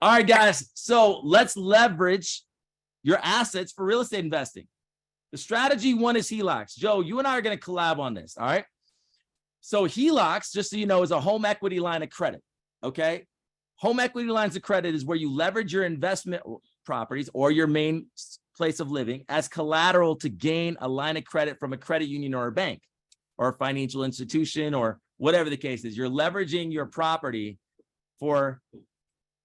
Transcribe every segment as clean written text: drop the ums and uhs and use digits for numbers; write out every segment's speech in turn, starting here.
All right, guys. So let's leverage your assets for real estate investing. The strategy one is HELOCs. Joe, you and I are going to collab on this. All right. So HELOCs, just so you know, is a home equity line of credit. Okay. Home equity lines of credit is where you leverage your investment properties or your main place of living as collateral to gain a line of credit from a credit union or a bank or a financial institution or whatever the case is. You're leveraging your property for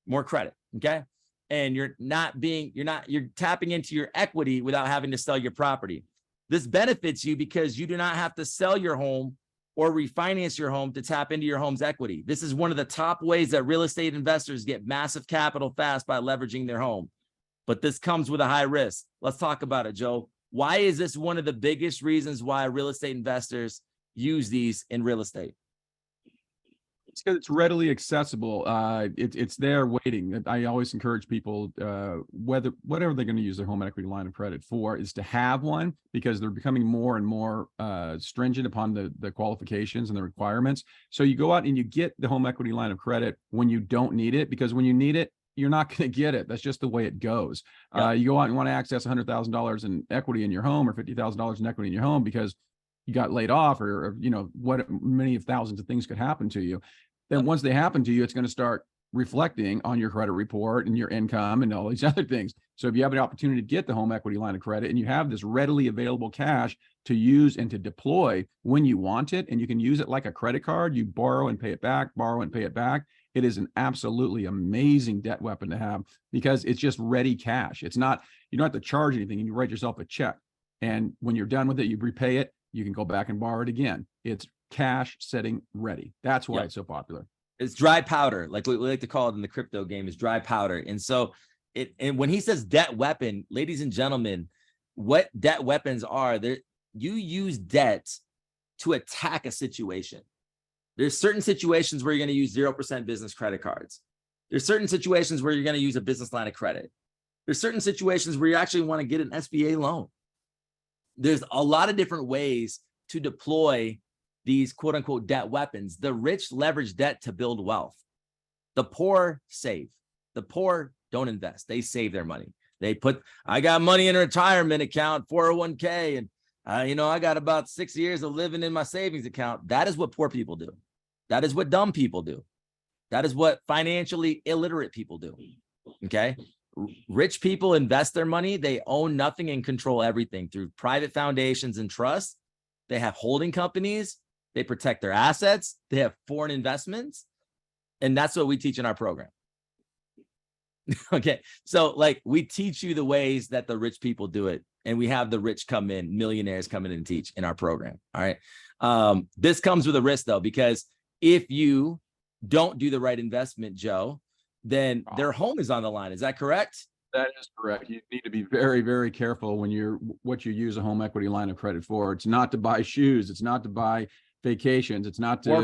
more credit. Okay. And you're tapping into your equity without having to sell your property. This benefits you because you do not have to sell your home or refinance your home to tap into your home's equity. This is one of the top ways that real estate investors get massive capital fast by leveraging their home. But this comes with a high risk. Let's talk about it, Joe. Why is this one of the biggest reasons why real estate investors use these in real estate? It's because it's readily accessible. It's there waiting. I always encourage people, whatever they're going to use their home equity line of credit for, is to have one, because they're becoming more and more stringent upon the qualifications and the requirements. So you go out and you get the home equity line of credit when you don't need it, because when you need it, you're not going to get it. That's just the way it goes. Yeah. You go out and want to access $100,000 in equity in your home or $50,000 in equity in your home because you got laid off or what many of thousands of things could happen to you. Then once they happen to you, it's going to start reflecting on your credit report and your income and all these other things. So if you have an opportunity to get the home equity line of credit and you have this readily available cash to use and to deploy when you want it, and you can use it like a credit card, you borrow and pay it back, borrow and pay it back. It is an absolutely amazing debt weapon to have because it's just ready cash. It's not, you don't have to charge anything, and you write yourself a check. And when you're done with it, you repay it, you can go back and borrow it again. It's cash sitting ready. That's why it's so popular. It's dry powder, like we like to call it in the crypto game, is dry powder. And so and when he says debt weapon, ladies and gentlemen, what debt weapons are, you use debt to attack a situation. There's certain situations where you're going to use 0% business credit cards. There's certain situations where you're going to use a business line of credit. There's certain situations where you actually want to get an SBA loan. There's a lot of different ways to deploy these quote unquote debt weapons. The rich leverage debt to build wealth. The poor save. The poor don't invest. They save their money. They put, I got money in a retirement account, 401k, and I got about 6 years of living in my savings account. That is what poor people do. That is what dumb people do. That is what financially illiterate people do. Okay. Rich people invest their money. They own nothing and control everything through private foundations and trusts. They have holding companies. They protect their assets. They have foreign investments. And that's what we teach in our program. Okay. So like we teach you the ways that the rich people do it. And we have the rich come in, millionaires come in and teach in our program. All right. This comes with a risk though, because if you don't do the right investment, Joe, then their home is on the line. Is that correct? That is correct. You need to be very, very careful when what you use a home equity line of credit for. It's not to buy shoes. It's not to buy vacations. It's not to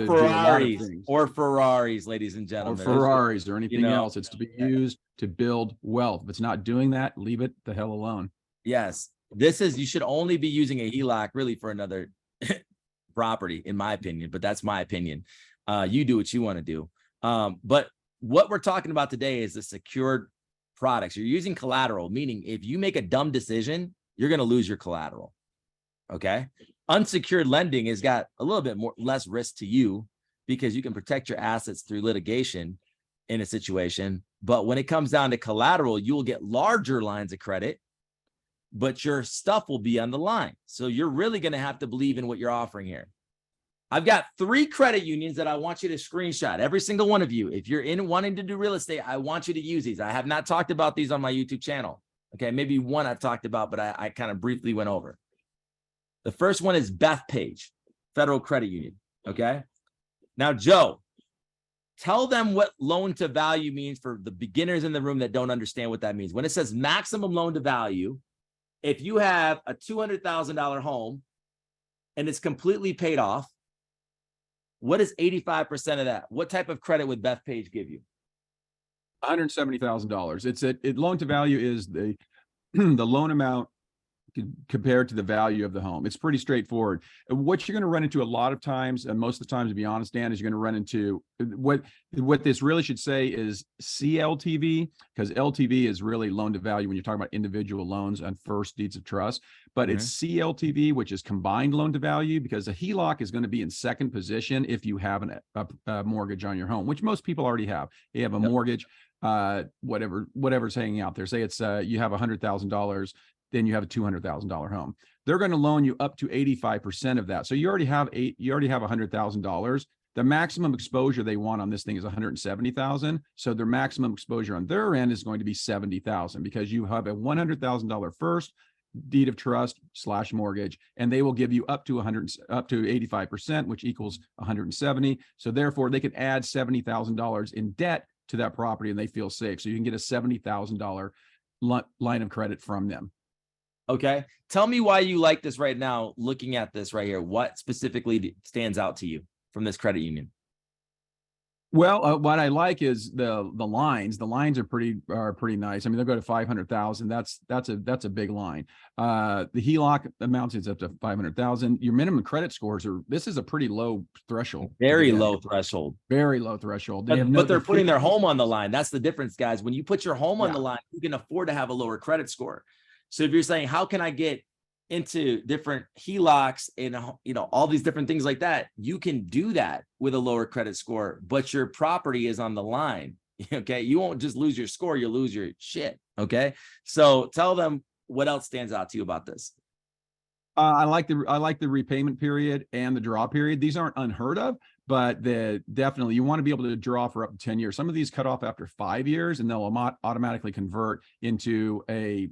or Ferraris, ladies and gentlemen, or Ferraris or anything else. It's to be used to build wealth. If it's not doing that, leave it the hell alone. Yes. You should only be using a HELOC really for another property, in my opinion, but that's my opinion. You do what you want to do. But what we're talking about today is the secured products. You're using collateral, meaning if you make a dumb decision, you're going to lose your collateral. Okay. Unsecured lending has got a little bit less risk to you because you can protect your assets through litigation in a situation. But when it comes down to collateral, you will get larger lines of credit, but your stuff will be on the line. So you're really going to have to believe in what you're offering here. I've got 3 credit unions that I want you to screenshot, every single one of you. If you're wanting to do real estate, I want you to use these. I have not talked about these on my YouTube channel. Okay, maybe one I've talked about, but I kind of briefly went over. The first one is Bethpage, Federal Credit Union. Okay. Now, Joe, tell them what loan to value means for the beginners in the room that don't understand what that means. When it says maximum loan to value, if you have a $200,000 home and it's completely paid off, what is 85% of that? What type of credit would Bethpage give you? $170,000. Loan to value is the loan amount compared to the value of the home. It's pretty straightforward. What you're going to run into a lot of times, and most of the times, to be honest, Dan, is you're going to run into what this really should say is CLTV, because LTV is really loan to value when you're talking about individual loans on first deeds of trust. But it's CLTV, which is combined loan to value, because a HELOC is going to be in second position if you have a mortgage on your home, which most people already have. You have a mortgage, whatever's hanging out there. Say it's you have $100,000. Then you have a $200,000 home. They're going to loan you up to 85% of that. So you already have $100,000. The maximum exposure they want on this thing is $170,000. So their maximum exposure on their end is going to be $70,000, because you have a $100,000 first deed of trust / mortgage, and they will give you up to 85%, which equals 170. So therefore, they can add $70,000 in debt to that property, and they feel safe. So you can get a $70,000 line of credit from them. Okay. Tell me why you like this right now, looking at this right here. What specifically stands out to you from this credit union? Well, what I like is the lines. The lines are pretty nice. I mean, they'll go to 500,000. That's a big line. The HELOC amounts is up to 500,000. Your minimum credit scores this is a pretty low threshold. Very low threshold. Very low threshold. But they're putting their home on the line. That's the difference, guys. When you put your home on the line, you can afford to have a lower credit score. So if you're saying, how can I get into different HELOCs and, all these different things like that, you can do that with a lower credit score, but your property is on the line. Okay. You won't just lose your score, you'll lose your shit. Okay. So tell them what else stands out to you about this. I like the repayment period and the draw period. These aren't unheard of, but definitely you want to be able to draw for up to 10 years. Some of these cut off after 5 years, and they'll automatically convert into a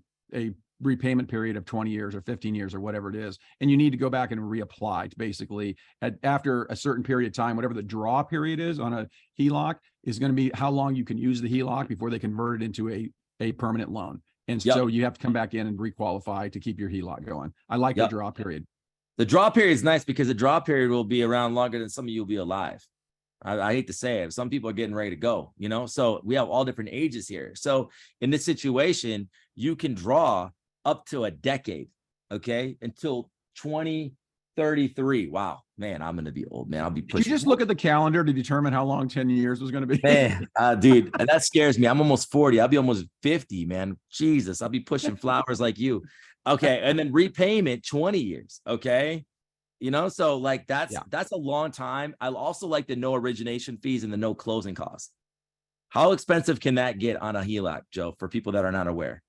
repayment period of 20 years or 15 years or whatever it is. And you need to go back and reapply. Basically, after a certain period of time, whatever the draw period is on a HELOC is going to be how long you can use the HELOC before they convert it into a permanent loan. And so you have to come back in and requalify to keep your HELOC going. I like the draw period. The draw period is nice because the draw period will be around longer than some of you will be alive. I hate to say it. Some people are getting ready to go, so we have all different ages here. So in this situation, you can draw up to a decade, okay, until 2033. Wow, man, I'm gonna be old, man. I'll be pushing. Did you just look at the calendar to determine how long 10 years was going to be? Man, dude, that scares me. I'm almost 40. I'll be almost 50, man. Jesus, I'll be pushing flowers like you. Okay, and then repayment 20 years. Okay, so like that's a long time. I also like the no origination fees and the no closing costs. How expensive can that get on a HELOC, Joe, for people that are not aware?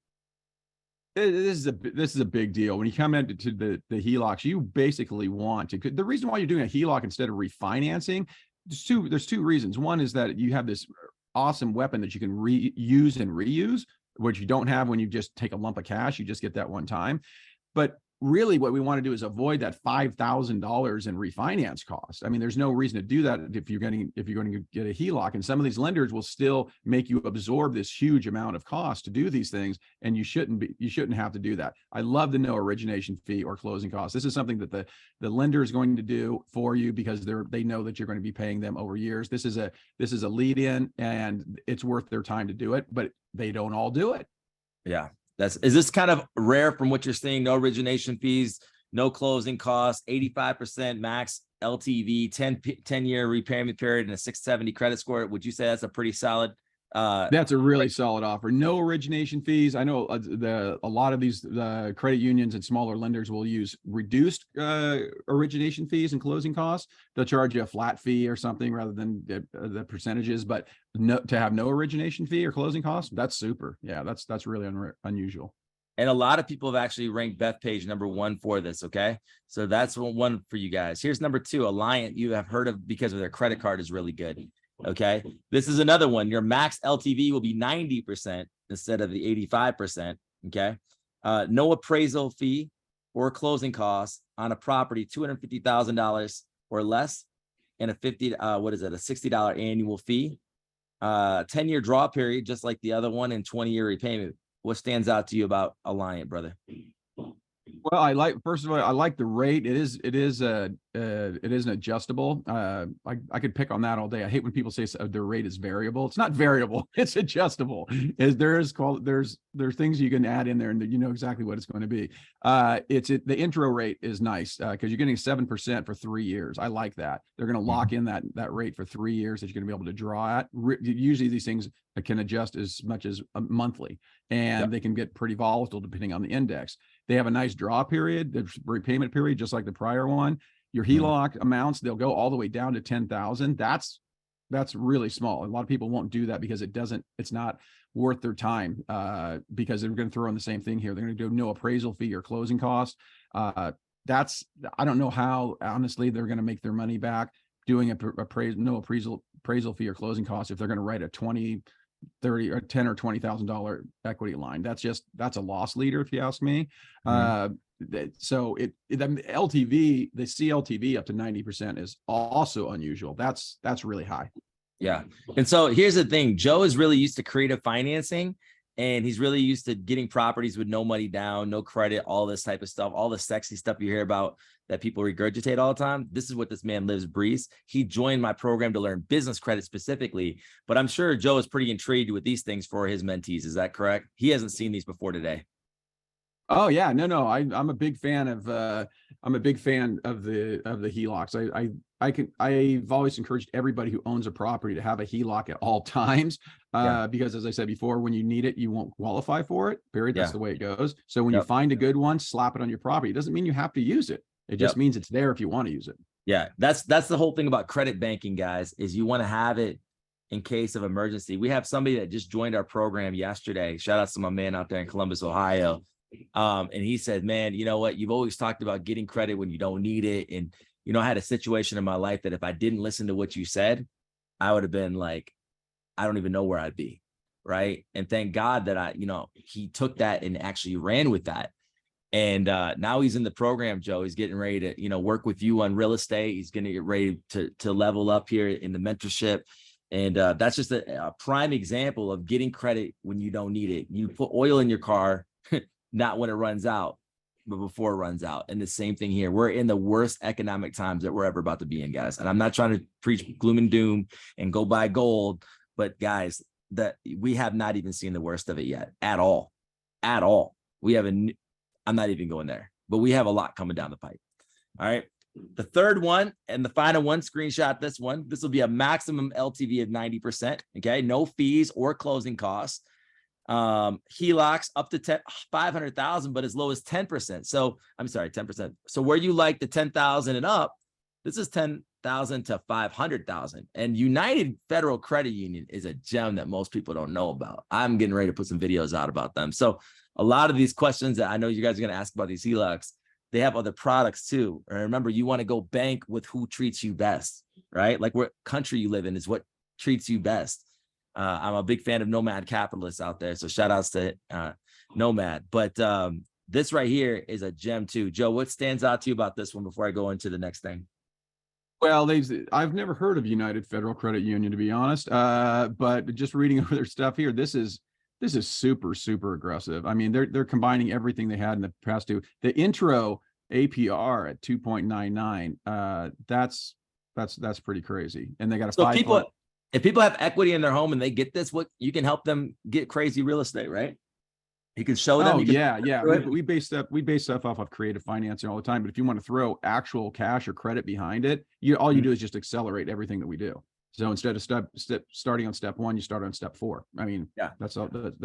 This is a big deal. When you come into the HELOCs, you basically want to. The reason why you're doing a HELOC instead of refinancing, there's two reasons. One is that you have this awesome weapon that you can reuse and reuse, which you don't have when you just take a lump of cash. You just get that one time. But really what we want to do is avoid that $5,000 in refinance costs. I mean, there's no reason to do that if you're going to get a HELOC, and some of these lenders will still make you absorb this huge amount of cost to do these things. And you shouldn't have to do that. I love the no origination fee or closing costs. This is something that the lender is going to do for you because they know that you're going to be paying them over years. This is a lead in, and it's worth their time to do it, but they don't all do it. Yeah. Is this kind of rare from what you're seeing? No origination fees, no closing costs, 85% max LTV, 10-year repayment period, and a 670 credit score. Would you say that's a pretty solid? That's a really solid offer. No origination fees. I know a lot of these credit unions and smaller lenders will use reduced origination fees and closing costs. They'll charge you a flat fee or something rather than the percentages. But to have no origination fee or closing costs, that's super. Yeah, that's really unusual. And a lot of people have actually ranked Bethpage #1 for this. Okay, so that's one for you guys. Here's #2. Alliant, you have heard of because of their credit card is really good. Okay, this is another one. Your max LTV will be 90% instead of the 85%. Okay, no appraisal fee or closing costs on a property, $250,000 or less, and a $60 annual fee. 10-year draw period, just like the other one, and 20-year repayment. What stands out to you about Alliant, brother? Well, first of all, I like the rate. It is it isn't adjustable. I could pick on that all day. I hate when people say their rate is variable. It's not variable. It's adjustable. There's things you can add in there, and you know exactly what it's going to be. The intro rate is nice because you're getting 7% for 3 years. I like that. They're going to lock in that rate for 3 years that you're going to be able to draw at. Usually these things can adjust as much as monthly, and they can get pretty volatile depending on the index. They have a nice draw period, the repayment period, just like the prior one. Your HELOC amounts, they'll go all the way down to 10,000. That's really small. A lot of people won't do that because it's not worth their time because they're going to throw in the same thing here. They're going to do no appraisal fee or closing cost. I don't know how, honestly, they're going to make their money back doing no appraisal fee or closing costs if they're going to write a 20, 30 or 10 or $20,000 equity line. That's a loss leader, if you ask me. So the LTV, the CLTV up to 90% is also unusual. That's really high. Yeah. And so here's the thing. Joe is really used to creative financing, and he's really used to getting properties with no money down, no credit, all this type of stuff, all the sexy stuff you hear about that people regurgitate all the time. This is what this man lives, breathes. He joined my program to learn business credit specifically, but I'm sure Joe is pretty intrigued with these things for his mentees. Is that correct? He hasn't seen these before today. Oh yeah, no. I'm a big fan of the HELOCs. I've always encouraged everybody who owns a property to have a HELOC at all times, because as I said before, when you need it, you won't qualify for it. Period. That's the way it goes. So when you find a good one, slap it on your property. It doesn't mean you have to use it. It just means it's there if you want to use it. Yeah, that's the whole thing about credit banking, guys, is you want to have it in case of emergency. We have somebody that just joined our program yesterday. Shout out to my man out there in Columbus, Ohio. And he said, man, you know what? You've always talked about getting credit when you don't need it. And, you know, I had a situation in my life that if I didn't listen to what you said, I would have been like, I don't even know where I'd be. Right. And thank God that he took that and actually ran with that. And now he's in the program, Joe. He's getting ready to, work with you on real estate. He's going to get ready to level up here in the mentorship. And that's just a prime example of getting credit when you don't need it. You put oil in your car, not when it runs out, but before it runs out. And the same thing here. We're in the worst economic times that we're ever about to be in, guys. And I'm not trying to preach gloom and doom and go buy gold, but guys, that we have not even seen the worst of it yet at all. I'm not even going there, but we have a lot coming down the pipe. All right. The third one and the final one, screenshot this one. This will be a maximum LTV of 90%. Okay. No fees or closing costs. HELOCs up to 500,000, but as low as 10%. So I'm sorry, 10%. So where you like the 10,000 and up, this is 10,000 to 500,000. And United Federal Credit Union is a gem that most people don't know about. I'm getting ready to put some videos out about them. So a lot of these questions that I know you guys are going to ask about these HELOCs, they have other products too. And remember, you want to go bank with who treats you best, right? Like what country you live in is what treats you best. I'm a big fan of Nomad capitalists out there. So shout outs to Nomad. But this right here is a gem too. Joe, what stands out to you about this one before I go into the next thing? Well, I've never heard of United Federal Credit Union, to be honest. But just reading over their stuff here, this is super, super aggressive. I mean, they're combining everything they had in the past two. The intro APR at 2.99. That's pretty crazy. And they got a if people have equity in their home and they get this, what you can help them get crazy real estate, right? You can show them. Oh, yeah. We base stuff off of creative financing all the time. But if you want to throw actual cash or credit behind it, all you do is just accelerate everything that we do. So instead of starting on step 1, you start on step 4. I mean, that's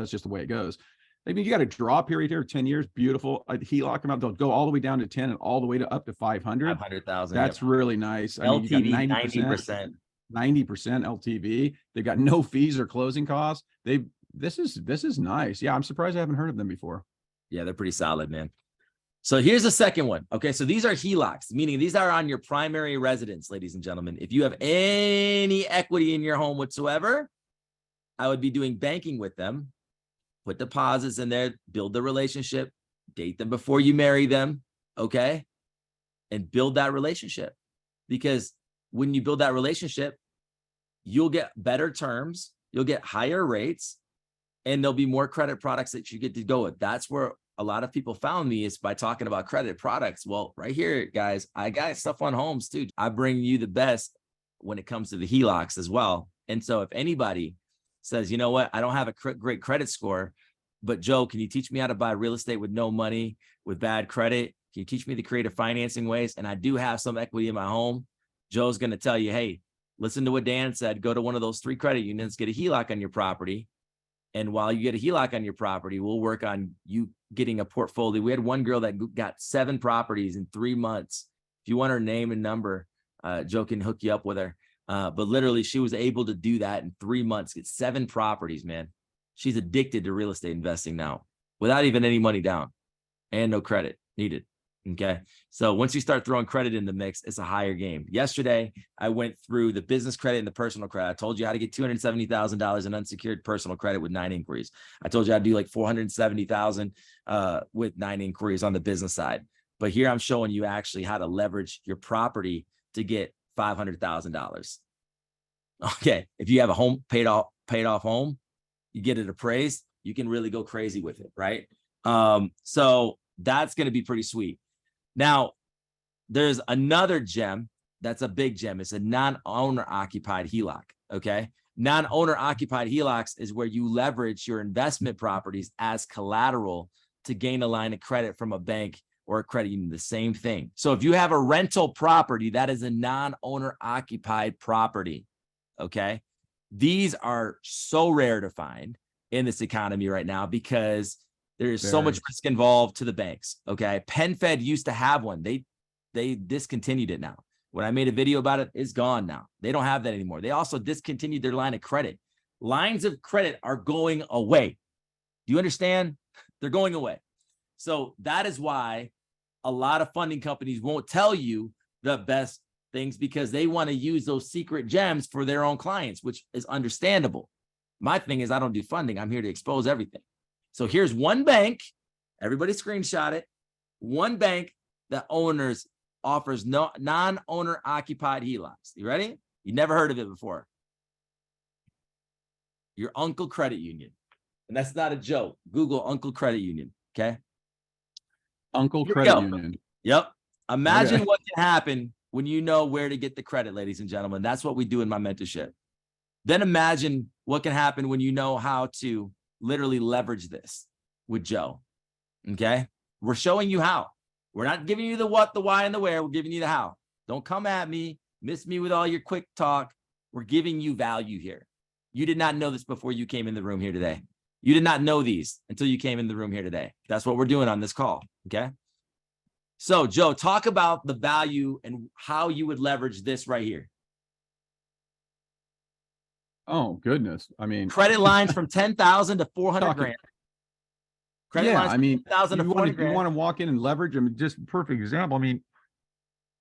just the way it goes. I mean, you got a draw period here, 10 years, beautiful. HELOC amount, they'll go all the way down to 10 and all the way to up to 500,000. That's really nice. I mean, you got 90%. 90% LTV. They've got no fees or closing costs. This is nice. Yeah, I'm surprised I haven't heard of them before. Yeah, they're pretty solid, man. So here's the second one. Okay, so these are HELOCs, meaning these are on your primary residence, ladies and gentlemen. If you have any equity in your home whatsoever, I would be doing banking with them. Put deposits in there, build the relationship, date them before you marry them, okay? And build that relationship. Because when you build that relationship, you'll get better terms, you'll get higher rates, and there'll be more credit products that you get to go with. That's where a lot of people found me is by talking about credit products. Well, right here, guys, I got stuff on homes too. I bring you the best when it comes to the HELOCs as well. And so if anybody says, you know what, I don't have a great credit score, but Joe, can you teach me how to buy real estate with no money, with bad credit? Can you teach me the creative financing ways? And I do have some equity in my home. Joe's going to tell you, hey, listen to what Dan said. Go to one of those 3 credit unions, get a HELOC on your property. And while you get a HELOC on your property, we'll work on you getting a portfolio. We had one girl that got 7 properties in 3 months. If you want her name and number, Joe can hook you up with her. But literally, she was able to do that in 3 months, get 7 properties, man. She's addicted to real estate investing now without even any money down and no credit needed. Okay. So once you start throwing credit in the mix, it's a higher game. Yesterday, I went through the business credit and the personal credit. I told you how to get $270,000 in unsecured personal credit with 9 inquiries. I told you how to do like $470,000 with 9 inquiries on the business side. But here I'm showing you actually how to leverage your property to get $500,000. Okay. If you have a home paid off home, you get it appraised, you can really go crazy with it. Right. So that's going to be pretty sweet. Now, there's another gem that's a big gem. It's a non-owner occupied HELOC. Okay. Non-owner occupied HELOCs is where you leverage your investment properties as collateral to gain a line of credit from a bank or a credit union, the same thing. So if you have a rental property, that is a non-owner occupied property. Okay. These are so rare to find in this economy right now because there's so much risk involved to the banks. Okay. PenFed used to have one. They discontinued it now. When I made a video about it, it's gone now. They don't have that anymore. They also discontinued their line of credit. Lines of credit are going away. Do you understand? They're going away. So that is why a lot of funding companies won't tell you the best things because they want to use those secret gems for their own clients, which is understandable. My thing is I don't do funding. I'm here to expose everything. So here's one bank, everybody screenshot it. One bank that offers non-owner occupied HELOCs. You ready? You never heard of it before. Your Uncle Credit Union. And that's not a joke. Google Uncle Credit Union. Okay. Uncle Credit Union. Yep. Imagine what can happen when you know where to get the credit, ladies and gentlemen. That's what we do in my mentorship. Then imagine what can happen when you know how to literally leverage this with Joe. Okay. We're showing you how. We're not giving you the what, the why, and the where. We're giving you the how. Don't come at me, miss me with all your quick talk. We're giving you value here. You did not know this before you came in the room here today. You did not know these until you came in the room here today. That's what we're doing on this call. Okay. So Joe, talk about the value and how you would leverage this right here. Oh goodness. I mean, credit lines from 10,000 to 400 grand. Credit lines I mean, 10,000 to 400 grand. You want to walk in and leverage. I mean, just a perfect example. I mean,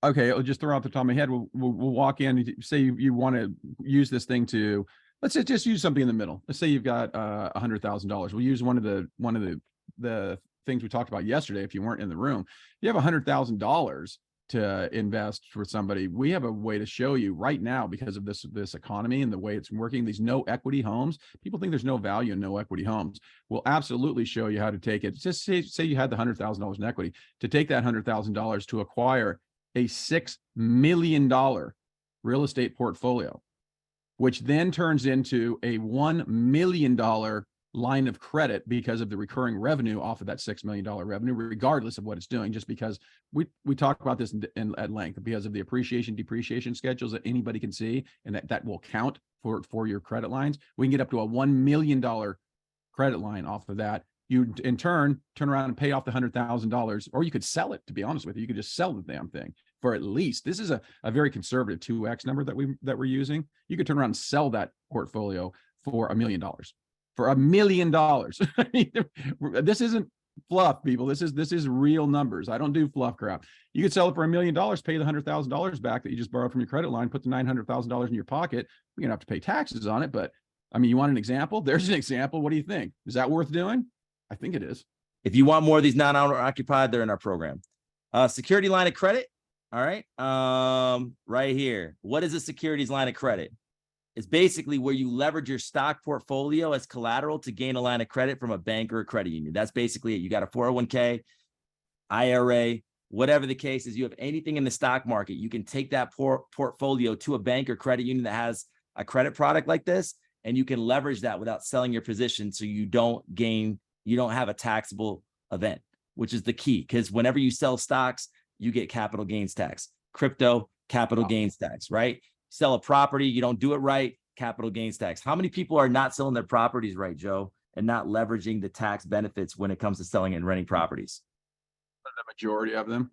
okay, I'll just throw out the top of my head. We'll walk in and say you want to use this thing to, let's just use something in the middle. Let's say you've got $100,000. We'll use one of the things we talked about yesterday. If you weren't in the room, you have $100,000 to invest for somebody. We have a way to show you right now because of this economy and the way it's working. These no equity homes. People think there's no value in no equity homes. We'll absolutely show you how to take it. Just say you had the $100,000 in equity to take that $100,000 to acquire a $6 million real estate portfolio, which then turns into a $1 million line of credit because of the recurring revenue off of that $6 million revenue, regardless of what it's doing, just because we talk about this at length because of the appreciation, depreciation schedules that anybody can see, and that will count for your credit lines. We can get up to a $1 million credit line off of that. You in turn around and pay off the $100,000, or you could sell it. To be honest with you, you could just sell the damn thing for at least, this is a very conservative 2x number that we're using. You could turn around and sell that portfolio for $1 million. For $1 million. I mean, this isn't fluff, people. This is real numbers. I don't do fluff crap. You could sell it for $1 million, pay the $100,000 back that you just borrowed from your credit line, put the $900,000 in your pocket. You're gonna have to pay taxes on it, but I mean, you want an example? There's an example. What do you think? Is that worth doing? I think it is. If you want more of these non-owner occupied, they're in our program. Security line of credit. All right. Right here. What is a securities line of credit? is basically where you leverage your stock portfolio as collateral to gain a line of credit from a bank or a credit union. That's basically it. You got a 401k, IRA, whatever the case is, you have anything in the stock market, you can take that portfolio to a bank or credit union that has a credit product like this, and you can leverage that without selling your position, so you don't have a taxable event, which is the key. Because whenever you sell stocks, you get capital gains tax. Crypto, capital gains tax, right? Sell a property, you don't do it right, capital gains tax. How many people are not selling their properties right, Joe, and not leveraging the tax benefits when it comes to selling and renting properties? The majority of them.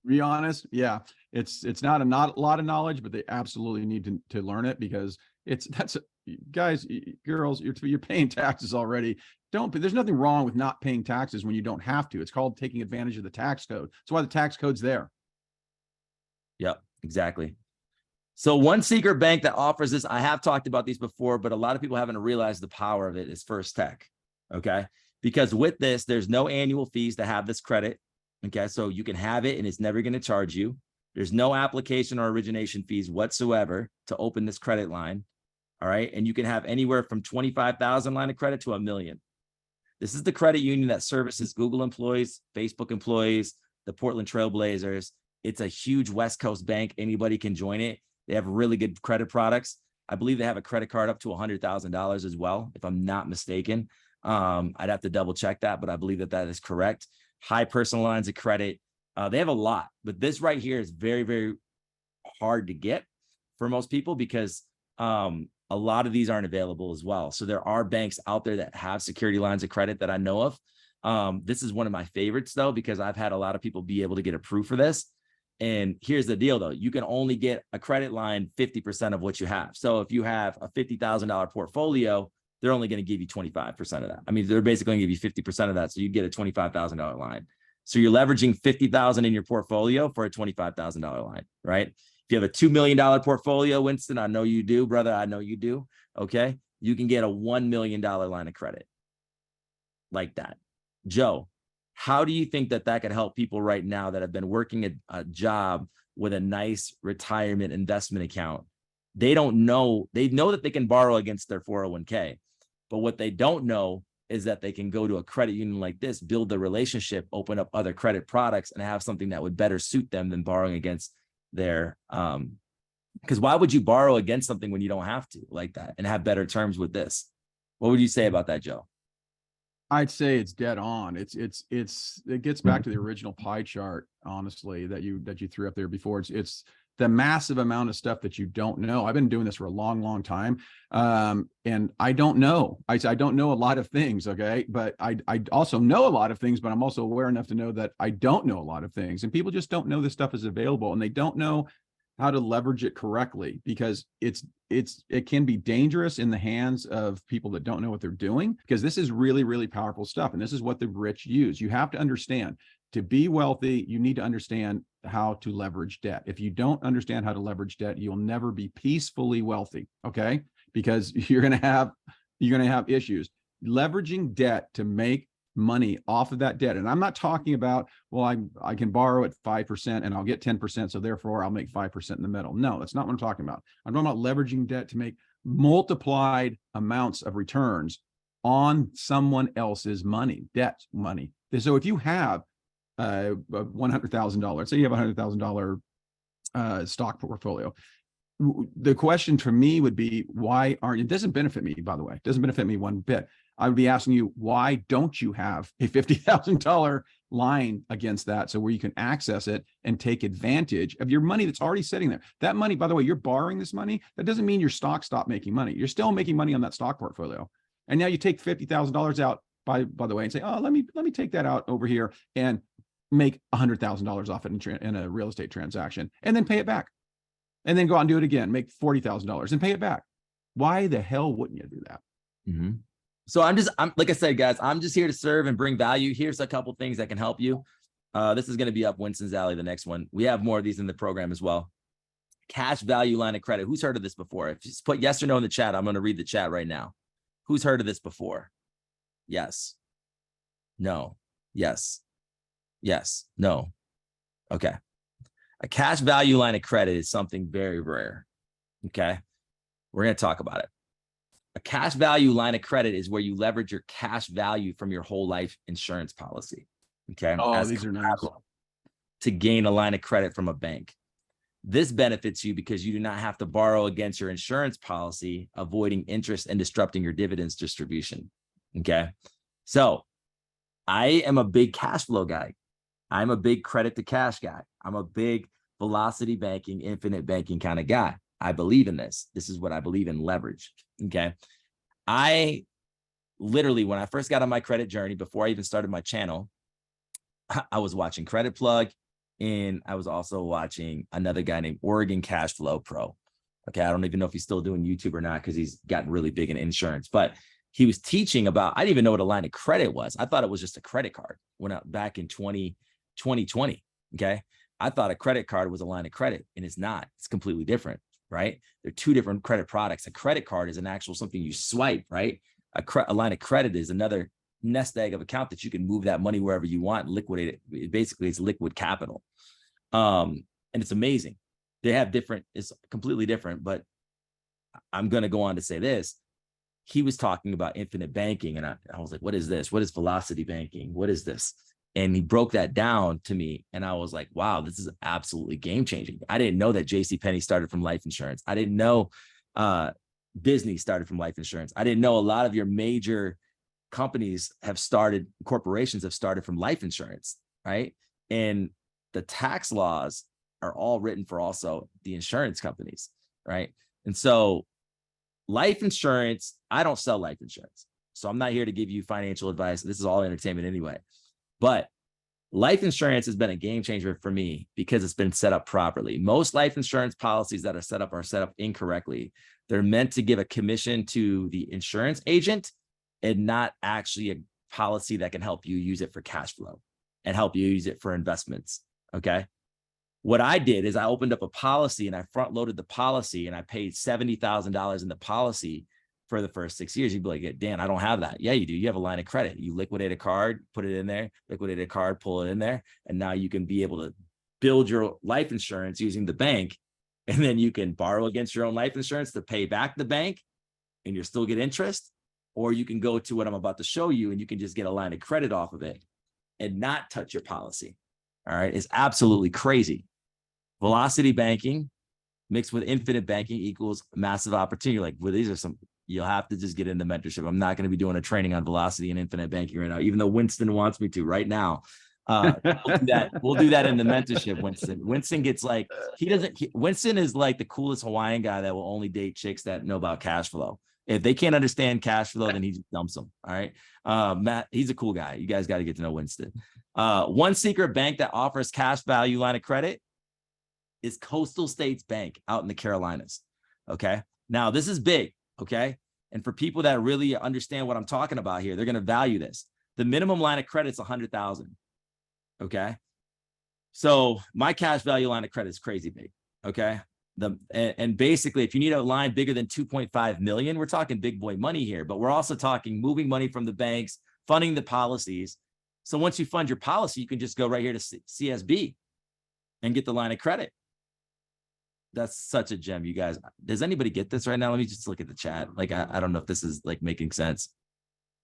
Be honest, yeah, it's not a lot of knowledge, but they absolutely need to learn it, because guys, girls, you're paying taxes already. There's nothing wrong with not paying taxes when you don't have to. It's called taking advantage of the tax code. That's why the tax code's there. Yep, exactly. So one secret bank that offers this, I have talked about these before, but a lot of people haven't realized the power of it, is First Tech. Okay. Because with this, there's no annual fees to have this credit. Okay. So you can have it and it's never going to charge you. There's no application or origination fees whatsoever to open this credit line. All right. And you can have anywhere from 25,000 line of credit to $1 million. This is the credit union that services Google employees, Facebook employees, the Portland Trailblazers. It's a huge West Coast bank. Anybody can join it. They have really good credit products. I believe they have a credit card up to $100,000 as well, if I'm not mistaken. I'd have to double check that, but I believe that is correct. High personal lines of credit. They have a lot, but this right here is very, very hard to get for most people, because a lot of these aren't available as well. So there are banks out there that have security lines of credit that I know of. This is one of my favorites though, because I've had a lot of people be able to get approved for this. And here's the deal though, you can only get a credit line 50% of what you have. So if you have a $50,000 portfolio, they're only going to give you 25% of that. I mean, they're basically going to give you 50% of that. So you get a $25,000 line. So you're leveraging 50,000 in your portfolio for a $25,000 line, right? If you have a $2 million portfolio, Winston, I know you do, brother. I know you do. Okay. You can get a $1 million line of credit like that. Joe, how do you think that could help people right now that have been working a job with a nice retirement investment account? They don't know. They know that they can borrow against their 401k, but what they don't know is that they can go to a credit union like this, build the relationship, open up other credit products, and have something that would better suit them than borrowing against their, because why would you borrow against something when you don't have to, like that, and have better terms with this? What would you say about that, Joe? I'd say it's dead on. It gets back to the original pie chart, honestly, that you threw up there before. It's the massive amount of stuff that you don't know. I've been doing this for a long, long time. And I don't know. I don't know a lot of things. Okay. But I also know a lot of things, but I'm also aware enough to know that I don't know a lot of things, and people just don't know this stuff is available, and they don't know how to leverage it correctly, because it can be dangerous in the hands of people that don't know what they're doing, because this is really, really powerful stuff. And this is what the rich use. You have to understand, to be wealthy, you need to understand how to leverage debt. If you don't understand how to leverage debt, you'll never be peacefully wealthy. Okay. Because you're going to have issues leveraging debt to make money off of that debt. And I'm not talking about, well, I can borrow at 5% and I'll get 10%. So therefore I'll make 5% in the middle. No, that's not what I'm talking about. I'm talking about leveraging debt to make multiplied amounts of returns on someone else's money, debt money. So if you have $100,000, say you have a $100,000 stock portfolio, the question for me would be, why aren't, it doesn't benefit me, by the way, it doesn't benefit me one bit. I would be asking you, why don't you have a $50,000 line against that, so where you can access it and take advantage of your money that's already sitting there? That money, by the way, you're borrowing this money. That doesn't mean your stock stopped making money. You're still making money on that stock portfolio. And now you take $50,000 out, by the way, and say, oh, let me take that out over here and make $100,000 off it in a real estate transaction, and then pay it back. And then go out and do it again, make $40,000 and pay it back. Why the hell wouldn't you do that? Mm-hmm. So I'm like I said, guys, I'm just here to serve and bring value. Here's a couple things that can help you. This is going to be up Winston's alley, the next one. We have more of these in the program as well. Cash value line of credit. Who's heard of this before? If you just put yes or no in the chat, I'm going to read the chat right now. Who's heard of this before? Yes. No. Yes. Yes. No. Okay. A cash value line of credit is something very rare. Okay. We're going to talk about it. A cash value line of credit is where you leverage your cash value from your whole life insurance policy. Okay. Oh, as these are nice. To gain a line of credit from a bank. This benefits you because you do not have to borrow against your insurance policy, avoiding interest and disrupting your dividends distribution. Okay. So I am a big cash flow guy. I'm a big credit to cash guy. I'm a big velocity banking, infinite banking kind of guy. I believe in this. This is what I believe in, leverage. Okay. I literally, when I first got on my credit journey, before I even started my channel, I was watching Credit Plug, and I was also watching another guy named Oregon Cash Flow Pro. Okay. I don't even know if he's still doing YouTube or not, because he's gotten really big in insurance, but he was teaching about, I didn't even know what a line of credit was. I thought it was just a credit card when I, back in 2020. Okay. I thought a credit card was a line of credit, and it's not. It's completely different, right? They're two different credit products. A credit card is an actual something you swipe, right? A line of credit is another nest egg of account that you can move that money wherever you want, liquidate it. Basically, it's liquid capital. And it's amazing. They have different, it's completely different, but I'm going to go on to say this. He was talking about infinite banking, and I was like, what is this? What is velocity banking? What is this? And he broke that down to me, and I was like, wow, this is absolutely game changing. I didn't know that JCPenney started from life insurance. I didn't know Disney started from life insurance. I didn't know a lot of your major companies have started, corporations have started from life insurance, right? And the tax laws are all written for also the insurance companies, right? And so life insurance, I don't sell life insurance, so I'm not here to give you financial advice. This is all entertainment anyway. But life insurance has been a game changer for me because it's been set up properly. Most life insurance policies that are set up incorrectly. They're meant to give a commission to the insurance agent and not actually a policy that can help you use it for cash flow and help you use it for investments. Okay. What I did is I opened up a policy and I front loaded the policy, and I paid $70,000 in the policy for the first 6 years. You'd be like, Dan, I don't have that. Yeah, you do. You have a line of credit. You liquidate a card, put it in there, liquidate a card, pull it in there. And now you can be able to build your life insurance using the bank. And then you can borrow against your own life insurance to pay back the bank, and you still get interest. Or you can go to what I'm about to show you, and you can just get a line of credit off of it and not touch your policy. All right. It's absolutely crazy. Velocity banking mixed with infinite banking equals massive opportunity. Like, well, these are some, you'll have to just get into mentorship. I'm not going to be doing a training on velocity and infinite banking right now, even though Winston wants me to right now. We'll do that in the mentorship. Winston gets like, Winston is like the coolest Hawaiian guy that will only date chicks that know about cash flow. If they can't understand cash flow, then he just dumps them. All right. Matt, he's a cool guy. You guys got to get to know Winston. One secret bank that offers cash value line of credit is Coastal States Bank out in the Carolinas. Okay. Now this is big. Okay. And for people that really understand what I'm talking about here, they're going to value this. The minimum line of credit is $100,000. Okay. So my cash value line of credit is crazy big. Okay. And basically, if you need a line bigger than 2.5 million, we're talking big boy money here, but we're also talking moving money from the banks, funding the policies. So once you fund your policy, you can just go right here to CSB and get the line of credit. That's such a gem, you guys. Does anybody get this right now? Let me just look at the chat. Like, I don't know if this is like making sense.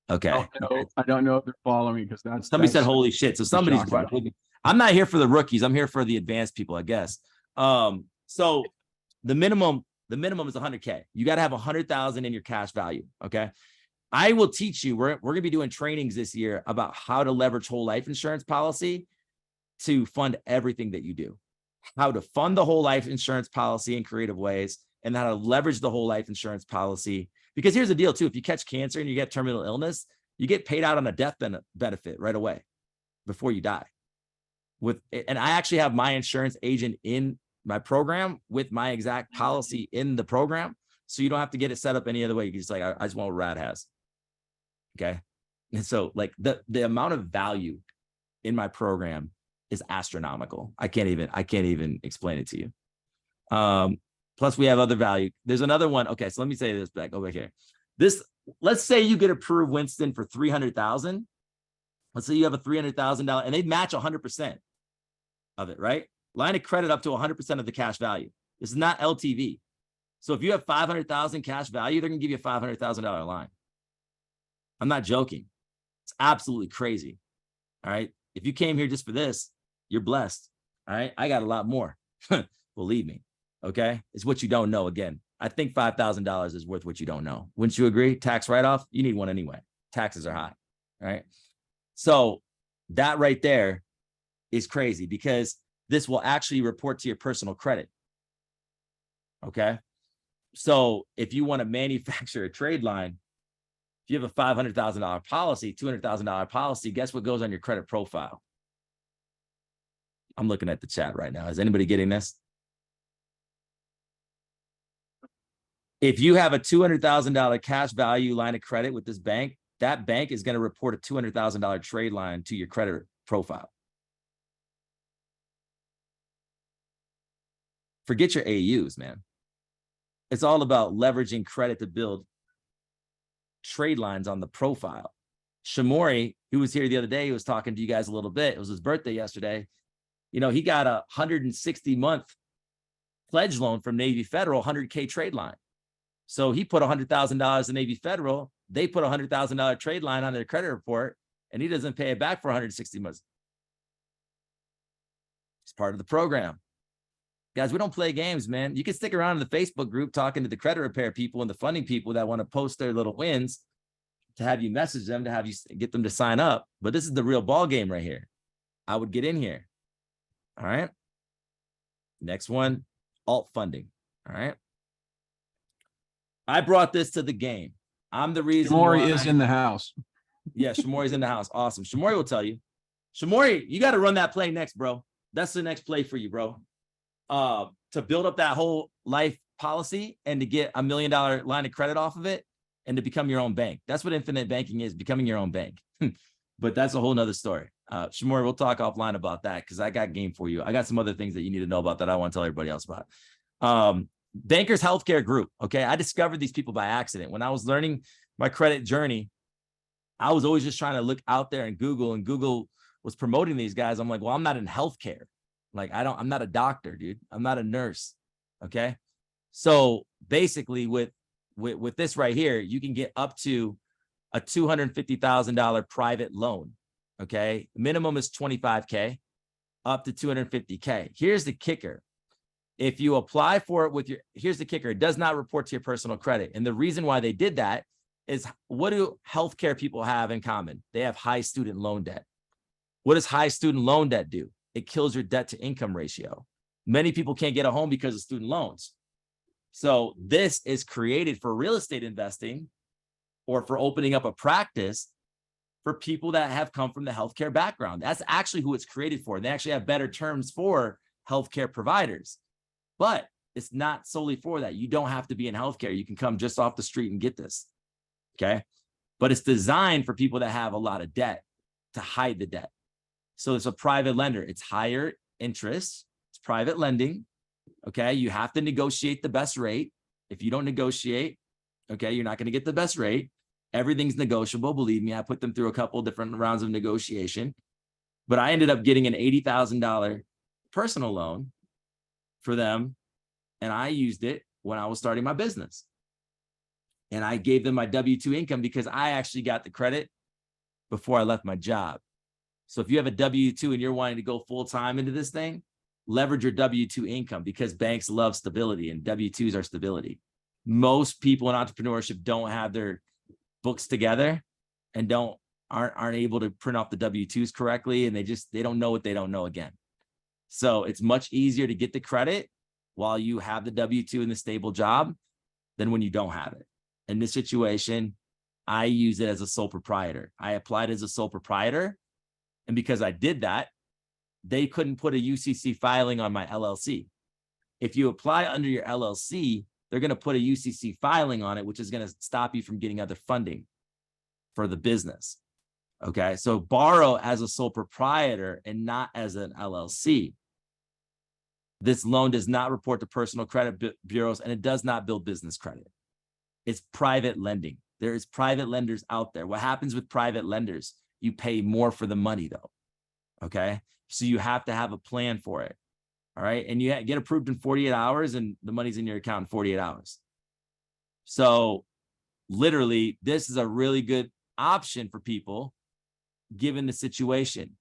Okay. I don't know if they're following, because Somebody said, holy shit. So somebody's, I'm not here for the rookies. I'm here for the advanced people, I guess. So the minimum is 100K. You got to have 100,000 in your cash value. Okay. I will teach you, we're going to be doing trainings this year about how to leverage whole life insurance policy to fund everything that you do, how to fund the whole life insurance policy in creative ways, and how to leverage the whole life insurance policy. Because here's the deal too. If you catch cancer and you get terminal illness, you get paid out on a death benefit right away before you die. And I actually have my insurance agent in my program with my exact policy in the program. So you don't have to get it set up any other way. You can just like, I just want what Rad has. Okay. And so like the amount of value in my program is astronomical. I can't even explain it to you. Plus we have other value. There's another one. Okay. So let me say this back over here. Let's say you get approved, Winston, for 300,000. Let's say you have a $300,000 and they match 100% of it, right? Line of credit up to 100% of the cash value. This is not LTV. So if you have 500,000 cash value, they're gonna give you a $500,000 line. I'm not joking. It's absolutely crazy. All right. If you came here just for this, you're blessed. All right. I got a lot more. Believe me. Okay. It's what you don't know. Again, I think $5,000 is worth what you don't know. Wouldn't you agree? Tax write-off, you need one anyway. Taxes are high. Right. So that right there is crazy because this will actually report to your personal credit. Okay. So if you want to manufacture a trade line, if you have a $500,000 policy, $200,000 policy, guess what goes on your credit profile? I'm looking at the chat right now. Is anybody getting this? If you have a $200,000 cash value line of credit with this bank, that bank is going to report a $200,000 trade line to your credit profile. Forget your AUs, man. It's all about leveraging credit to build trade lines on the profile. Shamori, who was here the other day, he was talking to you guys a little bit. It was his birthday yesterday. You know, he got a 160-month pledge loan from Navy Federal, 100K trade line. So he put $100,000 in Navy Federal. They put a $100,000 trade line on their credit report, and he doesn't pay it back for 160 months. It's part of the program. Guys, we don't play games, man. You can stick around in the Facebook group talking to the credit repair people and the funding people that want to post their little wins to have you message them, to have you get them to sign up. But this is the real ball game right here. I would get in here. All right. Next one, alt funding. All right. I brought this to the game. I'm the reason Morby is in the house. Yeah, Shamori's in the house. Awesome. Shamori will tell you. Shamori, you got to run that play next, bro. That's the next play for you, bro. To build up that whole life policy and to get $1 million line of credit off of it and to become your own bank. That's what infinite banking is, becoming your own bank. But that's a whole nother story. Shamori, we'll talk offline about that because I got game for you. I got some other things that you need to know about that I want to tell everybody else about. Bankers Healthcare Group. Okay. I discovered these people by accident. When I was learning my credit journey, I was always just trying to look out there and Google was promoting these guys. I'm like, well, I'm not in healthcare. Like, I'm not a doctor, dude. I'm not a nurse. Okay. So basically with this right here, you can get up to a $250,000 private loan. Okay. Minimum is 25K up to 250K. Here's the kicker. If you apply for it here's the kicker. It does not report to your personal credit. And the reason why they did that is, what do healthcare people have in common? They have high student loan debt. What does high student loan debt do? It kills your debt to income ratio. Many people can't get a home because of student loans. So this is created for real estate investing or for opening up a practice for people that have come from the healthcare background. That's actually who it's created for. They actually have better terms for healthcare providers, but it's not solely for that. You don't have to be in healthcare. You can come just off the street and get this. Okay. But it's designed for people that have a lot of debt to hide the debt. So it's a private lender. It's higher interest. It's private lending. Okay. You have to negotiate the best rate. If you don't negotiate, okay, you're not going to get the best rate. Everything's negotiable. Believe me, I put them through a couple different rounds of negotiation, but I ended up getting an $80,000 personal loan for them. And I used it when I was starting my business. And I gave them my W-2 income because I actually got the credit before I left my job. So if you have a W-2 and you're wanting to go full-time into this thing, leverage your W-2 income because banks love stability and W-2s are stability. Most people in entrepreneurship don't have their books together and aren't able to print off the W-2s correctly. And they don't know what they don't know again. So it's much easier to get the credit while you have the W-2 in the stable job than when you don't have it. In this situation, I use it as a sole proprietor. I applied as a sole proprietor. And because I did that, they couldn't put a UCC filing on my LLC. If you apply under your LLC, they're going to put a UCC filing on it, which is going to stop you from getting other funding for the business. Okay. So borrow as a sole proprietor and not as an LLC. This loan does not report to personal credit bureaus and it does not build business credit. It's private lending. There is private lenders out there. What happens with private lenders? You pay more for the money though. Okay. So you have to have a plan for it. All right. And you get approved in 48 hours and the money's in your account in 48 hours. So literally, this is a really good option for people given the situation.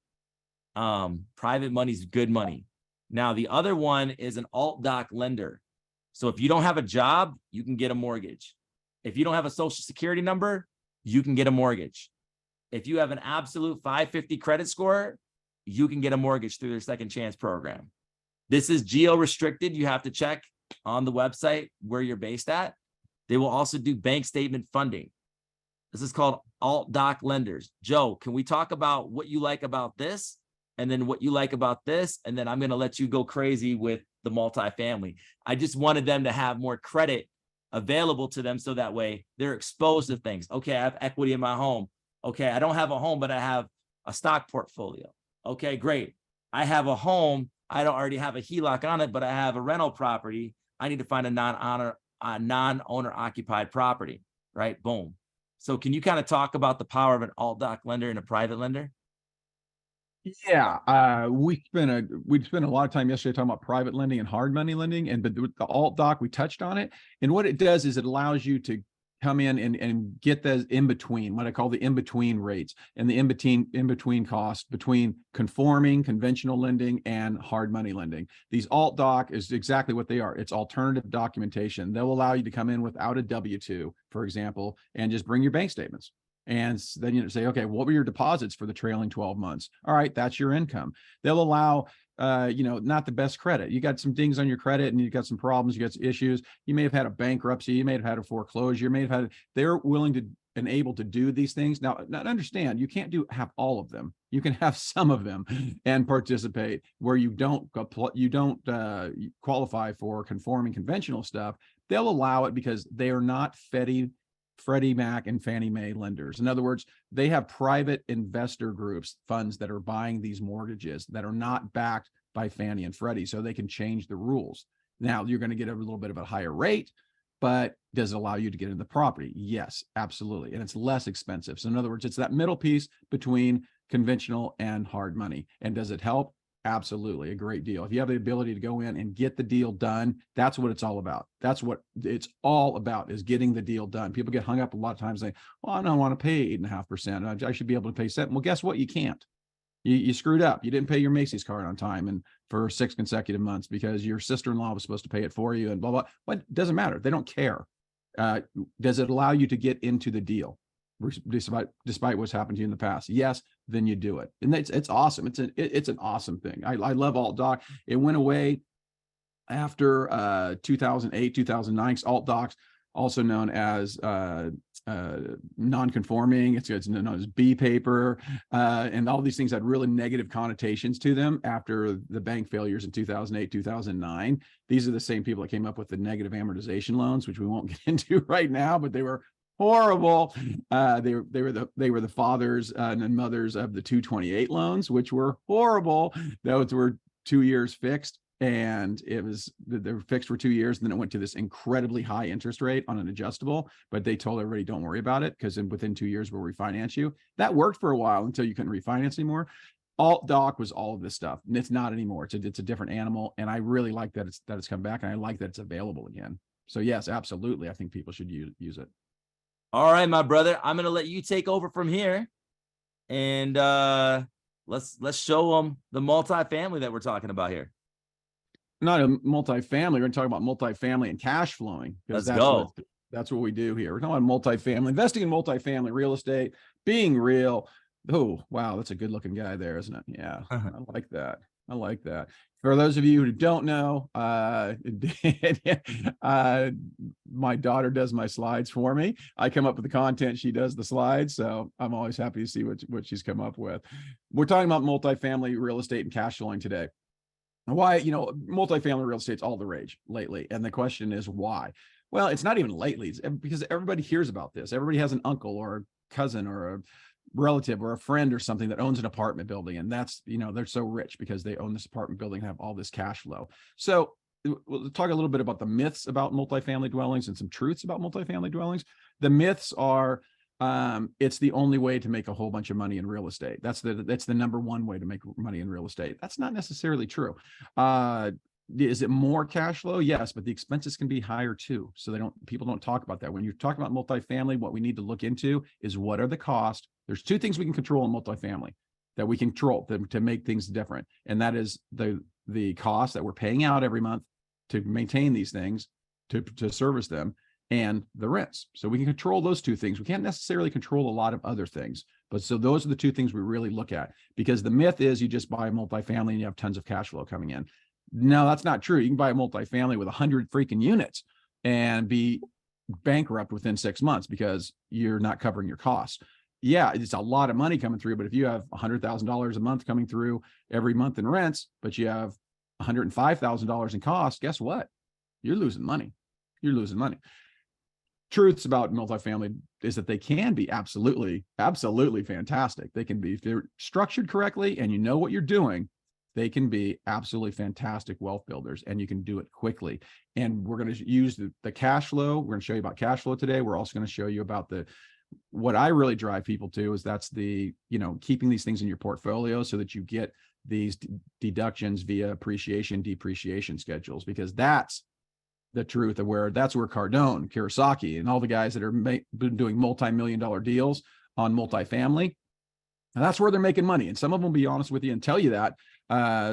Private money is good money. Now, the other one is an alt doc lender. So if you don't have a job, you can get a mortgage. If you don't have a social security number, you can get a mortgage. If you have an absolute 550 credit score, you can get a mortgage through their second chance program. This is geo restricted. You have to check on the website where you're based at. They will also do bank statement funding. This is called alt doc lenders. Joe, can we talk about what you like about this? And then what you like about this? And then I'm going to let you go crazy with the multifamily. I just wanted them to have more credit available to them so that way they're exposed to things. Okay, I have equity in my home. Okay, I don't have a home, but I have a stock portfolio. Okay, great. I have a home. I don't already have a HELOC on it, but I have a rental property. I need to find a non-owner occupied property, right? Boom. So can you kind of talk about the power of an alt doc lender and a private lender? Yeah, we spent a lot of time yesterday talking about private lending and hard money lending, and but with the alt doc, we touched on it. And what it does is it allows you to come in and get the in between, what I call the in between rates and the in between cost between conforming conventional lending and hard money lending. These alt doc is exactly what they are. It's alternative documentation. They'll allow you to come in without a W-2, for example, and just bring your bank statements. And then you say, okay, what were your deposits for the trailing 12 months? All right, that's your income. They'll allow, not the best credit. You got some dings on your credit and you got some problems, you got some issues. You may have had a bankruptcy, you may have had a foreclosure, you may have had, they're willing to and able to do these things. Now, understand, you can't have all of them. You can have some of them and participate where you don't qualify for conforming conventional stuff. They'll allow it because they are not Freddie Mac and Fannie Mae lenders. In other words, they have private investor groups, funds that are buying these mortgages that are not backed by Fannie and Freddie, so they can change the rules. Now, you're going to get a little bit of a higher rate, but does it allow you to get into the property? Yes, absolutely. And it's less expensive. So in other words, it's that middle piece between conventional and hard money. And does it help? Absolutely. A great deal. If you have the ability to go in and get the deal done, that's what it's all about. That's what it's all about, is getting the deal done. People get hung up a lot of times saying, well, I don't want to pay 8.5%. I should be able to pay 7%. Well, guess what? You can't. You screwed up. You didn't pay your Macy's card on time and for 6 consecutive months because your sister-in-law was supposed to pay it for you and blah, blah. What doesn't matter. They don't care. Does it allow you to get into the deal despite what's happened to you in the past? Yes, then you do it. And it's awesome. It's an awesome thing. I love alt doc. It went away after 2008, 2009. Alt docs, also known as non-conforming, it's known as B paper, and all these things had really negative connotations to them after the bank failures in 2008, 2009. These are the same people that came up with the negative amortization loans, which we won't get into right now, but they were horrible. They were the fathers and mothers of the 228 loans, which were horrible. Those were 2 years fixed. And they were fixed for 2 years. And then it went to this incredibly high interest rate on an adjustable, but they told everybody, don't worry about it, because within 2 years, we'll refinance you. That worked for a while until you couldn't refinance anymore. Alt doc was all of this stuff, and it's not anymore. It's a different animal. And I really like that it's come back, and I like that it's available again. So yes, absolutely. I think people should use it. All right, my brother, I'm going to let you take over from here, and let's show them the multifamily that we're talking about here. Not a multifamily. We're going to talk about multifamily and cash flowing. Let's go. That's what we do here. We're talking about multifamily, investing in multifamily real estate, being real. Oh, wow. That's a good looking guy there, isn't it? Yeah. I like that. I like that. For those of you who don't know, my daughter does my slides for me. I come up with the content, she does the slides. So I'm always happy to see what she's come up with. We're talking about multifamily real estate and cash flowing today. Why, multifamily real estate's all the rage lately. And the question is why? Well, it's not even lately. It's because everybody hears about this. Everybody has an uncle or a cousin or a relative or a friend or something that owns an apartment building. And that's, they're so rich because they own this apartment building and have all this cash flow. So we'll talk a little bit about the myths about multifamily dwellings and some truths about multifamily dwellings. The myths are it's the only way to make a whole bunch of money in real estate. That's the number one way to make money in real estate. That's not necessarily true. Is it more cash flow? Yes, but the expenses can be higher too. So people don't talk about that. When you're talking about multifamily, what we need to look into is what are the costs. There's two things we can control in multifamily that we control to make things different. And that is the cost that we're paying out every month to maintain these things, to service them, and the rents. So we can control those two things. We can't necessarily control a lot of other things, but so those are the two things we really look at, because the myth is you just buy a multifamily and you have tons of cash flow coming in. No, that's not true. You can buy a multifamily with 100 freaking units and be bankrupt within 6 months because you're not covering your costs. Yeah, it's a lot of money coming through, but if you have $100,000 a month coming through every month in rents, but you have $105,000 in costs, guess what? You're losing money. You're losing money. Truths about multifamily is that they can be absolutely fantastic. They can be, if they're structured correctly and you know what you're doing, they can be absolutely fantastic wealth builders, and you can do it quickly. And we're going to use the cash flow. We're going to show you about cash flow today. We're also going to show you about what I really drive people to is that's keeping these things in your portfolio so that you get these deductions via appreciation, depreciation schedules, because that's the truth of that's where Cardone, Kiyosaki, and all the guys that are been doing multi-million-dollar deals on multifamily, and that's where they're making money. And some of them will be honest with you and tell you that,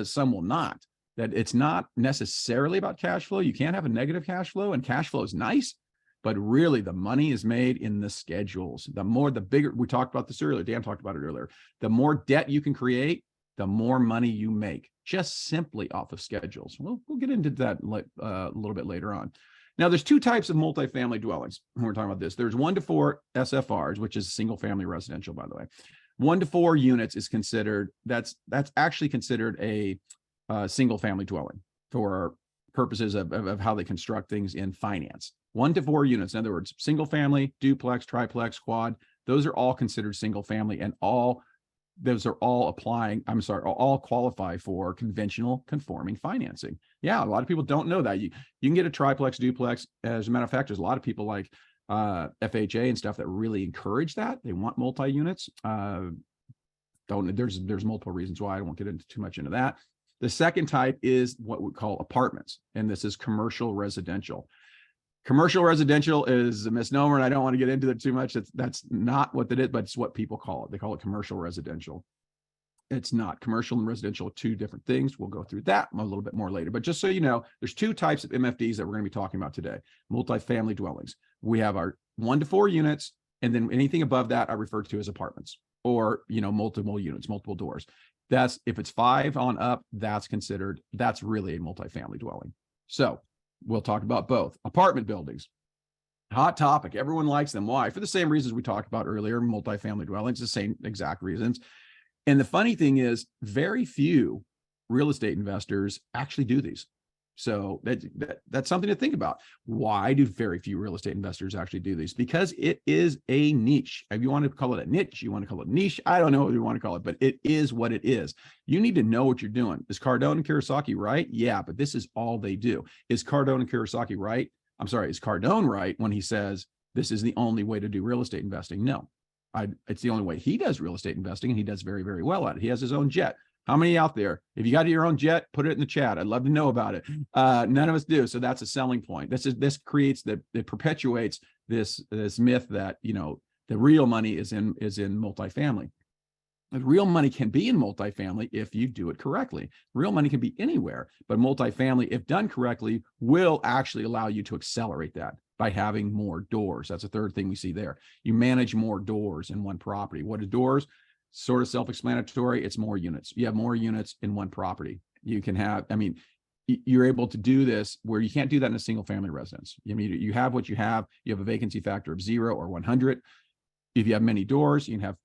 some will not, that it's not necessarily about cash flow. You can't have a negative cash flow, and cash flow is nice, but really the money is made in the schedules. The bigger, we talked about this earlier, Dan talked about it earlier, the more debt you can create, the more money you make, just simply off of schedules. We'll get into that a little bit later on. Now, there's two types of multifamily dwellings when we're talking about this. There's 1 to 4 SFRs, which is single family residential, by the way. 1 to 4 units is considered, that's actually considered a single family dwelling for purposes of how they construct things in finance. 1 to 4 units, in other words, single family, duplex, triplex, quad, those are all considered single family, and all qualify for conventional conforming financing. Yeah, a lot of people don't know that. You can get a triplex, duplex. As a matter of fact, there's a lot of people like FHA and stuff that really encourage that. They want multi-units. There's multiple reasons why. I won't get into too much into that. The second type is what we call apartments, and this is commercial residential. Commercial residential is a misnomer, and I don't want to get into it too much. That's not what it is, but it's what people call it. They call it commercial residential. It's not. Commercial and residential are two different things. We'll go through that a little bit more later. But just so you know, there's two types of MFDs that we're going to be talking about today. Multifamily dwellings. We have our 1 to 4 units, and then anything above that I refer to as apartments, or multiple units, multiple doors. That's, if it's 5 on up, that's really a multifamily dwelling. So we'll talk about both. Apartment buildings, hot topic. Everyone likes them. Why? For the same reasons we talked about earlier. Multifamily dwellings, the same exact reasons. And the funny thing is, very few real estate investors actually do these. So that's something to think about. Why do very few real estate investors actually do these? Because it is a niche. If you want to call it a niche, you want to call it niche, I don't know what you want to call it, but it is what it is. You need to know what you're doing. Is Cardone and Kiyosaki right? Yeah, but this is all they do. Is Cardone and Kiyosaki right? I'm sorry, is Cardone right when he says this is the only way to do real estate investing? No, it's the only way he does real estate investing, and he does very, very well at it. He has his own jet. How many out there? If you got your own jet, put it in the chat. I'd love to know about it. None of us do. So that's a selling point. This creates it perpetuates this myth that, the real money is in multifamily. The real money can be in multifamily if you do it correctly. Real money can be anywhere, but multifamily, if done correctly, will actually allow you to accelerate that by having more doors. That's the third thing we see there. You manage more doors in one property. What are doors? Sort of self-explanatory. It's more units. You have more units in one property. You can have, you're able to do this where you can't do that in a single family residence. You have what you have a vacancy factor of 0 or 100. If you have many doors, you can have,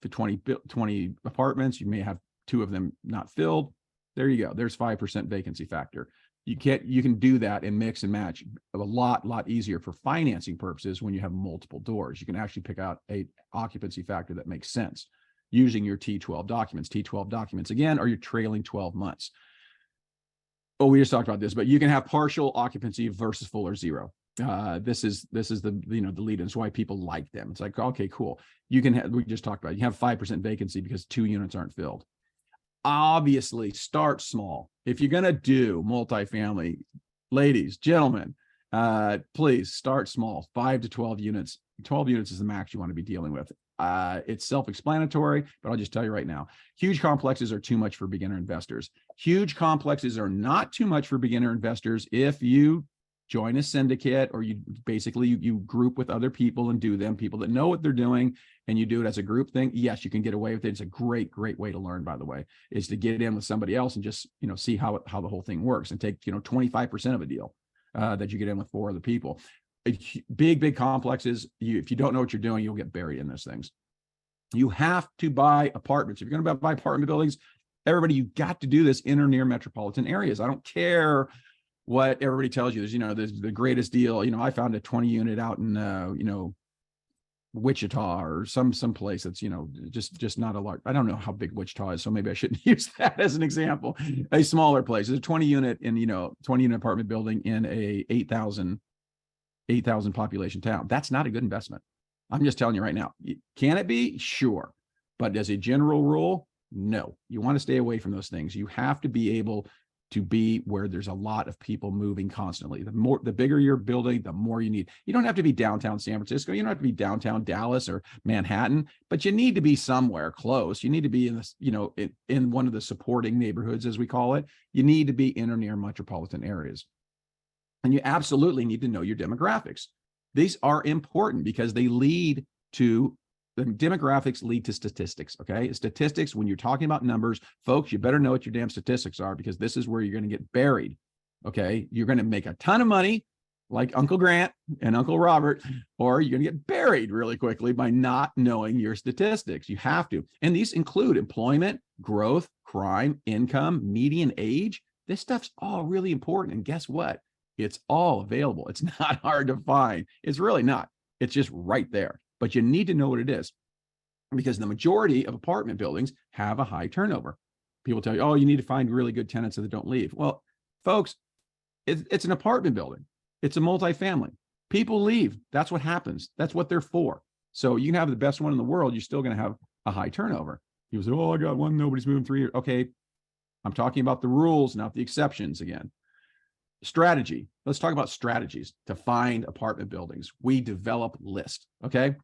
for 20 apartments, you may have 2 of them not filled. There you go. There's 5% vacancy factor. You can do that and mix and match a lot easier for financing purposes when you have multiple doors. You can actually pick out a occupancy factor that makes sense using your T12 documents. T12 documents, again, are your trailing 12 months. Oh, we just talked about this, but you can have partial occupancy versus full or 0. This is the, the lead. It's why people like them. It's like, okay, cool. You can have, we just talked about it. You have 5% vacancy because 2 units aren't filled. Obviously, start small. If you're going to do multifamily, ladies, gentlemen, please start small, 5 to 12 units. 12 units is the max you want to be dealing with. It's self-explanatory, but I'll just tell you right now, huge complexes are too much for beginner investors. Huge complexes are not too much for beginner investors if you join a syndicate, or you basically you group with other people and do them, people that know what they're doing, and you do it as a group thing. Yes, you can get away with it. It's a great way to learn, by the way, is to get in with somebody else and just, see how the whole thing works, and take, 25% of a deal that you get in with 4 other people. Big complexes, if you don't know what you're doing, you'll get buried in those things. You have to buy apartments. If you're going to buy apartment buildings, everybody, you got to do this in or near metropolitan areas. I don't care what everybody tells you. There's the greatest deal. I found a 20 unit out in Wichita or some place that's just not a large. I don't know how big Wichita is, so maybe I shouldn't use that as an example. A smaller place. There's a 20 unit apartment building in a 8,000 population town. That's not a good investment. I'm just telling you right now. Can it be? Sure. But as a general rule, no. You want to stay away from those things. You have to be able to be where there's a lot of people moving constantly. The bigger your building, the more you need. You don't have to be downtown San Francisco. You don't have to be downtown Dallas or Manhattan, but you need to be somewhere close. You need to be in this, in one of the supporting neighborhoods, as we call it. You need to be in or near metropolitan areas. And you absolutely need to know your demographics. These are important because they lead to the demographics lead to statistics. Okay. Statistics, when you're talking about numbers, folks, you better know what your damn statistics are, because this is where you're going to get buried. Okay. You're going to make a ton of money like Uncle Grant and Uncle Robert, or you're going to get buried really quickly by not knowing your statistics. You have to. And these include employment, growth, crime, income, median age. This stuff's all really important. And guess what? It's all available. It's not hard to find. It's really not. It's just right there. But you need to know what it is, because the majority of apartment buildings have a high turnover. People tell you, oh, you need to find really good tenants so they don't leave. Well, folks, it's an apartment building. It's a multifamily. People leave. That's what happens. That's what they're for. So you can have the best one in the world. You're still going to have a high turnover. People say, oh, I got one. Nobody's moving 3 years. Okay. I'm talking about the rules, not the exceptions again. Strategy. Let's talk about strategies to find apartment buildings. We develop lists. Okay.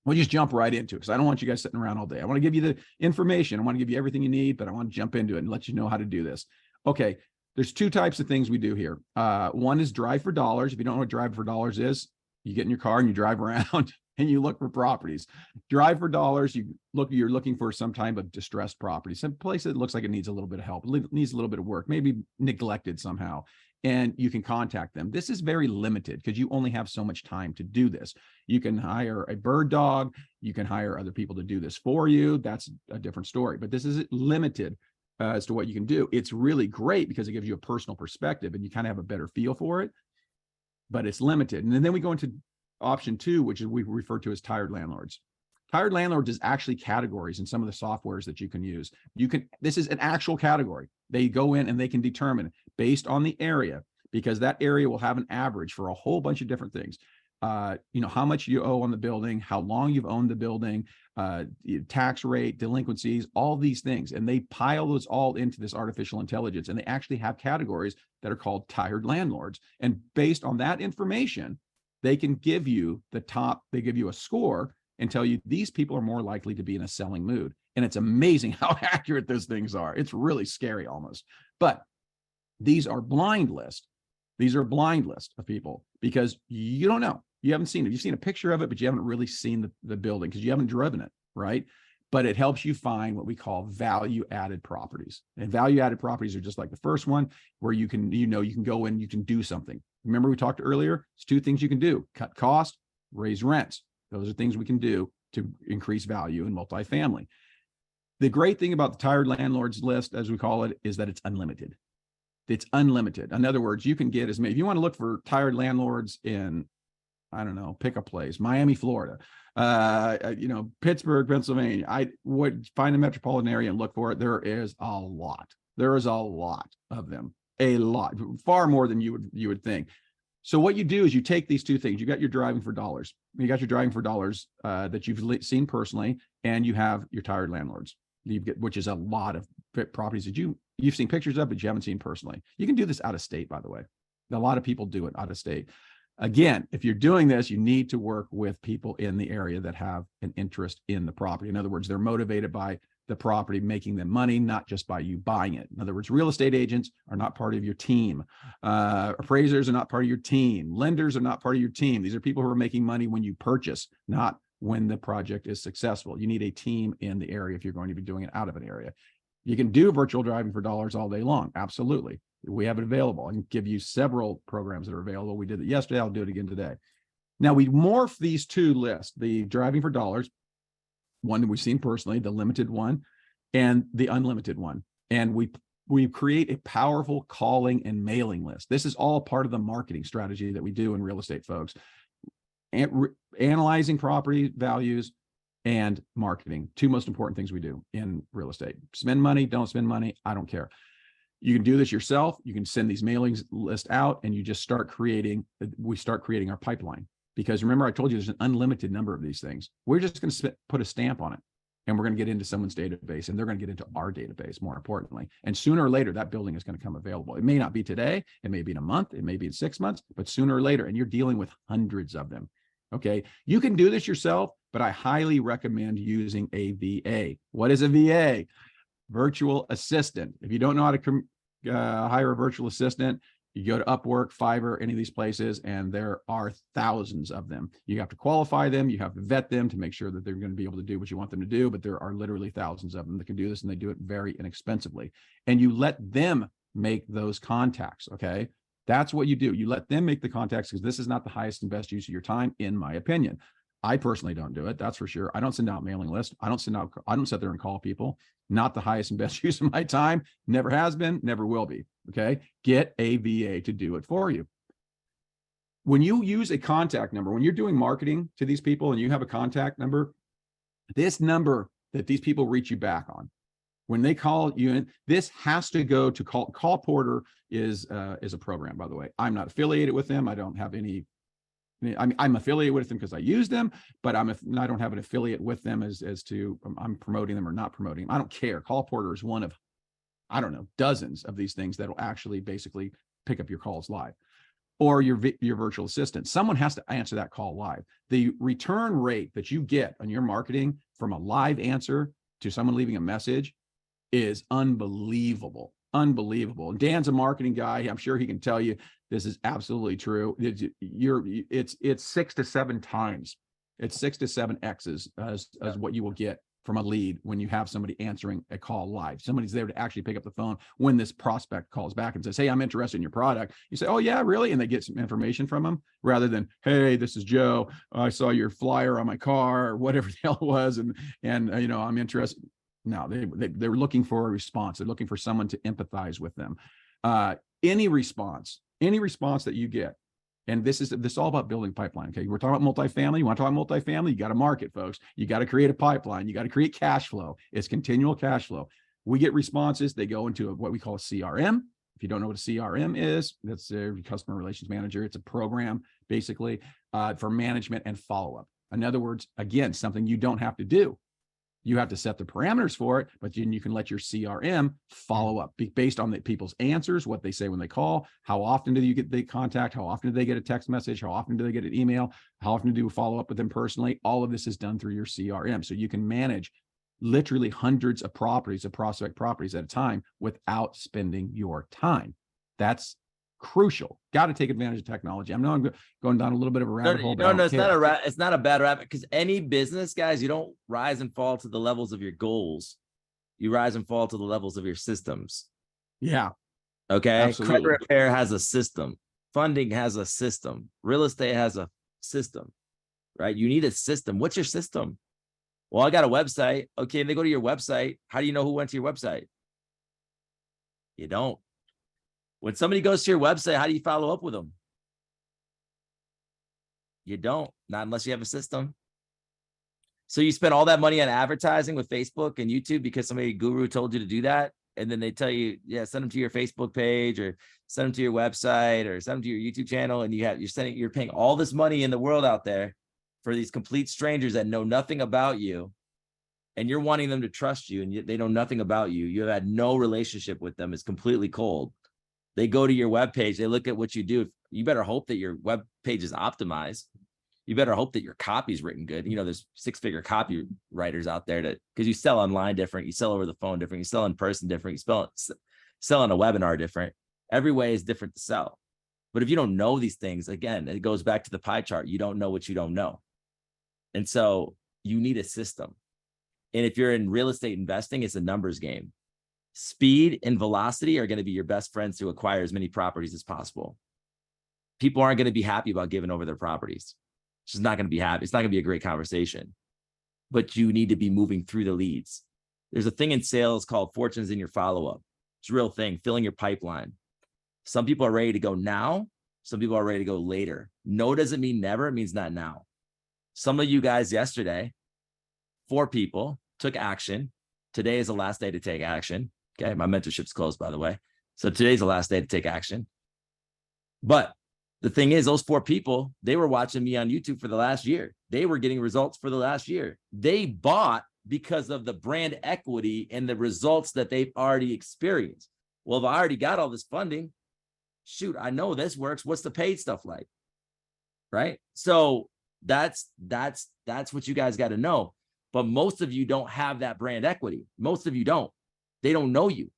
We'll just jump right into it, because I don't want you guys sitting around all day. I want to give you the information. I want to give you everything you need, but I want to jump into it and let you know how to do this. Okay. There's 2 types of things we do here. One is drive for dollars. If you don't know what drive for dollars is, you get in your car and you drive around and you look for properties. Drive for dollars. You're looking for some type of distressed property, some place that looks like it needs a little bit of help, needs a little bit of work, maybe neglected somehow. And you can contact them. This is very limited because you only have so much time to do this. You can hire a bird dog. You can hire other people to do this for you. That's a different story. But this is limited as to what you can do. It's really great because it gives you a personal perspective and you kind of have a better feel for it. But it's limited. And then we go into option 2, which is we refer to as tired landlords. Tired landlords is actually categories in some of the softwares that you can use. This is an actual category. They go in and they can determine based on the area, because that area will have an average for a whole bunch of different things. How much you owe on the building, how long you've owned the building, tax rate, delinquencies, all these things. And they pile those all into this artificial intelligence. And they actually have categories that are called tired landlords. And based on that information, they can give you they give you a score and tell you these people are more likely to be in a selling mood. And it's amazing how accurate those things are. It's really scary almost. But these are blind lists. These are blind lists of people because you don't know. You haven't seen it. You've seen a picture of it, but you haven't really seen the building because you haven't driven it, right? But it helps you find what we call value-added properties. And value-added properties are just like the first one, where you can go in, you can do something. Remember we talked earlier, it's 2 things you can do: cut cost, raise rents. Those are things we can do to increase value in multifamily. The great thing about the tired landlords list, as we call it, is that it's unlimited. It's unlimited. In other words, you can get as many. If you want to look for tired landlords in, I don't know, pick a place, Miami, Florida, Pittsburgh, Pennsylvania, I would find a metropolitan area and look for it. There is a lot. There is a lot of them, a lot, far more than you would think. So what you do is you take these two things. You got your driving for dollars. You got your driving for dollars that you've seen personally, and you have your tired landlords, which is a lot of properties that you've seen pictures of, but you haven't seen personally. You can do this out of state, by the way. A lot of people do it out of state. Again, if you're doing this, you need to work with people in the area that have an interest in the property. In other words, they're motivated by the property making them money, not just by you buying it. In other words, real estate agents are not part of your team. Appraisers are not part of your team. Lenders are not part of your team. These are people who are making money when you purchase, not when the project is successful. You need a team in the area if you're going to be doing it out of an area. You can do virtual driving for dollars all day long. Absolutely. We have it available. I can give you several programs that are available. We did it yesterday. I'll do it again today. Now we morph these two lists, the driving for dollars, one that we've seen personally, the limited one, and the unlimited one. And we create a powerful calling and mailing list. This is all part of the marketing strategy that we do in real estate, folks. Analyzing property values and marketing, two most important things we do in real estate. Spend money, don't spend money, I don't care. You can do this yourself. You can send these mailings list out, and you just start creating, we start creating our pipeline. Because remember, I told you there's an unlimited number of these things. We're just going to put a stamp on it, and we're going to get into someone's database, and they're going to get into our database, more importantly. And sooner or later, that building is going to come available. It may not be today. It may be in a month. It may be in 6 months, but sooner or later, and you're dealing with hundreds of them. Okay. You can do this yourself, but I highly recommend using a VA. What is a VA? Virtual assistant. If you don't know how to hire a virtual assistant, you go to Upwork, Fiverr, any of these places, and there are thousands of them. You have to qualify them. You have to vet them to make sure that they're going to be able to do what you want them to do. But there are literally thousands of them that can do this, and they do it very inexpensively. And you let them make those contacts. Okay. That's what you do. You let them make the contacts, because this is not the highest and best use of your time, in my opinion. I personally don't do it. That's for sure. I don't send out mailing lists. I don't sit there and call people. Not the highest and best use of my time. Never has been, never will be. Okay. Get a VA to do it for you. When you use a contact number, when you're doing marketing to these people and you have a contact number, this number that these people reach you back on, when they call you in, this has to go to Call Porter is a program, by the way. I'm not affiliated with them. I don't have any, I'm affiliated with them because I use them, but I don't have an affiliate with them as to I'm promoting them or not promoting them. I don't care. Call Porter is one of, I don't know, dozens of these things that will actually basically pick up your calls live. Or your virtual assistant. Someone has to answer that call live. The return rate that you get on your marketing from a live answer to someone leaving a message is unbelievable. Unbelievable. Dan's a marketing guy. I'm sure he can tell you this is absolutely true. It's 6 to 7 times. It's 6 to 7 X's as what you will get from a lead when you have somebody answering a call live. Somebody's there to actually pick up the phone when this prospect calls back and says, hey, I'm interested in your product. You say, oh yeah, really? And they get some information from them, rather than, hey, this is Joe. I saw your flyer on my car, or whatever the hell it was. And you know, I'm interested. No, they're looking for a response. They're looking for someone to empathize with them. Any response that you get. And this is all about building pipeline. Okay. We're talking about multifamily. You want to talk about multifamily? You got to market, folks. You got to create a pipeline. You got to create cash flow. It's continual cash flow. We get responses. They go into what we call a CRM. If you don't know what a CRM is, that's a customer relations manager. It's a program basically for management and follow-up. In other words, again, something you don't have to do. You have to set the parameters for it, but then you can let your CRM follow up based on the people's answers, what they say when they call, how often do you get the contact, how often do they get a text message, how often do they get an email, how often do you follow up with them personally. All of this is done through your CRM. So you can manage literally hundreds of properties, of prospect properties at a time without spending your time. That's crucial. Got to take advantage of technology. I know I'm going down a little bit of a rabbit hole. No, it's not a bad rabbit, because any business, guys, you don't rise and fall to the levels of your goals. You rise and fall to the levels of your systems. Yeah. Okay. Absolutely. Credit repair has a system. Funding has a system. Real estate has a system, right? You need a system. What's your system? Well, I got a website. Okay. And they go to your website. How do you know who went to your website? You don't. When somebody goes to your website, how do you follow up with them? You don't, not unless you have a system. So you spend all that money on advertising with Facebook and YouTube because somebody guru told you to do that, and then they tell you, yeah, send them to your Facebook page or send them to your website or send them to your YouTube channel. And you're paying all this money in the world out there for these complete strangers that know nothing about you. And you're wanting them to trust you, and yet they know nothing about you. You have had no relationship with them. It's completely cold. They go to your web page. They look at what you do. You better hope that your web page is optimized. You better hope that your copy's written good. You know, there's 6-figure copywriters out there because you sell online different. You sell over the phone different. You sell in person different. You sell on a webinar different. Every way is different to sell. But if you don't know these things, again, it goes back to the pie chart. You don't know what you don't know. And so you need a system. And if you're in real estate investing, it's a numbers game. Speed and velocity are going to be your best friends to acquire as many properties as possible. People aren't going to be happy about giving over their properties. It's just not going to be happy. It's not going to be a great conversation, but you need to be moving through the leads. There's a thing in sales called fortunes in your follow-up. It's a real thing, filling your pipeline. Some people are ready to go now. Some people are ready to go later. No doesn't mean never. It means not now. Some of you guys yesterday, 4 people took action. Today is the last day to take action. Okay. My mentorship's closed, by the way. So today's the last day to take action. But the thing is, those 4 people, they were watching me on YouTube for the last year. They were getting results for the last year. They bought because of the brand equity and the results that they've already experienced. Well, if I already got all this funding, shoot, I know this works. What's the paid stuff like? Right? So that's what you guys got to know. But most of you don't have that brand equity. Most of you don't. They don't know you.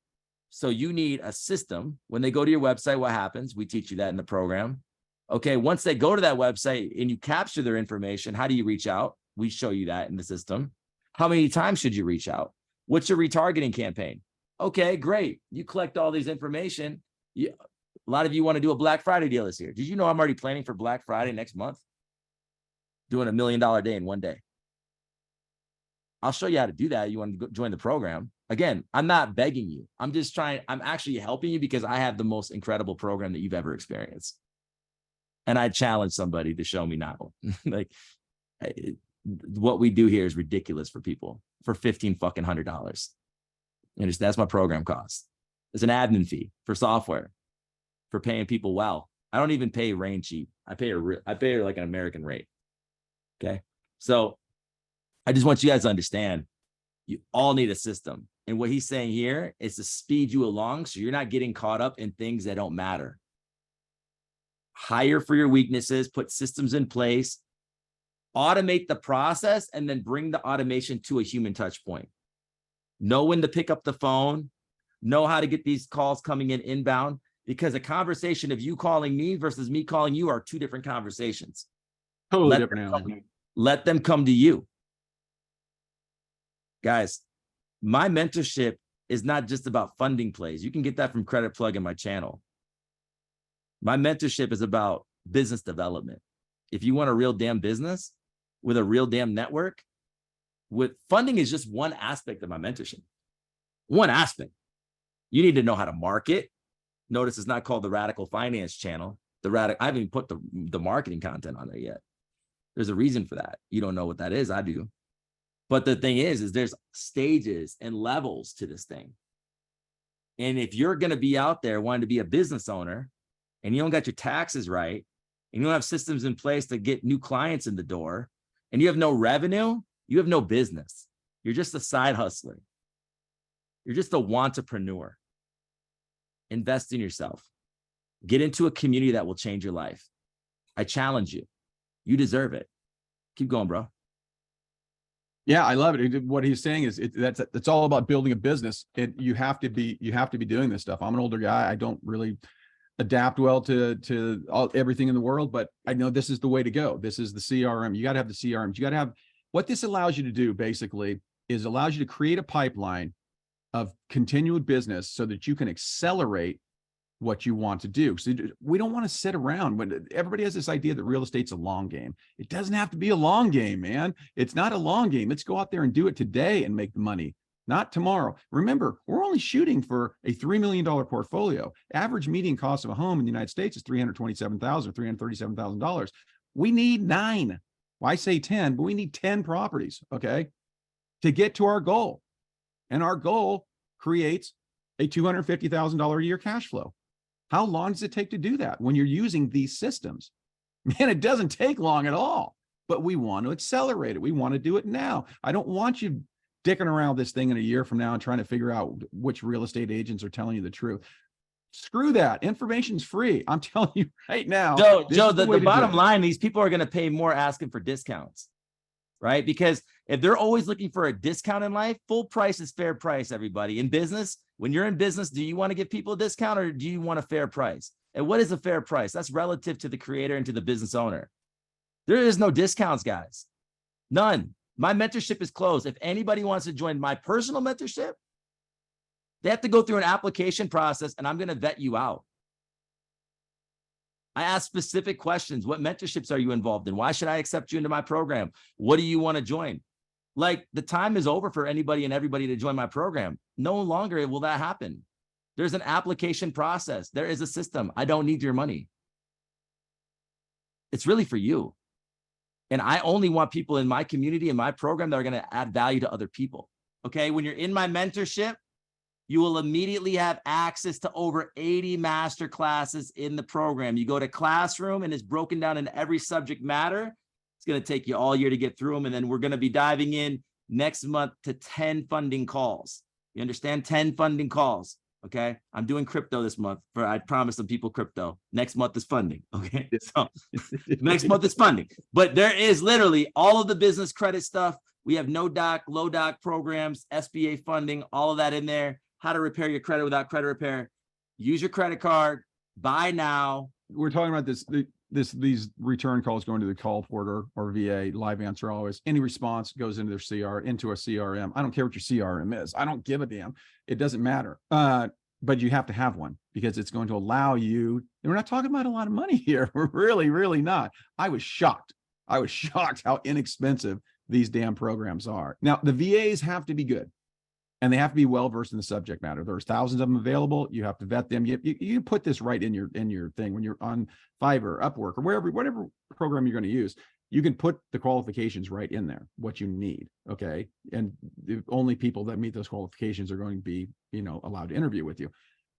So you need a system. When they go to your website, what happens? We teach you that in the program. Okay, once they go to that website and you capture their information, how do you reach out? We show you that in the system. How many times should you reach out? What's your retargeting campaign? Okay, great. You collect all these information. A lot of you want to do a Black Friday deal this year. Did you know I'm already planning for Black Friday next month? Doing $1 million day in one day. I'll show you how to do that. You want to join the program. Again, I'm not begging you. I'm actually helping you because I have the most incredible program that you've ever experienced. And I challenge somebody to show me now. What we do here is ridiculous for people for $1,500. And that's my program cost. It's an admin fee for software, for paying people well. I don't even pay Rain cheap. I pay her like an American rate. Okay. So I just want you guys to understand, you all need a system. And what he's saying here is to speed you along so you're not getting caught up in things that don't matter. Hire for your weaknesses, put systems in place, automate the process, and then bring the automation to a human touch point. Know when to pick up the phone, know how to get these calls coming in inbound, because a conversation of you calling me versus me calling you are 2 different conversations. Totally different. Let them come to you. Guys, my mentorship is not just about funding plays. You can get that from Credit Plug in my channel. My mentorship is about business development. If you want a real damn business with a real damn network, with funding is just one aspect of my mentorship. One aspect. You need to know how to market. Notice it's not called the Radical Finance channel. I haven't even put the marketing content on there yet. There's a reason for that. You don't know what that is. I do. But the thing is there's stages and levels to this thing. And if you're going to be out there wanting to be a business owner and you don't got your taxes right, and you don't have systems in place to get new clients in the door, and you have no revenue, you have no business. You're just a side hustler. You're just a wantrepreneur. Invest in yourself. Get into a community that will change your life. I challenge you. You deserve it. Keep going, bro. Yeah, I love it. What he's saying is that's all about building a business. You have to be doing this stuff. I'm an older guy. I don't really adapt well to everything in the world, but I know this is the way to go. This is the CRM. You got to have the CRMs. You got to have, what this allows you to do basically is allows you to create a pipeline of continued business so that you can accelerate what you want to do. So we don't want to sit around. When everybody has this idea that real estate's a long game. It doesn't have to be a long game, man. It's not a long game. Let's go out there and do it today and make the money, not tomorrow. Remember, we're only shooting for a $3 million portfolio. Average median cost of a home in the United States is $327,000, $337,000. We need 9. Well, I say 10, but we need 10 properties, okay, to get to our goal. And our goal creates a $250,000 a year cash flow. How long does it take to do that when you're using these systems? Man, it doesn't take long at all, but we want to accelerate it. We want to do it now. I don't want you dicking around this thing in a year from now and trying to figure out which real estate agents are telling you the truth. Screw that. Information's free. I'm telling you right now. Joe, the bottom line, these people are going to pay more asking for discounts, right? Because if they're always looking for a discount in life, full price is fair price, everybody. In business, when you're in business, do you want to give people a discount or do you want a fair price? And what is a fair price? That's relative to the creator and to the business owner. There is no discounts, guys. None. My mentorship is closed. If anybody wants to join my personal mentorship, they have to go through an application process and I'm going to vet you out. I ask specific questions. What mentorships are you involved in? Why should I accept you into my program? What do you want to join? Like, the time is over for anybody and everybody to join my program. No longer will that happen. There's an application process. There is a system. I don't need your money. It's really for you. And I only want people in my community, in my program, that are going to add value to other people. Okay. When you're in my mentorship, you will immediately have access to over 80 master classes in the program. You go to Classroom and it's broken down in every subject matter. It's going to take you all year to get through them. And then we're going to be diving in next month to 10 funding calls. You understand? 10 funding calls. Okay. I'm doing crypto this month. I promised some people crypto. Next month is funding. Okay. So next month is funding. But there is literally all of the business credit stuff. We have no doc, low doc programs, SBA funding, all of that in there. How to repair your credit without credit repair. Use your credit card. Buy now. We're talking about these return calls going to the call porter or VA, live answer always. Any response goes into their into a CRM. I don't care what your CRM is. I don't give a damn. It doesn't matter. But you have to have one because it's going to allow you. And we're not talking about a lot of money here. We're really not. I was shocked. How inexpensive these damn programs are. Now, the VAs have to be good. And they have to be well-versed in the subject matter. There's thousands of them available. You have to vet them. You put this right in your thing when you're on Fiverr, Upwork, or whatever program you're going to use. You can put the qualifications right in there, what you need. Okay. And the only people that meet those qualifications are going to be, allowed to interview with you.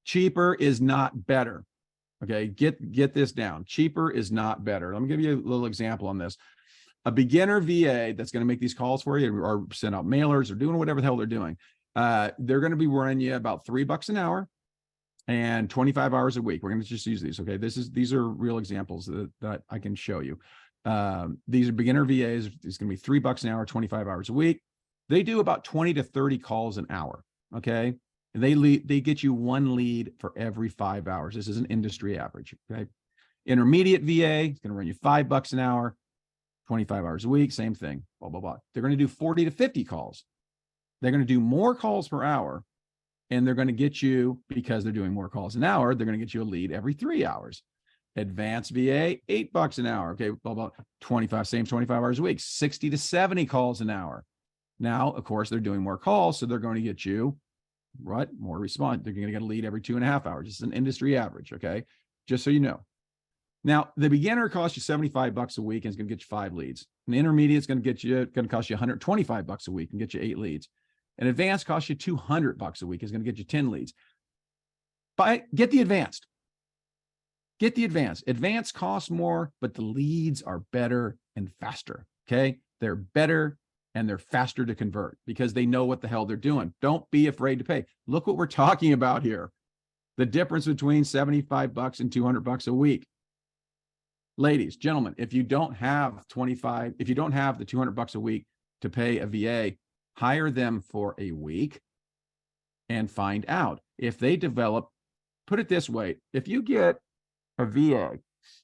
Cheaper is not better. Okay. Get this down. Cheaper is not better. Let me give you a little example on this. A beginner VA that's going to make these calls for you or send out mailers or doing whatever the hell they're doing. They're going to be running you about $3 an hour and 25 hours a week. We're going to just use these. Okay. These are real examples that I can show you. These are beginner VAs. It's going to be $3 an hour, 25 hours a week. They do about 20 to 30 calls an hour. Okay. And they get you one lead for every 5 hours. This is an industry average. Okay. Intermediate VA, it's going to run you $5 an hour, 25 hours a week. Same thing, blah, blah, blah. They're going to do 40 to 50 calls. They're going to do more calls per hour, and they're going to get you, because they're doing more calls an hour, they're going to get you a lead every 3 hours. Advanced VA, $8 an hour. Okay, blah, blah, 25 hours a week, 60 to 70 calls an hour. Now, of course, they're doing more calls, so they're going to get you more response. They're going to get a lead every 2.5 hours. It's an industry average. Okay, just so you know. Now, the beginner costs you $75 a week and it's going to get you 5 leads. An intermediate is going to cost you $125 a week and get you 8 leads. An advanced costs you $200 a week. Is going to get you 10 leads. Get the advanced. Get the advanced. Advanced costs more, but the leads are better and faster. Okay. They're better and they're faster to convert because they know what the hell they're doing. Don't be afraid to pay. Look what we're talking about here. The difference between $75 and $200 a week. Ladies, gentlemen, if you don't have the $200 a week to pay a VA, hire them for a week and find out if they develop. Put it this way. If you get a VA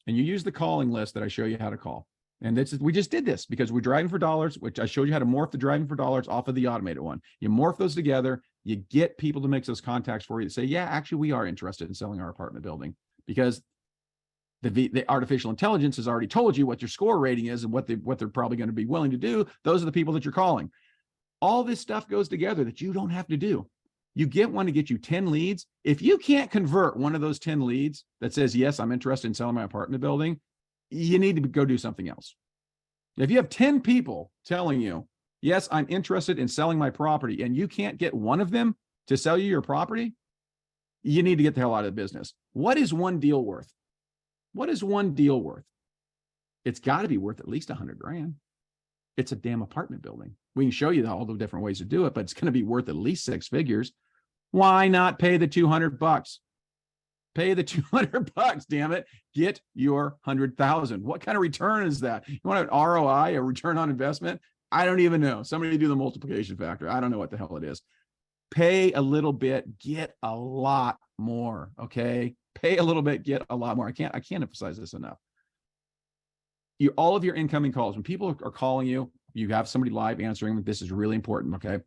and you use the calling list that I show you how to call, and we just did this because we're driving for dollars, which I showed you how to morph the driving for dollars off of the automated one. You morph those together, you get people to make those contacts for you to say, yeah, actually, we are interested in selling our apartment building because the artificial intelligence has already told you what your score rating is and what they're probably going to be willing to do. Those are the people that you're calling. All this stuff goes together that you don't have to do. You get one to get you 10 leads. If you can't convert one of those 10 leads that says, yes, I'm interested in selling my apartment building, you need to go do something else. If you have 10 people telling you, yes, I'm interested in selling my property, and you can't get one of them to sell you your property, you need to get the hell out of the business. What is one deal worth? What is one deal worth? It's got to be worth at least 100 grand. It's a damn apartment building. We can show you all the different ways to do it, but it's going to be worth at least 6 figures. Why not pay the $200? Pay the $200, damn it. Get your 100,000. What kind of return is that? You want an ROI, a return on investment? I don't even know. Somebody do the multiplication factor. I don't know what the hell it is. Pay a little bit, get a lot more. Okay. Pay a little bit, get a lot more. I can't emphasize this enough. All of your incoming calls, when people are calling you, you have somebody live answering them. This is really important. Okay.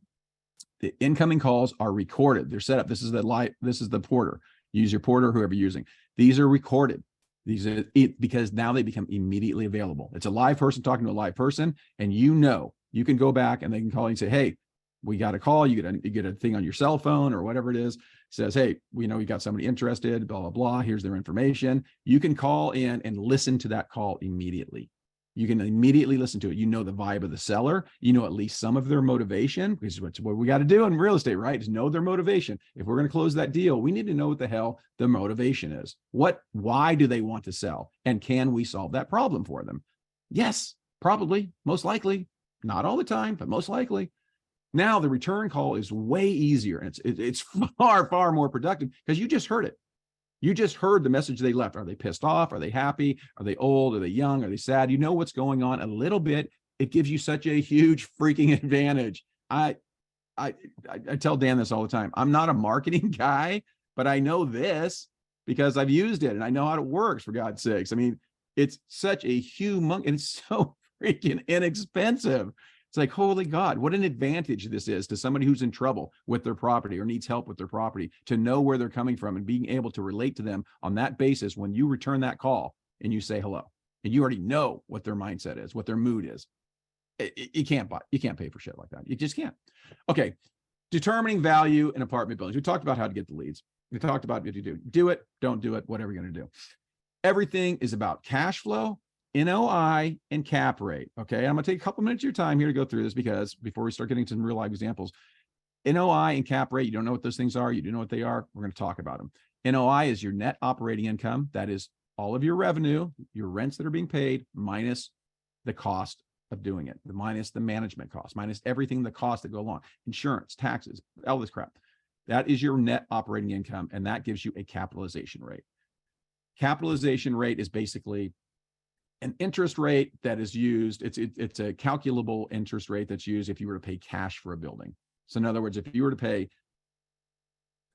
The incoming calls are recorded. They're set up. This is the porter. Use your porter, whoever you're using. These are recorded. Because now they become immediately available. It's a live person talking to a live person, and you can go back and they can call you and say, hey, we got a call. You get a thing on your cell phone or whatever it is. Says, hey, we know we got somebody interested, blah, blah, blah. Here's their information. You can call in and listen to that call immediately. You can immediately listen to it. You know the vibe of the seller. You know at least some of their motivation, because what we got to do in real estate, right, is know their motivation. If we're going to close that deal, we need to know what the hell the motivation is. Why do they want to sell? And can we solve that problem for them? Yes, probably, most likely. Not all the time, but most likely. Now the return call is way easier, and it's far, far more productive because you just heard it. You just heard the message they left. Are they pissed off? Are they happy? Are they old? Are they young? Are they sad? You know what's going on a little bit. It gives you such a huge freaking advantage. I tell Dan this all the time. I'm not a marketing guy, but I know this because I've used it and I know how it works, for God's sakes. I mean, it's such a humongous, and it's so freaking inexpensive. It's like, holy God, what an advantage this is to somebody who's in trouble with their property or needs help with their property, to know where they're coming from and being able to relate to them on that basis when you return that call and you say hello. And you already know what their mindset is, what their mood is. You can't pay for shit like that. You just can't. Okay. Determining value in apartment buildings. We talked about how to get the leads. We talked about what you do it, don't do it, whatever you're going to do. Everything is about cash flow, NOI, and cap rate. Okay. I'm going to take a couple minutes of your time here to go through this, because before we start getting to some real life examples, NOI and cap rate, you don't know what those things are. You do know what they are. We're going to talk about them. NOI is your net operating income. That is all of your revenue, your rents that are being paid, minus the cost of doing it, minus the management cost, minus everything, the costs that go along, insurance, taxes, all this crap. That is your net operating income. And that gives you a capitalization rate. Capitalization rate is basically an interest rate that is used. It's a calculable interest rate that's used if you were to pay cash for a building. So in other words, if you were to pay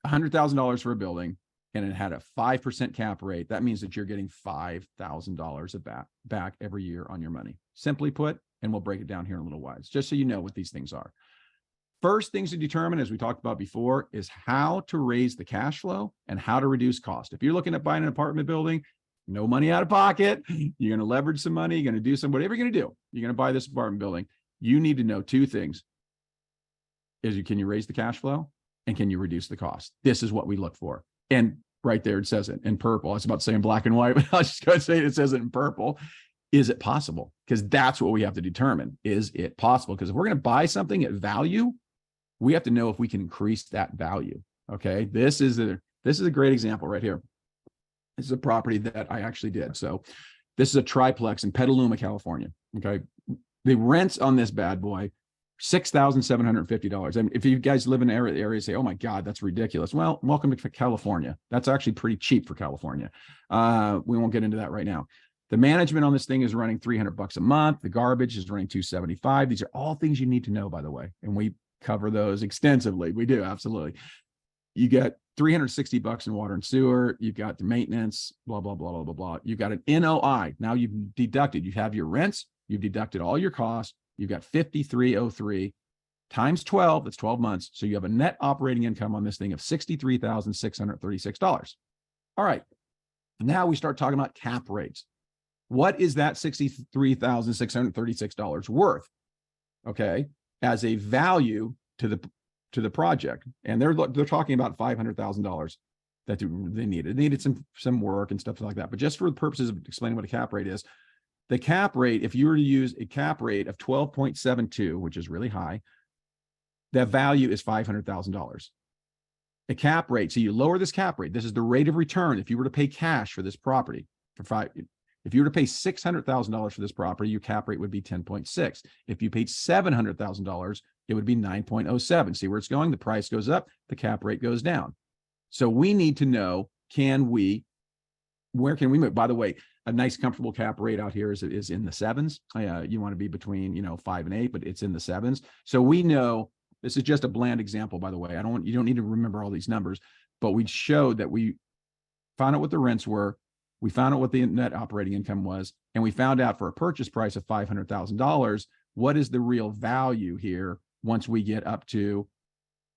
$100,000 for a building and it had a 5% cap rate, that means that you're getting $5,000 back every year on your money. Simply put, and we'll break it down here in a little while, just so you know what these things are. First things to determine, as we talked about before, is how to raise the cash flow and how to reduce cost. If you're looking at buying an apartment building, no money out of pocket, you're going to leverage some money, you're going to do whatever you're going to do. You're going to buy this apartment building. You need to know two things. Can you raise the cash flow, and can you reduce the cost? This is what we look for. And right there, it says it in purple. I was about to say in black and white, but I was just going to say it says it in purple. Is it possible? Because that's what we have to determine. Is it possible? Because if we're going to buy something at value, we have to know if we can increase that value. Okay. This is a great example right here. This is a property that I actually did. So this is a triplex in Petaluma, California. Okay. The rents on this bad boy, $6,750. I mean, if you guys live in the area, say, oh my God, that's ridiculous. Well, welcome to California. That's actually pretty cheap for California. We won't get into that right now. The management on this thing is running $300 a month. The garbage is running $275. These are all things you need to know, by the way. And we cover those extensively. We do. Absolutely. You get $360 in water and sewer. You've got the maintenance, blah, blah, blah, blah, blah, blah. You've got an NOI. Now you've deducted, you have your rents, you've deducted all your costs. You've got 5,303 times 12. That's 12 months. So you have a net operating income on this thing of $63,636. All right. Now we start talking about cap rates. What is that $63,636 worth? Okay. As a value to the project. And they're talking about $500,000 that they needed. They needed some work and stuff like that. But just for the purposes of explaining what a cap rate is, the cap rate, if you were to use a cap rate of 12.72, which is really high, that value is $500,000. a cap rate. So you lower this cap rate. This is the rate of return. If you were to pay cash for this property if you were to pay $600,000 for this property, your cap rate would be 10.6. If you paid $700,000, it would be 9.07. See where it's going? The price goes up, the cap rate goes down. So we need to know, where can we move? By the way, a nice comfortable cap rate out here is in the sevens. You want to be between 5 and 8, but it's in the sevens. So we know, this is just a bland example, by the way. You don't need to remember all these numbers, but we showed that we found out what the rents were. We found out what the net operating income was, and we found out for a purchase price of $500,000, what is the real value here once we get up to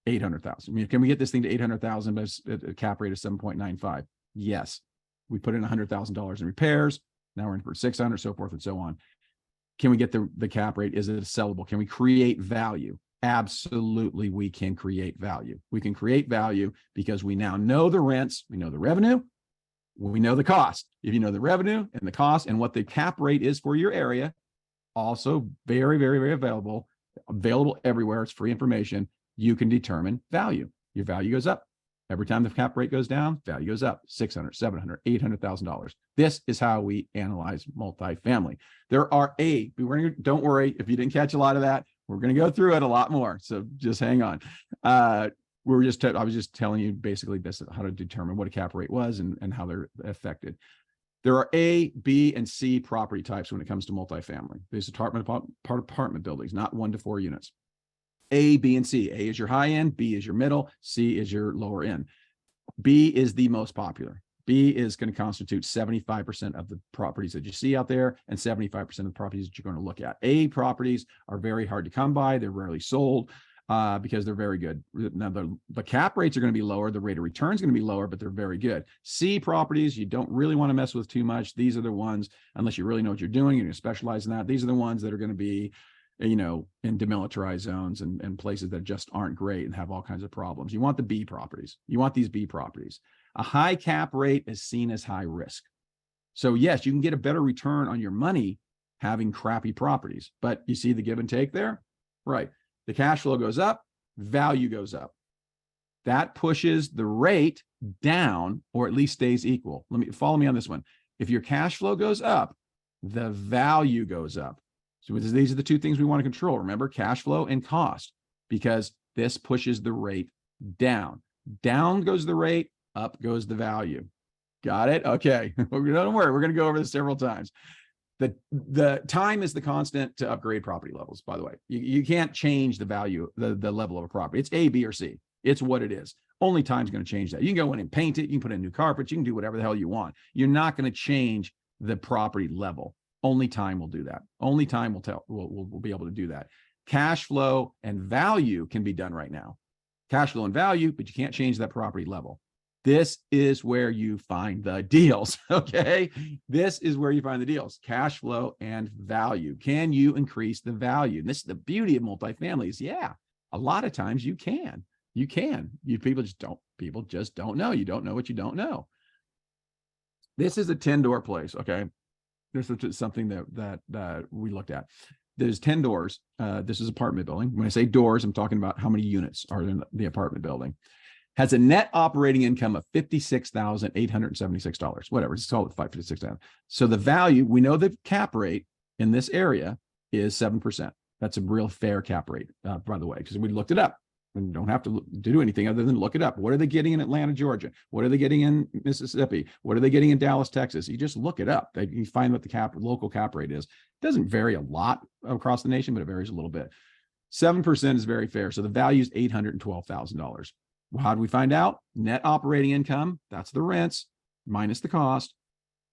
$800,000? I mean, can we get this thing to $800,000 at a cap rate of 7.95? Yes. We put in $100,000 in repairs. Now we're in for 600, so forth and so on. Can we get the cap rate? Is it sellable? Can we create value? Absolutely, we can create value. We can create value because we now know the rents, we know the revenue, we know the cost. If you know the revenue and the cost and what the cap rate is for your area, also very, very, very available everywhere. It's free information. You can determine value. Your value goes up. Every time the cap rate goes down, value goes up. $600,000, $700,000, $800,000. This is how we analyze multifamily. Don't worry if you didn't catch a lot of that. We're going to go through it a lot more. So just hang on. I was just telling you basically this, how to determine what a cap rate was and how they're affected. There are A, B, and C property types when it comes to multifamily. There's apartment buildings, not 1 to 4 units. A, B, and C. A is your high end, B is your middle, C is your lower end. B is the most popular. B is going to constitute 75% of the properties that you see out there and 75% of the properties that you're going to look at. A properties are very hard to come by. They're rarely sold because they're very good. Now, the cap rates are going to be lower. The rate of return is going to be lower, but they're very good. C properties, you don't really want to mess with too much. These are the ones, unless you really know what you're doing and you specialize in that, these are the ones that are going to be in demilitarized zones and places that just aren't great and have all kinds of problems. You want the B properties. You want these B properties. A high cap rate is seen as high risk. So yes, you can get a better return on your money having crappy properties, but you see the give and take there, right? The cash flow goes up, value goes up. That pushes the rate down, or at least stays equal. Follow me on this one. If your cash flow goes up, the value goes up. So these are the two things we want to control. Remember, cash flow and cost, because this pushes the rate down. Down goes the rate, up goes the value. Got it? Okay. Don't worry. We're going to go over this several times. The time is the constant to upgrade property levels, by the way. You can't change the value, the level of a property. It's A, B, or C. It's what it is. Only time's going to change that. You can go in and paint it. You can put in new carpets. You can do whatever the hell you want. You're not going to change the property level. Only time will do that. Only time will be able to do that. Cash flow and value can be done right now. Cash flow and value, but you can't change that property level. This is where you find the deals, okay? This is where you find the deals, cash flow and value. Can you increase the value? And this is the beauty of multifamily is, yeah, a lot of times you can. You can. People just don't know. You don't know what you don't know. This is a 10-door place, okay? This is something that we looked at. There's 10 doors. This is an apartment building. When I say doors, I'm talking about how many units are in the apartment building. Has a net operating income of $56,876. Whatever, just call it $556,000. So the value, we know the cap rate in this area is 7%. That's a real fair cap rate, by the way, because we looked it up. And don't have to do anything other than look it up. What are they getting in Atlanta, Georgia? What are they getting in Mississippi? What are they getting in Dallas, Texas? You just look it up. You find what the local cap rate is. It doesn't vary a lot across the nation, but it varies a little bit. 7% is very fair. So the value is $812,000. Well, how do we find out? Net operating income, that's the rents, minus the cost,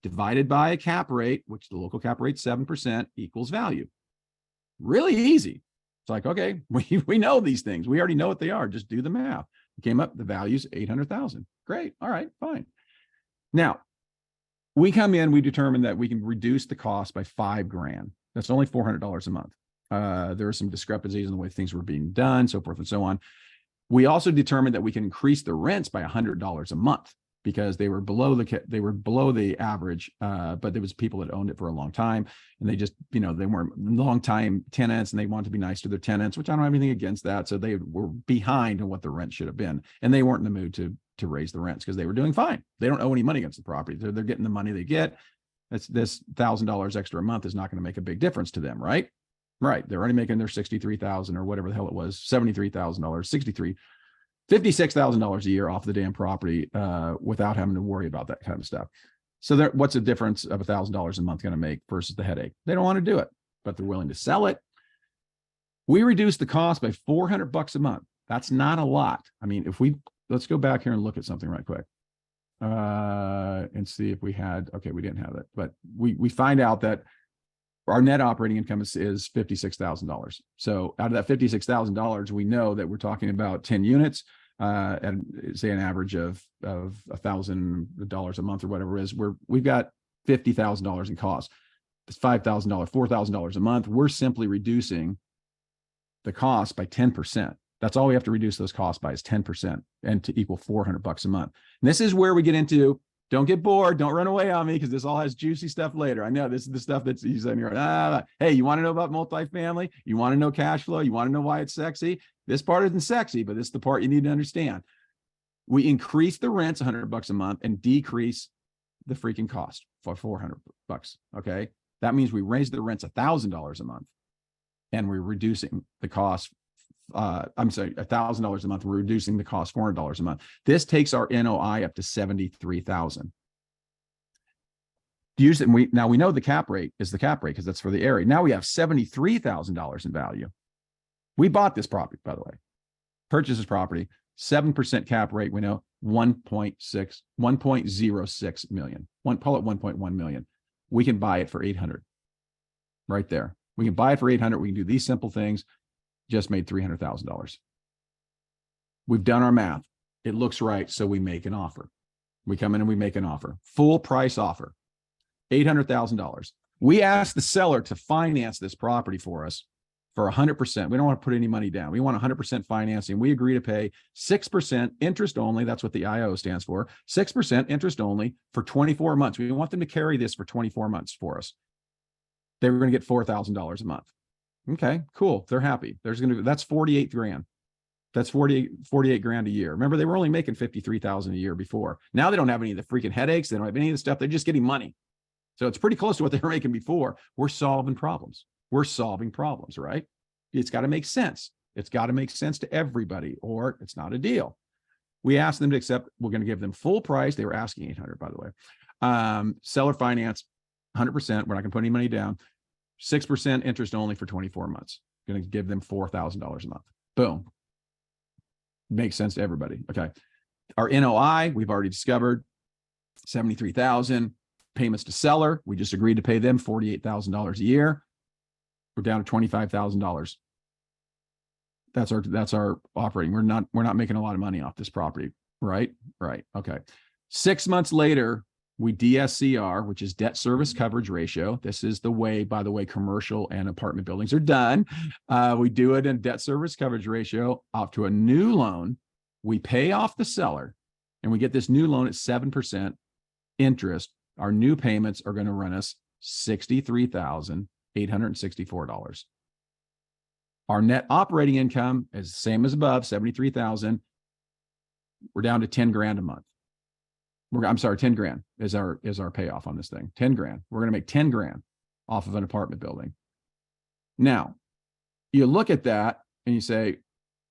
divided by a cap rate, which the local cap rate 7%, equals value. Really easy. It's like, okay, we know these things. We already know what they are. Just do the math. It came up, the value's 800,000. Great. All right, fine. Now, we come in, we determine that we can reduce the cost by $5,000. That's only $400 a month. There are some discrepancies in the way things were being done, so forth and so on. We also determined that we can increase the rents by $100 a month because they were below the average, but there was people that owned it for a long time, and they just, they weren't long time tenants, and they wanted to be nice to their tenants, which I don't have anything against that. So they were behind on what the rent should have been, and they weren't in the mood to raise the rents because they were doing fine. They don't owe any money against the property. They're getting the money they get. This $1,000 extra a month is not going to make a big difference to them, right? Right. They're already making their $63,000 or whatever the hell it was, $73,000, $56,000 a year off the damn property, without having to worry about that kind of stuff. So what's the difference of $1,000 a month going to make versus the headache? They don't want to do it, but they're willing to sell it. We reduce the cost by $400 a month. That's not a lot. I mean, let's go back here and look at something right quick, and see if we had, okay, we didn't have it, but we find out that our net operating income is $56,000. So out of that $56,000, we know that we're talking about 10 units, and say an average of $1,000 a month or whatever it is. We've got $50,000 in costs. It's $5,000, $4,000 a month. We're simply reducing the cost by 10%. That's all we have to reduce those costs by is 10%, and to equal $400 a month. And this is where we get into, don't get bored. Don't run away on me, because this all has juicy stuff later. I know this is the stuff that's you said here. Hey, you want to know about multifamily? You want to know cash flow? You want to know why it's sexy? This part isn't sexy, but this is the part you need to understand. We increase the rents $100 a month and decrease the freaking cost for $400. Okay. That means we raise the rents $1,000 a month, and we're reducing the cost. I'm sorry, $1,000 a month. We're reducing the cost $400 a month. This takes our NOI up to $73,000. Now we know the cap rate is the cap rate because that's for the area. Now we have $73,000 in value. We bought this property, by the way. Purchased this property, 7% cap rate. We know 1.06 million. Call it 1.1 million. We can buy it for 800. Right there. We can buy it for 800. We can do these simple things. Just made $300,000. We've done our math. It looks right, so we make an offer. We come in and we make an offer. Full price offer, $800,000. We ask the seller to finance this property for us for 100%. We don't want to put any money down. We want 100% financing. We agree to pay 6% interest only. That's what the IO stands for. 6% interest only for 24 months. We want them to carry this for 24 months for us. They were going to get $4,000 a month. Okay, cool. They're happy. That's 48 grand. That's 48 grand a year. Remember, they were only making 53,000 a year before. Now they don't have any of the freaking headaches. They don't have any of the stuff. They're just getting money. So it's pretty close to what they were making before. We're solving problems. We're solving problems, right? It's got to make sense. It's got to make sense to everybody, or it's not a deal. We asked them to accept. We're going to give them full price. They were asking 800, by the way. Seller finance, 100%. We're not going to put any money down. 6% interest only for 24 months. Going to give them $4,000 a month. Boom. Makes sense to everybody. Okay. Our NOI, we've already discovered, 73,000. Payments to seller, we just agreed to pay them $48,000 a year. We're down to $25,000. That's our operating. We're not making a lot of money off this property, right? Right. Okay. 6 months later, we DSCR, which is debt service coverage ratio. This is the way, by the way, commercial and apartment buildings are done. We do it in debt service coverage ratio off to a new loan. We pay off the seller, and we get this new loan at 7% interest. Our new payments are going to run us $63,864. Our net operating income is the same as above, 73,000. We're down to 10 grand a month. 10 grand is our payoff on this thing. 10 grand. We're going to make 10 grand off of an apartment building. Now, you look at that and you say,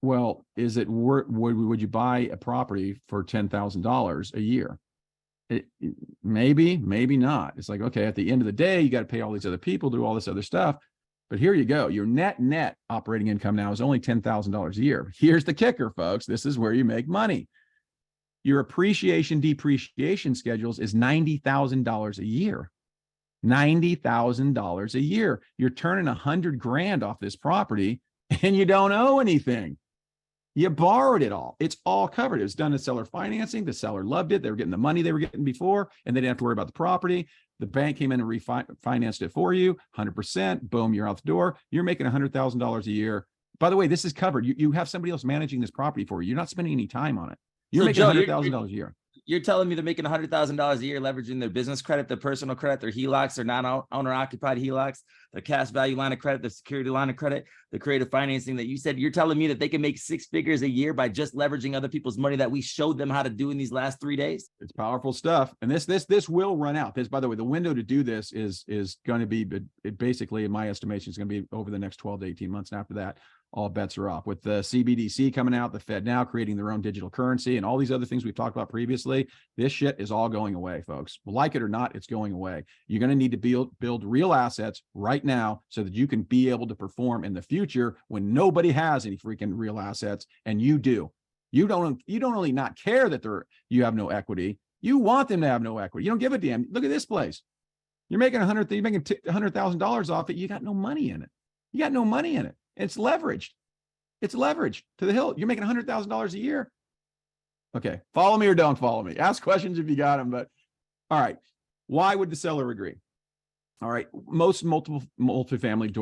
well, is it worth, would you buy a property for $10,000 a year? Maybe not. It's like, okay, at the end of the day, you got to pay all these other people, do all this other stuff. But here you go. Your net operating income now is only $10,000 a year. Here's the kicker, folks. This is where you make money. Your appreciation depreciation schedules is $90,000 a year. $90,000 a year. You're turning 100 grand off this property and you don't owe anything. You borrowed it all. It's all covered. It was done in seller financing. The seller loved it. They were getting the money they were getting before, and they didn't have to worry about the property. The bank came in and refinanced it for you, 100%. Boom, you're out the door. You're making $100,000 a year. By the way, this is covered. You have somebody else managing this property for you. You're not spending any time on it. You're making $100,000 a year. You're telling me they're making $100,000 a year leveraging their business credit, their personal credit, their HELOCs, their non-owner occupied HELOCs, their cash value line of credit, the security line of credit, the creative financing that you said. You're telling me that they can make 6 figures a year by just leveraging other people's money that we showed them how to do in these last 3 days? It's powerful stuff. And this will run out. This, by the way, the window to do this is going to be, it basically, in my estimation, is going to be over the next 12 to 18 months. And after that, all bets are off. With the CBDC coming out, the Fed now creating their own digital currency, and all these other things we've talked about previously, this shit is all going away, folks. Like it or not, it's going away. You're going to need to build real assets right now so that you can be able to perform in the future when nobody has any freaking real assets, and you do. You don't only not care that you have no equity. You want them to have no equity. You don't give a damn. Look at this place. You're making $100,000 off it. You got no money in it. You got no money in it. It's leveraged. It's leveraged to the hilt. You're making $100,000 a year. Okay. Follow me or don't follow me. Ask questions if you got them. But all right. Why would the seller agree? All right. Most multifamily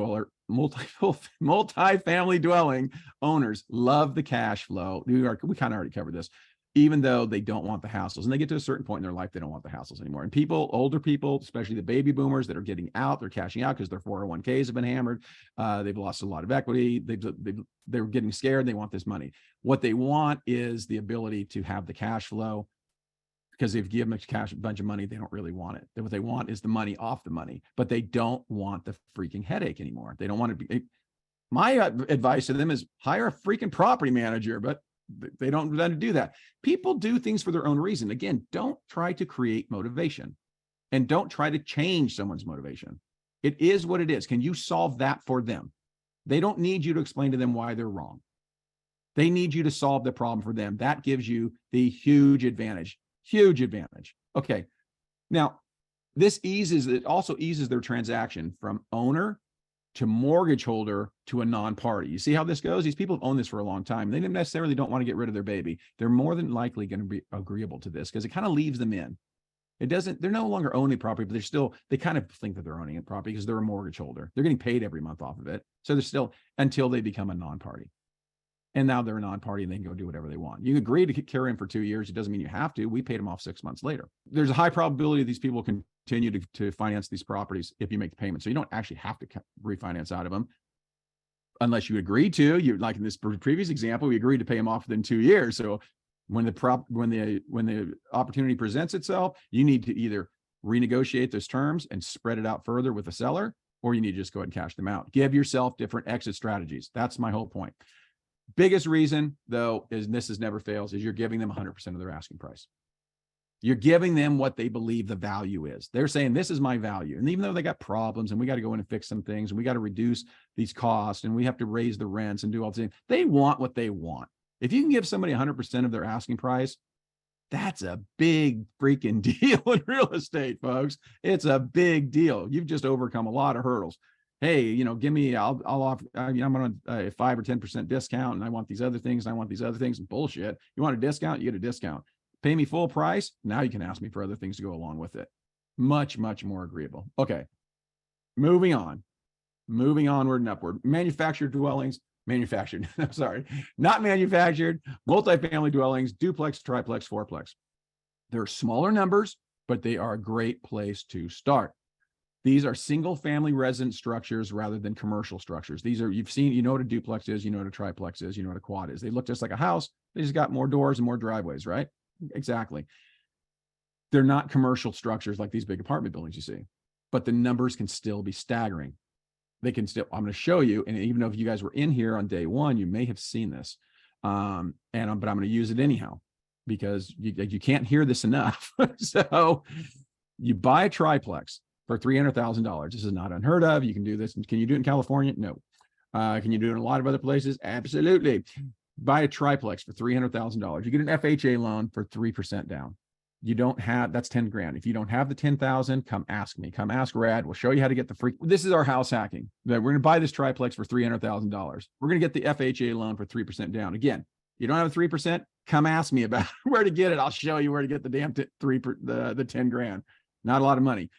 dwelling owners love the cash flow. We kind of already covered this, even though they don't want the hassles. And they get to a certain point in their life, they don't want the hassles anymore. And people, older people, especially the baby boomers that are getting out, they're cashing out because their 401ks have been hammered. They've lost a lot of equity. They're getting scared. They want this money. What they want is the ability to have the cash flow, because they've given them a bunch of money. They don't really want it. What they want is the money off the money, but they don't want the freaking headache anymore. They don't want to be. My advice to them is hire a freaking property manager, but they don't want to do that. People do things for their own reason. Again, don't try to create motivation, and don't try to change someone's motivation. It is what it is. Can you solve that for them? They don't need you to explain to them why they're wrong. They need you to solve the problem for them. That gives you the huge advantage. Huge advantage. Okay. Now, it also eases their transaction from owner to mortgage holder to a non-party. You see how this goes? These people have owned this for a long time. They necessarily don't want to get rid of their baby. They're more than likely going to be agreeable to this because it kind of leaves them in. They're no longer owning property, but they kind of think that they're owning a property because they're a mortgage holder. They're getting paid every month off of it. So they're still, until they become a non-party. And now they're a non-party and they can go do whatever they want. You agree to carry them for 2 years. It doesn't mean you have to. We paid them off 6 months later. There's a high probability these people continue to finance these properties if you make the payment. So you don't actually have to refinance out of them unless you agree to. You, like in this previous example, we agreed to pay them off within 2 years. So when the opportunity presents itself, you need to either renegotiate those terms and spread it out further with the seller, or you need to just go ahead and cash them out. Give yourself different exit strategies. That's my whole point. Biggest reason, though, is, and this is never fails, is you're giving them 100% of their asking price. You're giving them what they believe the value is. They're saying, this is my value. And even though they got problems and we got to go in and fix some things and we got to reduce these costs and we have to raise the rents and do all the things, they want what they want. If you can give somebody 100% of their asking price, that's a big freaking deal in real estate, folks. It's a big deal. You've just overcome a lot of hurdles. Hey, give me, I'll offer, I'm on a 5 or 10% discount and I want these other things and I want these other things. Bullshit. You want a discount? You get a discount. Pay me full price. Now you can ask me for other things to go along with it. Much, much more agreeable. Okay. Moving onward and upward. Manufactured dwellings, not manufactured, multifamily dwellings, duplex, triplex, fourplex. They're smaller numbers, but they are a great place to start. These are single family resident structures rather than commercial structures. These are, you know what a duplex is, you know what a triplex is, you know what a quad is. They look just like a house. They just got more doors and more driveways, right? Exactly. They're not commercial structures like these big apartment buildings you see, but the numbers can still be staggering. They can still, I'm going to show you. And even though if you guys were in here on day one, you may have seen this. But I'm going to use it anyhow, because you can't hear this enough. So you buy a triplex for $300,000. This is not unheard of. You can do this. Can you do it in California? No. Can you do it in a lot of other places? Absolutely. Buy a triplex for $300,000. You get an FHA loan for 3% down. You don't have, that's 10 grand. If you don't have the 10,000, come ask me. Come ask Rad. We'll show you how to get the free. This is our house hacking. We're going to buy this triplex for $300,000. We're going to get the FHA loan for 3% down. Again, you don't have a 3%, come ask me about where to get it. I'll show you where to get the damn the 10 grand. Not a lot of money.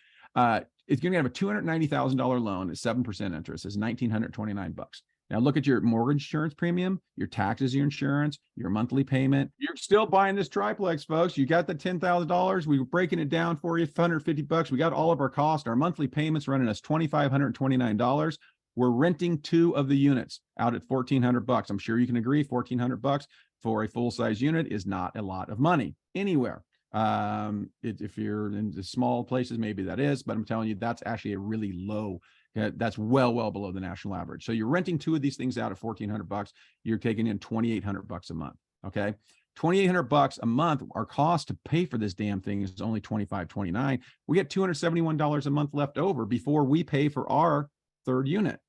It's going to have a $290,000 loan at 7% interest. It's $1,929. Now look at your mortgage insurance premium, your taxes, your insurance, your monthly payment. You're still buying this triplex, folks. You got the $10,000. We were breaking it down for you, $150. We got all of our costs. Our monthly payments running us $2,529. We're renting 2 of the units out at $1,400. I'm sure you can agree, $1,400 for a full-size unit is not a lot of money anywhere. If you're in the small places, maybe that is, but I'm telling you, that's actually a really low. That's well below the national average. So you're renting 2 of these things out at $1,400. You're taking in $2,800 a month. Okay, $2,800 a month. Our cost to pay for this damn thing is only $2,529. We get $271 a month left over before we pay for our 3rd unit.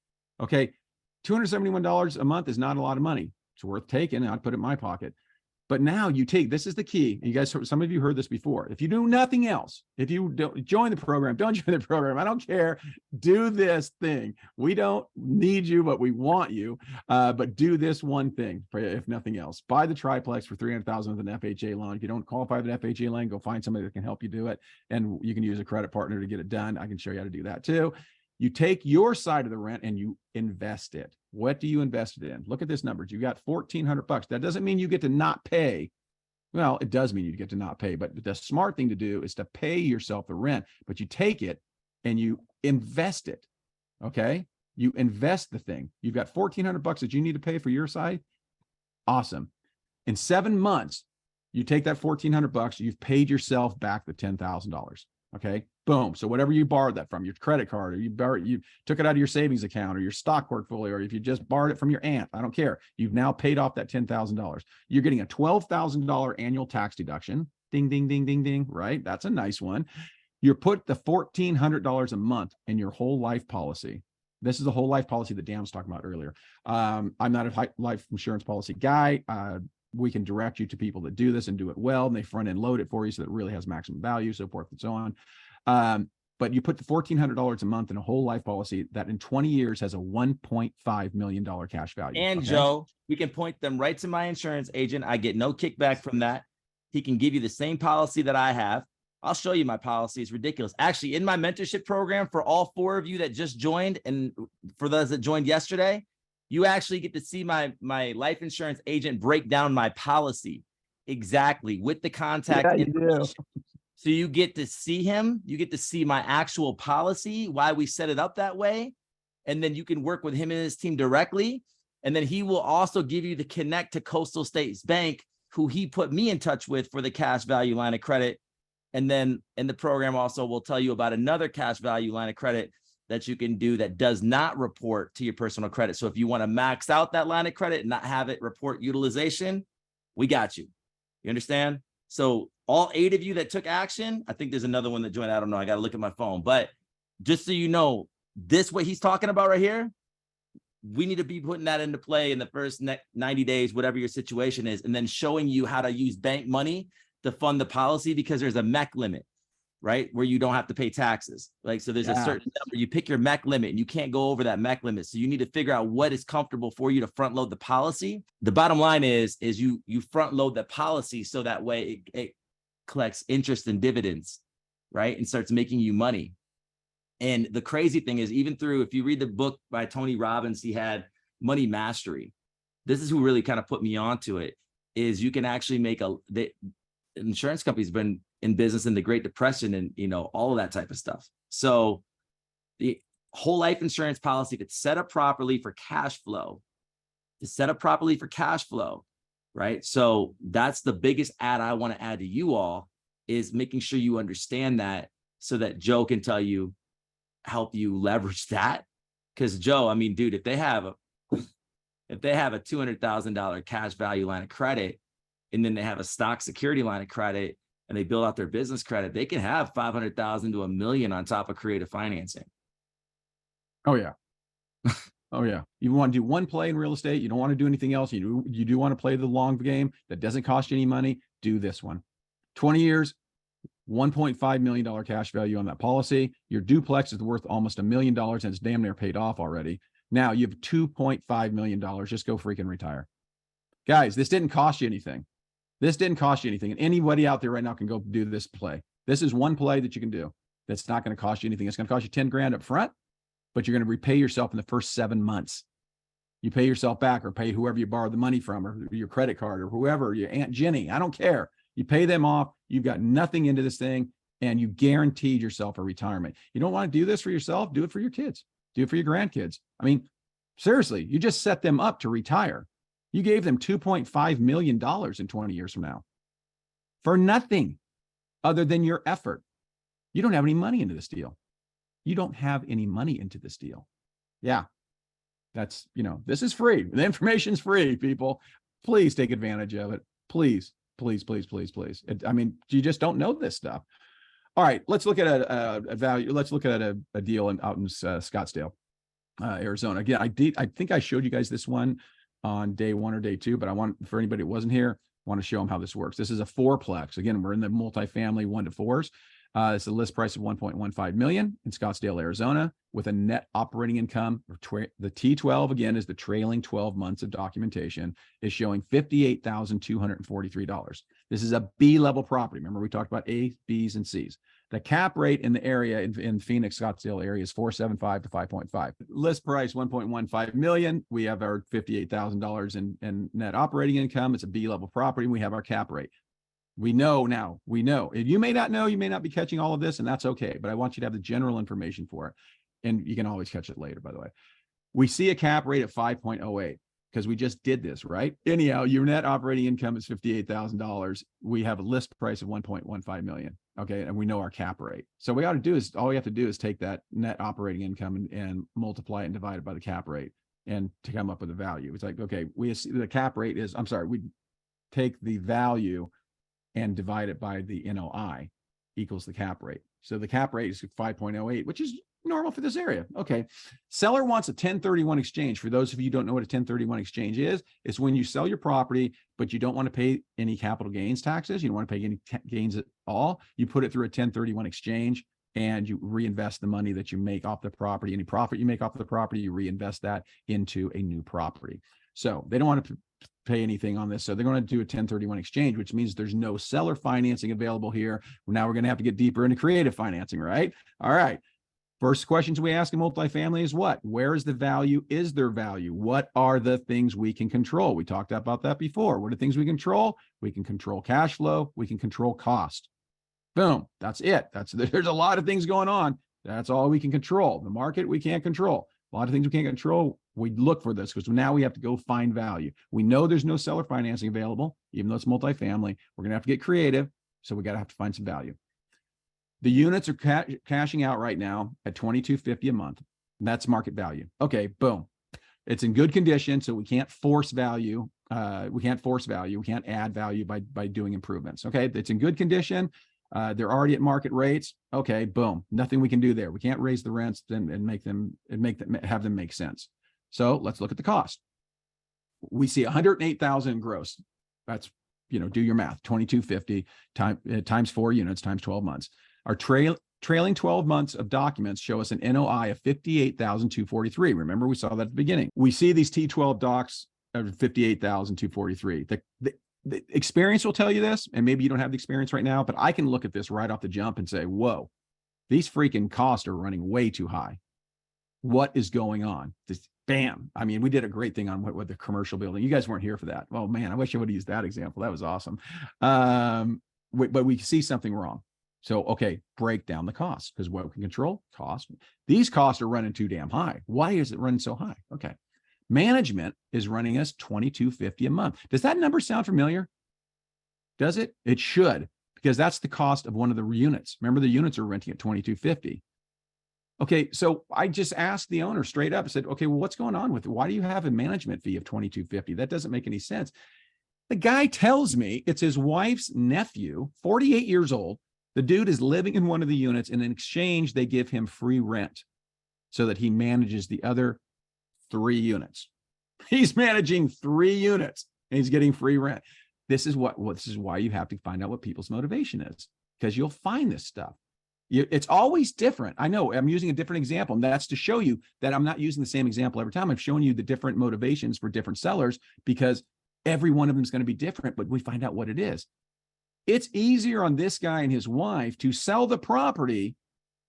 Okay, $271 a month is not a lot of money. It's worth taking, and I'd put it in my pocket. But now you take, this is the key. And you guys, some of you heard this before. If you do nothing else, if you don't join the program, don't join the program. I don't care. Do this thing. We don't need you, but we want you. But do this one thing, if nothing else. Buy the triplex for $300,000 with an FHA loan. If you don't qualify for an FHA loan, go find somebody that can help you do it. And you can use a credit partner to get it done. I can show you how to do that too. You take your side of the rent and you invest it. What do you invest it in? Look at this numbers. You got $1,400. That doesn't mean you get to not pay. Well, it does mean you get to not pay, but the smart thing to do is to pay yourself the rent, but you take it and you invest it. Okay. You invest the thing. You've got $1,400 that you need to pay for your side. Awesome. In 7 months, you take that $1,400, you've paid yourself back the $10,000. Okay. Boom. So whatever you borrowed that from, your credit card, or you took it out of your savings account or your stock portfolio, or if you just borrowed it from your aunt, I don't care. You've now paid off that $10,000. You're getting a $12,000 annual tax deduction. Ding, ding, ding, ding, ding. Right. That's a nice one. You're put the $1,400 a month in your whole life policy. This is the whole life policy that Dan was talking about earlier. I'm not a life insurance policy guy. We can direct you to people that do this and do it well, and they front end load it for you so that it really has maximum value, so forth and so on. But you put the $1,400 a month in a whole life policy that in 20 years has a $1.5 million cash value. And okay? Joe, we can point them right to my insurance agent. I get no kickback from that. He can give you the same policy that I have. I'll show you my policy. It's ridiculous. Actually, in my mentorship program, for all 4 of you that just joined, and for those that joined yesterday, you actually get to see my life insurance agent break down my policy exactly with the contact information. So you get to see him, you get to see my actual policy, why we set it up that way. And then you can work with him and his team directly. And then he will also give you the connect to Coastal States Bank, who he put me in touch with for the cash value line of credit. And then in the program also will tell you about another cash value line of credit that you can do that does not report to your personal credit. So if you want to max out that line of credit and not have it report utilization, we got you. You understand? So all 8 of you that took action, I think there's another one that joined. I don't know. I got to look at my phone. But just so you know, this, what he's talking about right here, we need to be putting that into play in the first 90 days, whatever your situation is, and then showing you how to use bank money to fund the policy, because there's a MEC limit, right? Where you don't have to pay taxes. Like, so there's a certain number, you pick your MEC limit and you can't go over that MEC limit. So you need to figure out what is comfortable for you to front load the policy. The bottom line is you front load the policy so that way it collects interest and dividends, right? And starts making you money. And the crazy thing is, even through, if you read the book by Tony Robbins, he had Money Mastery. This is who really kind of put me onto it, is you can actually make the insurance company's been in business in the Great Depression and, you know, all of that type of stuff. So the whole life insurance policy, if it's set up properly for cash flow, right? So that's the biggest add I want to add to you all, is making sure you understand that, so that Joe can help you leverage that. Because Joe, I mean, dude, if they have a $200,000 cash value line of credit, and then they have a stock security line of credit, and they build out their business credit, they can have $500,000 to $1 million on top of creative financing. Oh yeah. Oh yeah. You want to do one play in real estate. You don't want to do anything else. You do want to play the long game that doesn't cost you any money. Do this one. 20 years, $1.5 million cash value on that policy. Your duplex is worth almost $1 million and it's damn near paid off already. Now you have $2.5 million. Just go freaking retire. Guys, this didn't cost you anything. And anybody out there right now can go do this play. This is one play that you can do. That's not going to cost you anything. It's going to cost you 10 grand up front, but you're going to repay yourself in the first 7 months. You pay yourself back or pay whoever you borrowed the money from or your credit card or whoever, your Aunt Jenny, I don't care. You pay them off. You've got nothing into this thing and you guaranteed yourself a retirement. You don't want to do this for yourself. Do it for your kids. Do it for your grandkids. I mean, seriously, you just set them up to retire. You gave them $2.5 million in 20 years from now for nothing other than your effort. You don't have any money into this deal. You don't have any money into this deal. Yeah. That's, this is free. The information's free, people. Please take advantage of it. Please, please, please, please, please. You just don't know this stuff. All right, let's look at a value. Let's look at a deal out in Scottsdale, Arizona. Again, I think I showed you guys this one on day 1 or day 2, but I want, for anybody who wasn't here, I want to show them how this works. This is a 4-plex. Again, we're in the multifamily 1 to 4s. It's a list price of $1.15 million in Scottsdale, Arizona, with a net operating income. The T12, again, is the trailing 12 months of documentation, is showing $58,243. This is a B-level property. Remember, we talked about A, Bs, and Cs. The cap rate in the area, in Phoenix, Scottsdale area, is 4.75 to 5.5. List price, $1.15 million. We have our $58,000 in net operating income. It's a B-level property, and we have our cap rate. We know now, you may not know, you may not be catching all of this, and that's okay, but I want you to have the general information for it. And you can always catch it later, by the way. We see a cap rate at 5.08 because we just did this, right? Anyhow, your net operating income is $58,000. We have a list price of $1.15 million. Okay. And we know our cap rate. So all we have to do is take that net operating income and multiply it and divide it by the cap rate and to come up with a value. It's like, okay, the cap rate is, we take the value and divide it by the NOI equals the cap rate. So the cap rate is 5.08, which is normal for this area. Okay. Seller wants a 1031 exchange. For those of you who don't know what a 1031 exchange is, it's when you sell your property, but you don't want to pay any capital gains taxes. You don't want to pay any gains at all. You put it through a 1031 exchange and you reinvest the money that you make off the property. Any profit you make off the property, you reinvest that into a new property. So they don't want to pay anything on this. So they're going to do a 1031 exchange, which means there's no seller financing available here. Now we're going to have to get deeper into creative financing, right? All right. First questions we ask in multifamily is what? Where is the value? Is there value? What are the things we can control? We talked about that before. What are things we control? We can control cash flow. We can control cost. Boom. That's it. There's a lot of things going on. That's all we can control. The market, we can't control. A lot of things we can't control. We look for this because now we have to go find value. We know there's no seller financing available, even though it's multifamily. We're going to have to get creative. So we got to have to find some value. The units are cashing out right now at $2,250 a month. That's market value. Okay, boom. It's in good condition, so we can't force value. We can't add value by doing improvements. Okay, it's in good condition. They're already at market rates. Okay, boom. Nothing we can do there. We can't raise the rents and have them make sense. So let's look at the cost. We see 108,000 gross. That's, do your math. 2,250 times 4 units times 12 months. Our trailing 12 months of documents show us an NOI of 58,243. Remember, we saw that at the beginning. We see these T12 docs of 58,243. The experience will tell you this, and maybe you don't have the experience right now, but I can look at this right off the jump and say, whoa, these freaking costs are running way too high. What is going on? This, bam. We did a great thing on what the commercial building. You guys weren't here for that. Oh man, I wish I would have used that example. That was awesome. But we see something wrong. So, okay, break down the costs because what we can control, cost. These costs are running too damn high. Why is it running so high? Okay. Management is running us $2,250 a month. Does that number sound familiar? Does it? It should, because that's the cost of one of the units. Remember, the units are renting at $2,250. Okay, so I just asked the owner straight up. I said, okay, well, what's going on with it? Why do you have a management fee of $2,250? That doesn't make any sense. The guy tells me it's his wife's nephew, 48 years old. The dude is living in one of the units, and in exchange, they give him free rent so that he manages the other 3 units. He's managing 3 units and he's getting free rent. This is why you have to find out what people's motivation is, because you'll find this stuff. It's always different. I know I'm using a different example, and that's to show you that I'm not using the same example every time. I'm showing you the different motivations for different sellers because every one of them is going to be different, but we find out what it is. It's easier on this guy and his wife to sell the property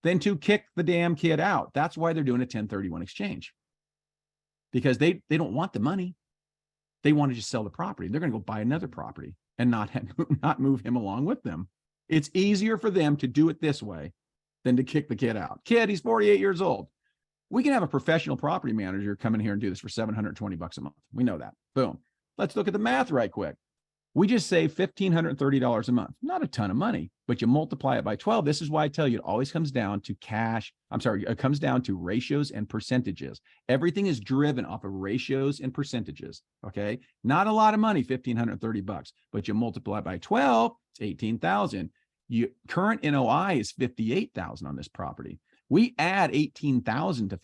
than to kick the damn kid out. That's why they're doing a 1031 exchange. because they don't want the money. They want to just sell the property. They're going to go buy another property and not move him along with them. It's easier for them to do it this way than to kick the kid out. Kid, he's 48 years old. We can have a professional property manager come in here and do this for $720 a month. We know that. Boom. Let's look at the math right quick. We just save $1,530 a month. Not a ton of money, but you multiply it by 12. This is why I tell you it always comes down to cash. It comes down to ratios and percentages. Everything is driven off of ratios and percentages. Okay. Not a lot of money, $1,530, but you multiply by 12, it's 18,000. Current NOI is 58,000 on this property. We add 18,000 to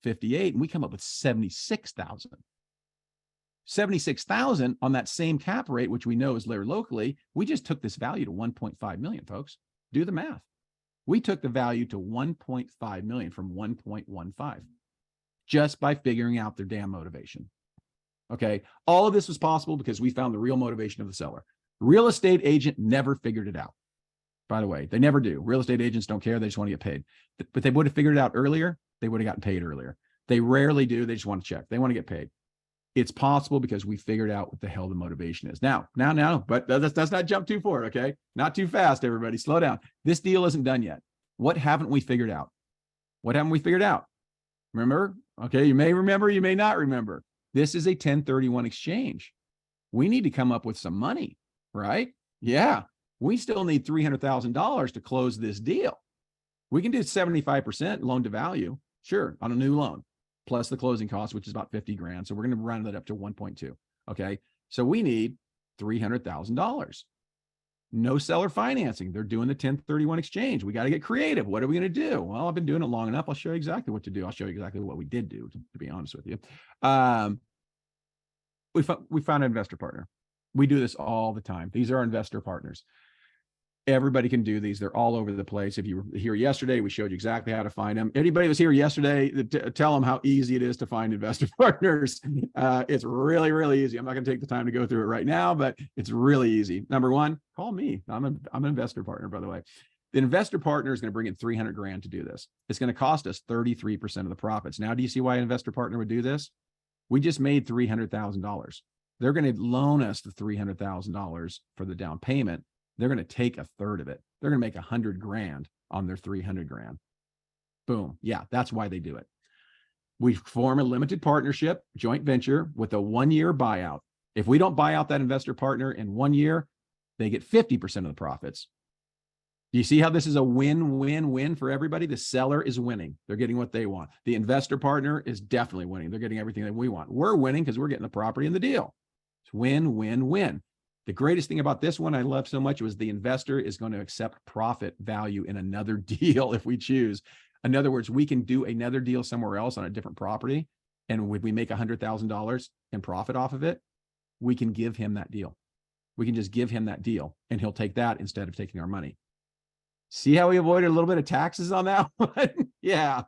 58 and we come up with 76,000. 76,000 on that same cap rate, which we know is there locally. We just took this value to 1.5 million, folks. Do the math. We took the value to 1.5 million from 1.15 just by figuring out their damn motivation. Okay. All of this was possible because we found the real motivation of the seller. Real estate agent never figured it out. By the way, they never do. Real estate agents don't care. They just want to get paid. But they would have figured it out earlier. They would have gotten paid earlier. They rarely do. They just want to check. They want to get paid. It's possible because we figured out what the hell the motivation is. Now, but let's not jump too forward, okay? Not too fast, everybody. Slow down. This deal isn't done yet. What haven't we figured out? What haven't we figured out? Remember? Okay, you may remember, you may not remember. This is a 1031 exchange. We need to come up with some money, right? Yeah, we still need $300,000 to close this deal. We can do 75% loan to value, sure, on a new loan, plus the closing cost, which is about 50 grand. So we're going to round that up to 1.2. Okay. So we need $300,000. No seller financing. They're doing the 1031 exchange. We got to get creative. What are we going to do? Well, I've been doing it long enough. I'll show you exactly what to do. I'll show you exactly what we did do, to be honest with you. We found an investor partner. We do this all the time. These are our investor partners. Everybody can do these. They're all over the place. If you were here yesterday, we showed you exactly how to find them. Anybody was here yesterday, tell them how easy it is to find investor partners. It's really, really easy. I'm not going to take the time to go through it right now, but it's really easy. Number one, call me. I'm an investor partner, by the way. The investor partner is going to bring in 300 grand to do this. It's going to cost us 33% of the profits. Now, do you see why an investor partner would do this? We just made $300,000. They're going to loan us the $300,000 for the down payment. They're going to take a third of it. They're going to make 100 grand on their 300 grand. Boom. Yeah, that's why they do it. We form a limited partnership, joint venture with a 1-year buyout. If we don't buy out that investor partner in 1 year, they get 50% of the profits. Do you see how this is a win-win-win for everybody? The seller is winning. They're getting what they want. The investor partner is definitely winning. They're getting everything that we want. We're winning because we're getting the property and the deal. It's win-win-win. The greatest thing about this one I love so much was the investor is going to accept profit value in another deal if we choose. In other words, we can do another deal somewhere else on a different property. And when we make $100,000 in profit off of it, we can give him that deal. We can just give him that deal and he'll take that instead of taking our money. See how we avoided a little bit of taxes on that one? Yeah,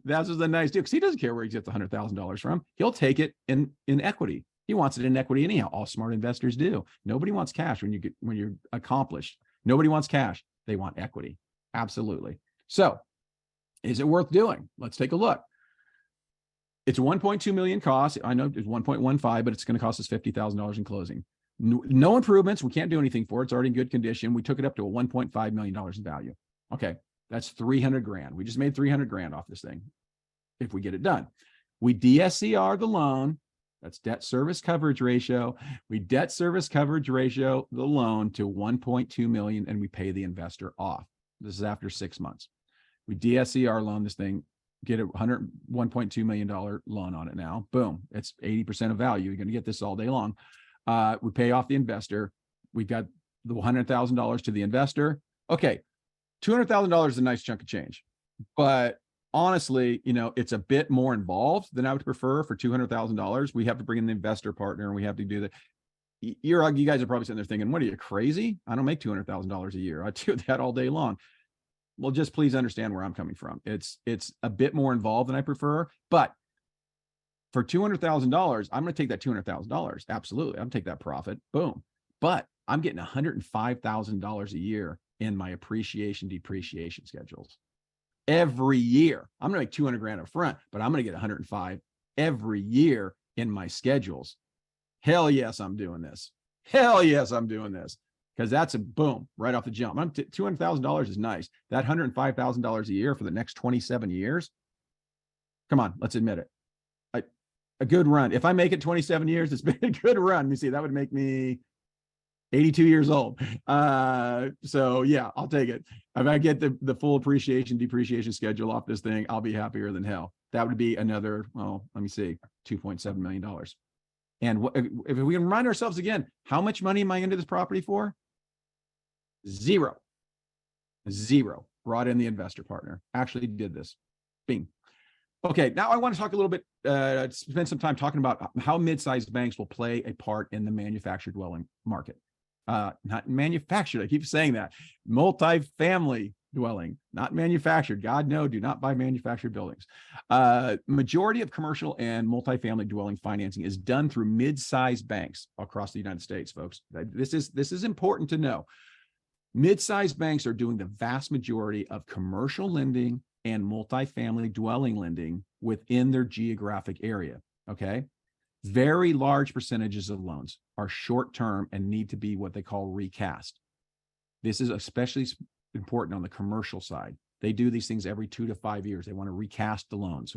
that's what's a nice deal because he doesn't care where he gets the $100,000 from. He'll take it in equity. He wants it in equity anyhow. All smart investors do. Nobody wants cash when you're accomplished. Nobody wants cash. They want equity. Absolutely. So is it worth doing? Let's take a look. It's 1.2 million cost. I know it's 1.15, but it's going to cost us $50,000 in closing. No improvements. We can't do anything for it. It's already in good condition. We took it up to a $1.5 million in value. Okay. That's 300 grand. We just made 300 grand off this thing if we get it done. We DSCR the loan. That's debt service coverage ratio. We debt service coverage ratio the loan to 1.2 million and we pay the investor off. This is after 6 months. We DSCR loan this thing, get a $1.2 million loan on it now. Boom. It's 80% of value. You're going to get this all day long. We pay off the investor. We've got the $100,000 to the investor. Okay. $200,000 is a nice chunk of change, but honestly, it's a bit more involved than I would prefer for $200,000. We have to bring in the investor partner and we have to do that. You guys are probably sitting there thinking, what are you, crazy? I don't make $200,000 a year. I do that all day long. Well, just please understand where I'm coming from. It's a bit more involved than I prefer, but for $200,000, I'm going to take that $200,000. Absolutely. I'm going to take that profit. Boom. But I'm getting $105,000 a year in my appreciation, depreciation schedules. Every year, I'm going to make 200 grand up front, but I'm going to get 105 every year in my schedules. Hell yes, I'm doing this. Hell yes, I'm doing this. Because that's a boom right off the jump. $200,000 is nice. That $105,000 a year for the next 27 years. Come on, let's admit it. A good run. If I make it 27 years, it's been a good run. Let me see, that would make me 82 years old. So yeah, I'll take it. If I get the full depreciation schedule off this thing, I'll be happier than hell. That would be another, well, let me see, $2.7 million. And if we can remind ourselves again, how much money am I into this property for? Zero. Brought in the investor partner. Actually did this. Bing. Okay, now I want to talk a little bit, spend some time talking about how mid-sized banks will play a part in the manufactured dwelling market. Not manufactured, I keep saying that. Multifamily dwelling, not manufactured. God, no, do not buy manufactured buildings. Majority of commercial and multifamily dwelling financing is done through mid-sized banks across the United States, folks. This is important to know. Mid-sized banks are doing the vast majority of commercial lending and multifamily dwelling lending within their geographic area, okay? Very large percentages of loans are short-term and need to be what they call recast. This is especially important on the commercial side. They do these things every 2 to 5 years. They want to recast the loans.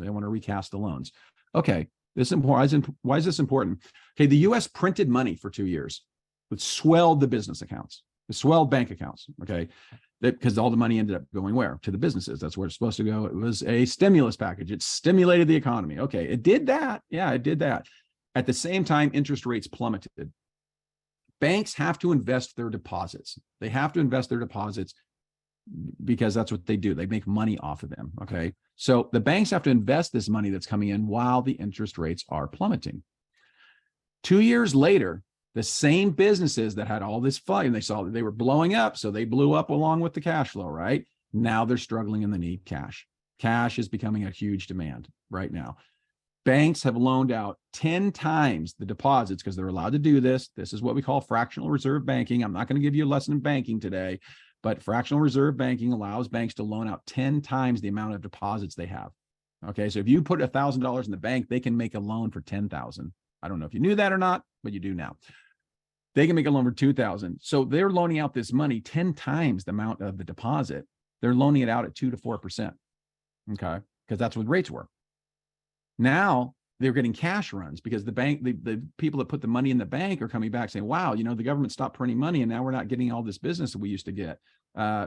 Okay, this is important. Why is this important? Okay, the U.S. printed money for 2 years. It swelled the business accounts. It swelled bank accounts, okay? Because all the money ended up going where? To the businesses. That's where it's supposed to go. It was a stimulus package. It stimulated the economy. Okay, it did that. Yeah, it did that. At the same time, interest rates plummeted. Banks have to invest their deposits. They have to invest their deposits because that's what they do. They make money off of them, okay? So the banks have to invest this money that's coming in while the interest rates are plummeting. 2 years later, the same businesses that had all this fun, and they saw that they were blowing up, so they blew up along with the cash flow, right? Now they're struggling and they need cash. Cash is becoming a huge demand right now. Banks have loaned out 10 times the deposits because they're allowed to do this. This is what we call fractional reserve banking. I'm not going to give you a lesson in banking today, but fractional reserve banking allows banks to loan out 10 times the amount of deposits they have. Okay, so if you put $1,000 in the bank, they can make a loan for $10,000. I don't know if you knew that or not, but you do now. They can make a loan for $2,000. So they're loaning out this money 10 times the amount of the deposit. They're loaning it out at 2 to 4%. Okay, because that's what rates were. Now they're getting cash runs because the bank, the people that put the money in the bank are coming back saying, wow, you know, the government stopped printing money and now we're not getting all this business that we used to get.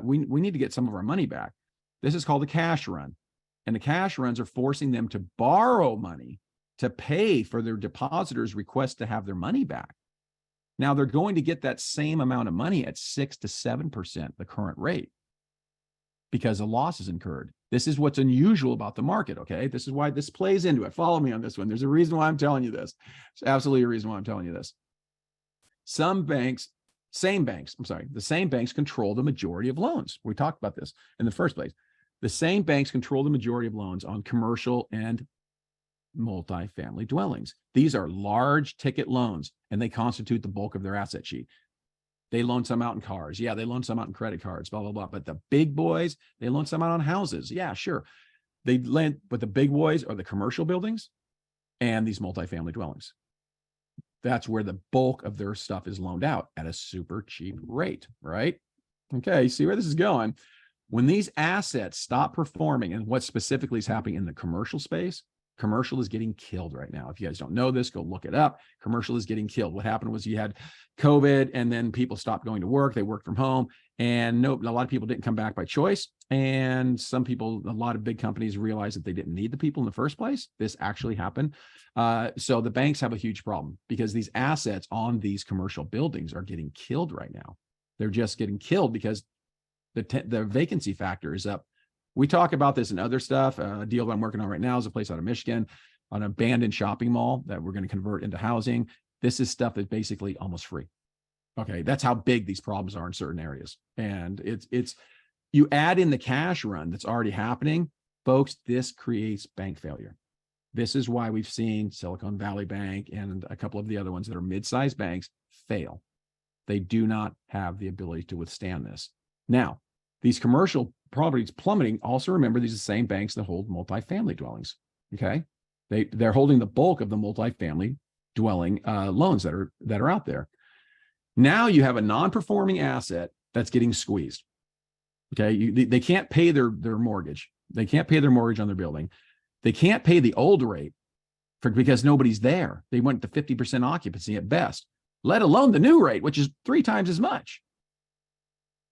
We need to get some of our money back. This is called a cash run. And the cash runs are forcing them to borrow money to pay for their depositors' request to have their money back. Now they're going to get that same amount of money at 6 to 7%, the current rate, because a loss is incurred. This is what's unusual about the market, okay? This is why this plays into it. Follow me on this one. There's a reason why I'm telling you this. There's absolutely a reason why I'm telling you this. The same banks control the majority of loans. We talked about this in the first place. The same banks control the majority of loans on commercial and multifamily dwellings. These are large ticket loans and they constitute the bulk of their asset sheet. They loan some out in cars. Yeah, they loan some out in credit cards, blah, blah, blah. But the big boys, they loan some out on houses. Yeah, sure. They lend, but the big boys are the commercial buildings and these multifamily dwellings. That's where the bulk of their stuff is loaned out at a super cheap rate, right? Okay, see where this is going. When these assets stop performing, and what specifically is happening in the commercial space, commercial is getting killed right now. If you guys don't know this, go look it up. Commercial is getting killed. What happened was you had COVID and then people stopped going to work. They worked from home and a lot of people didn't come back by choice. And some people, a lot of big companies realized that they didn't need the people in the first place. This actually happened. So the banks have a huge problem because these assets on these commercial buildings are getting killed right now. They're just getting killed because the vacancy factor is up. We talk about this and other stuff. A deal that I'm working on right now is a place out of Michigan, an abandoned shopping mall that we're going to convert into housing. This is stuff that's basically almost free. Okay, that's how big these problems are in certain areas. And it's you add in the cash run that's already happening, folks, this creates bank failure. This is why we've seen Silicon Valley Bank and a couple of the other ones that are mid-sized banks fail. They do not have the ability to withstand this. Now, these commercial properties plummeting, also remember these are the same banks that hold multifamily dwellings, okay? They're holding the bulk of the multifamily dwelling loans that are out there. Now you have a non-performing asset that's getting squeezed. Okay, they can't pay their mortgage. They can't pay their mortgage on their building. They can't pay the old rate because nobody's there. They went to 50% occupancy at best, let alone the new rate, which is 3 times as much.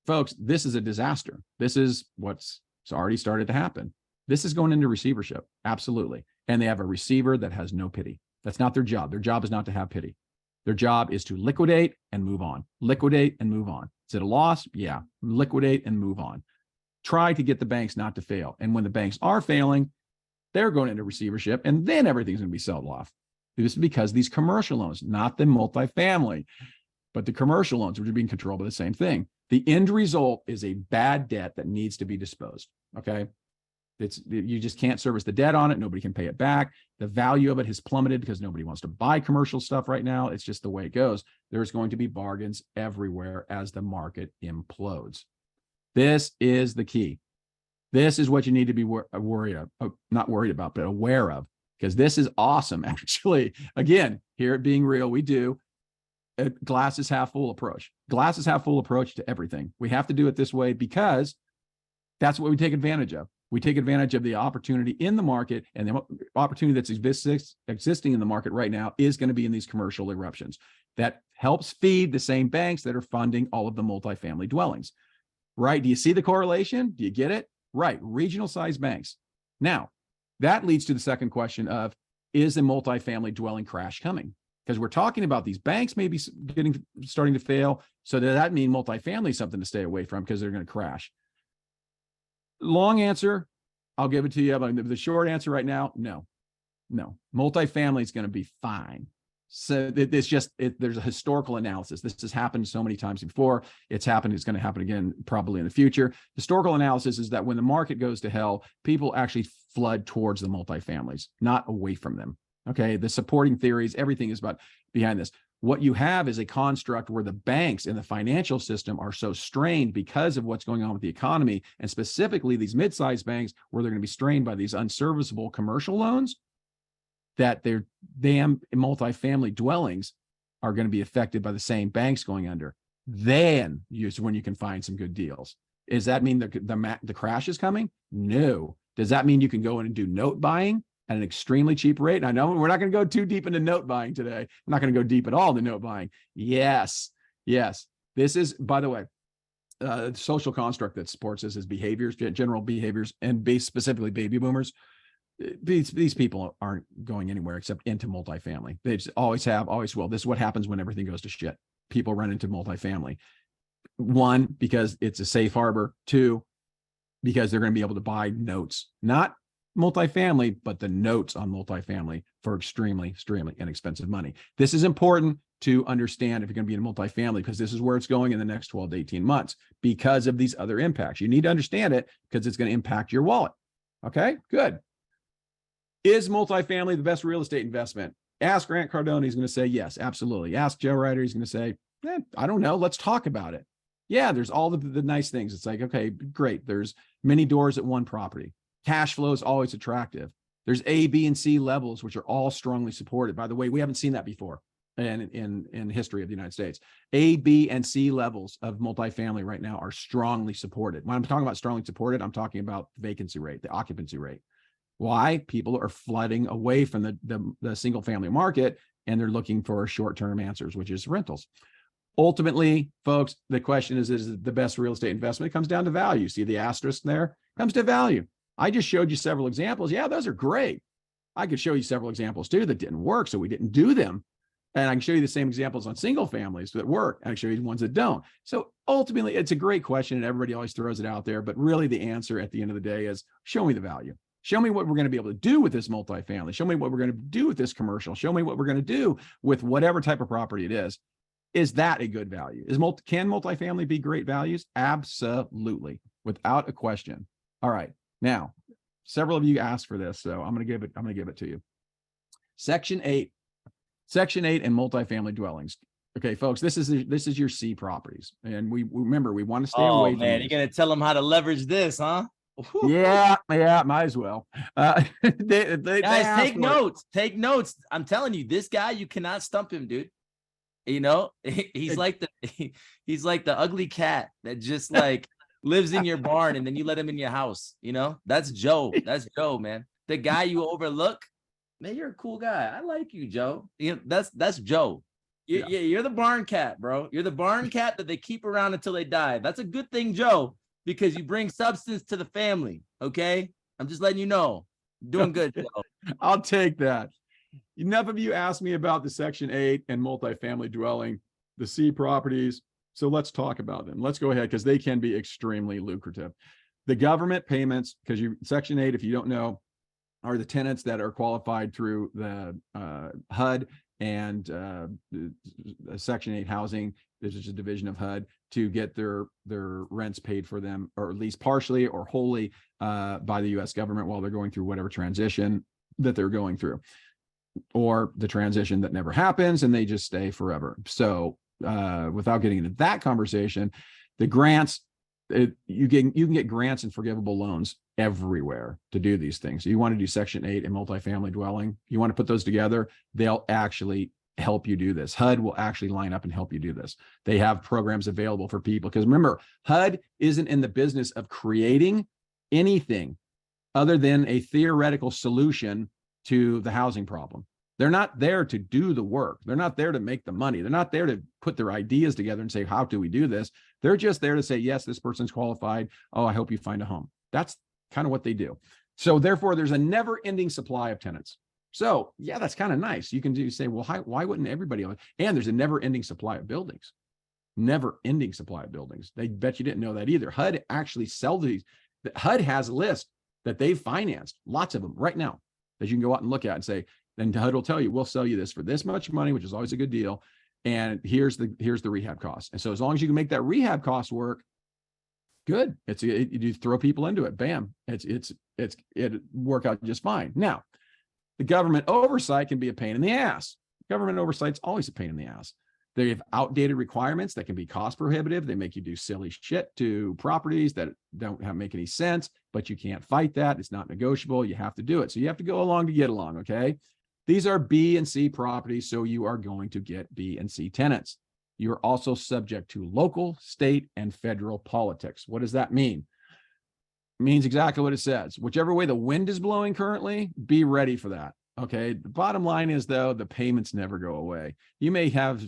Folks, this is a disaster. This is what's already started to happen. This is going into receivership. Absolutely. And they have a receiver that has no pity. That's not their job. Their job is not to have pity. Their job is to liquidate and move on. Liquidate and move on. Is it a loss? Yeah. Liquidate and move on. Try to get the banks not to fail. And when the banks are failing, they're going into receivership, and then everything's going to be sold off. This is because these commercial loans, not the multifamily, but the commercial loans, which are being controlled by the same thing. The end result is a bad debt that needs to be disposed. Okay. You just can't service the debt on it. Nobody can pay it back. The value of it has plummeted because nobody wants to buy commercial stuff right now. It's just the way it goes. There's going to be bargains everywhere as the market implodes. This is the key. This is what you need to be not worried about, but aware of, because this is awesome. Actually, again, here at Being Real, we do a glass is half full approach. Glass is half full approach to everything. We have to do it this way because that's what we take advantage of. We take advantage of the opportunity in the market, and the opportunity that's existing in the market right now is going to be in these commercial eruptions. That helps feed the same banks that are funding all of the multifamily dwellings, right? Do you see the correlation? Do you get it? Right. Regional sized banks. Now, that leads to the second question of, is a multifamily dwelling crash coming? Because we're talking about these banks maybe starting to fail. So does that mean multifamily is something to stay away from because they're going to crash? Long answer, I'll give it to you. But the short answer right now, no. Multifamily is going to be fine. So there's a historical analysis. This has happened so many times before. It's happened. It's going to happen again, probably in the future. Historical analysis is that when the market goes to hell, people actually flood towards the multifamilies, not away from them. Okay. The supporting theories, everything is about behind this. What you have is a construct where the banks in the financial system are so strained because of what's going on with the economy, and specifically these mid-sized banks where they're going to be strained by these unserviceable commercial loans, that their damn multifamily dwellings are going to be affected by the same banks going under. Then is when you can find some good deals. Does that mean the crash is coming? No. Does that mean you can go in and do note buying at an extremely cheap rate? And I know we're not going to go too deep into note buying today. I'm not going to go deep at all into note buying. Yes. This is, by the way, the social construct that supports this is behaviors, general behaviors, and specifically baby boomers. These people aren't going anywhere except into multifamily. They just always have, always will. This is what happens when everything goes to shit. People run into multifamily. 1, because it's a safe harbor. 2, because they're going to be able to buy notes, not multifamily, but the notes on multifamily for extremely inexpensive money. This is important to understand if you're going to be in multifamily, because this is where it's going in the next 12 to 18 months because of these other impacts. You need to understand it because it's going to impact your wallet. Okay, good. Is multifamily the best real estate investment? Ask Grant Cardone, he's going to say yes, absolutely. Ask Joe Ryder, he's going to say, I don't know, let's talk about it. Yeah, there's all the nice things. It's like, okay, great. There's many doors at one property. Cash flow is always attractive. There's A, B, and C levels, which are all strongly supported. By the way, we haven't seen that before in history of the United States. A, B, and C levels of multifamily right now are strongly supported. When I'm talking about strongly supported, I'm talking about the vacancy rate, the occupancy rate. Why? People are flooding away from the single family market, and they're looking for short-term answers, which is rentals. Ultimately, folks, the question is the best real estate investment? It comes down to value. See the asterisk there? It comes to value. I just showed you several examples. Yeah, those are great. I could show you several examples too that didn't work, so we didn't do them. And I can show you the same examples on single families that work. And I can show you the ones that don't. So ultimately, it's a great question, and everybody always throws it out there. But really, the answer at the end of the day is show me the value. Show me what we're going to be able to do with this multifamily. Show me what we're going to do with this commercial. Show me what we're going to do with whatever type of property it is. Is that a good value? Can multifamily be great values? Absolutely, without a question. All right. Now, several of you asked for this, so I'm going to give it to you. Section 8 and multifamily dwellings. Okay, folks, this is your C properties, and we remember we want to stay away from. Man, you're going to tell them how to leverage this, huh? Yeah, might as well. They Guys, ask take for it. notes. Take notes. I'm telling you, this guy, you cannot stump him, dude. You know, he's like the ugly cat that just like lives in your barn and then you let him in your house. You know, that's Joe. That's Joe, man. The guy you overlook, man, you're a cool guy. I like you, Joe. You know, that's Joe. You're the barn cat, bro. You're the barn cat that they keep around until they die. That's a good thing, Joe, because you bring substance to the family. Okay, I'm just letting you know. Doing good, Joe. I'll take that. Enough of you asked me about the Section 8 and multifamily dwelling, the C properties. So let's talk about them. Let's go ahead because they can be extremely lucrative. The government payments, because Section 8, if you don't know, are the tenants that are qualified through the HUD and Section 8 housing. This is a division of HUD to get their rents paid for them, or at least partially or wholly by the U.S. government while they're going through whatever transition that they're going through, or the transition that never happens and they just stay forever. So without getting into that conversation, the grants, you can get grants and forgivable loans everywhere to do these things. So you want to do Section 8 and multifamily dwelling, you want to put those together, they'll actually help you do this. HUD will actually line up and help you do this. They have programs available for people, because remember, HUD isn't in the business of creating anything other than a theoretical solution to the housing problem. They're not there to do the work. They're not there to make the money. They're not there to put their ideas together and say, how do we do this? They're just there to say, yes, this person's qualified. Oh, I hope you find a home. That's kind of what they do. So therefore, there's a never ending supply of tenants. So yeah, that's kind of nice. You can say, well, why wouldn't everybody? And there's a never ending supply of buildings. Never ending supply of buildings. They bet you didn't know that either. HUD actually sells these. HUD has a list that they've financed, lots of them right now, that you can go out and look at and say, then HUD will tell you, we'll sell you this for this much money, which is always a good deal. And here's the rehab cost. And so as long as you can make that rehab cost work, good. You throw people into it. Bam. It work out just fine. Now, the government oversight can be a pain in the ass. Government oversight's always a pain in the ass. They have outdated requirements that can be cost prohibitive. They make you do silly shit to properties that don't make any sense, but you can't fight that. It's not negotiable. You have to do it. So you have to go along to get along, okay? These are B and C properties, so you are going to get B and C tenants. You're also subject to local, state, and federal politics. What does that mean? It means exactly what it says. Whichever way the wind is blowing currently, be ready for that, okay? The bottom line is, though, the payments never go away. You may have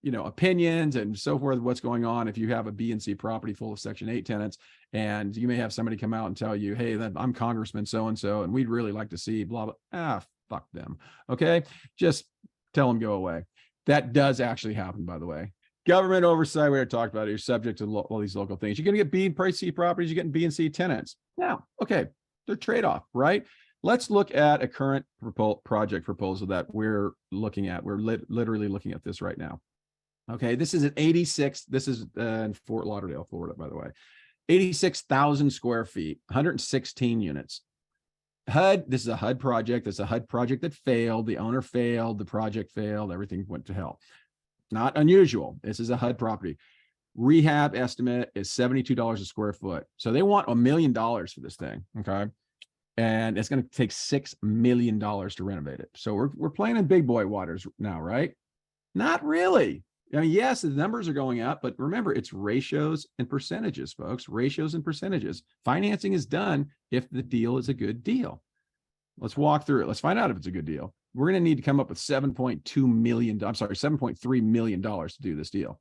opinions and so forth, what's going on if you have a B and C property full of Section 8 tenants, and you may have somebody come out and tell you, hey, I'm Congressman so-and-so, and we'd really like to see blah, blah. Fuck them. Okay. Just tell them go away. That does actually happen, by the way. Government oversight, we already talked about it. You're subject to all these local things. You're going to get B and C properties. You're getting B and C tenants. Now, okay, they're trade-off, right? Let's look at a current project proposal that we're looking at. We're literally looking at this right now. Okay, this is an 86. This is in Fort Lauderdale, Florida, by the way. 86,000 square feet, 116 units. HUD, this is a HUD project. It's a HUD project that failed. The owner failed. The project failed. Everything went to hell. Not unusual. This is a HUD property. Rehab estimate is $72 a square foot. So they want $1 million for this thing. Okay. And it's going to take $6 million to renovate it. So we're playing in big boy waters now, right? Not really. I mean, yes, the numbers are going up, but remember, it's ratios and percentages, folks. Ratios and percentages. Financing is done if the deal is a good deal. Let's walk through it. Let's find out if it's a good deal. We're going to need to come up with $7.3 million to do this deal.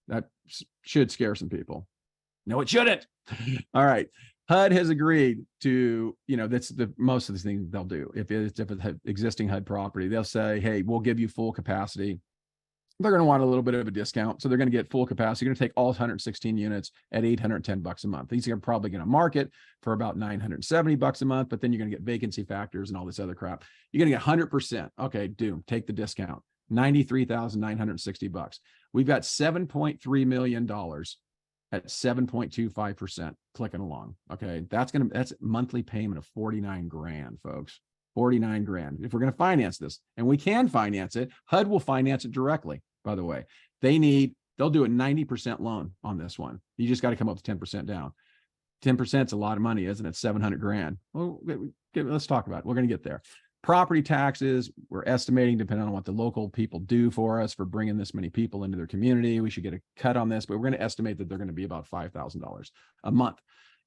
That should scare some people. No, it shouldn't. All right. HUD has agreed to, that's most of the things they'll do. If it's existing HUD property, they'll say, hey, we'll give you full capacity. They're going to want a little bit of a discount. So they're going to get full capacity. You're going to take all 116 units at $810 a month. These are probably going to market for about $970 a month, but then you're going to get vacancy factors and all this other crap. You're going to get 100%. Okay, doom, take the discount. $93,960. We've got $7.3 million at 7.25% clicking along. Okay, that's monthly payment of 49 grand, folks. 49 grand. If we're going to finance this, and we can finance it, HUD will finance it directly. By the way, they'll do a 90% loan on this one. You just got to come up with 10% down. 10% is a lot of money, isn't it? 700 grand. Well, let's talk about it. We're going to get there. Property taxes, we're estimating, depending on what the local people do for us for bringing this many people into their community, we should get a cut on this, but we're going to estimate that they're going to be about $5,000 a month.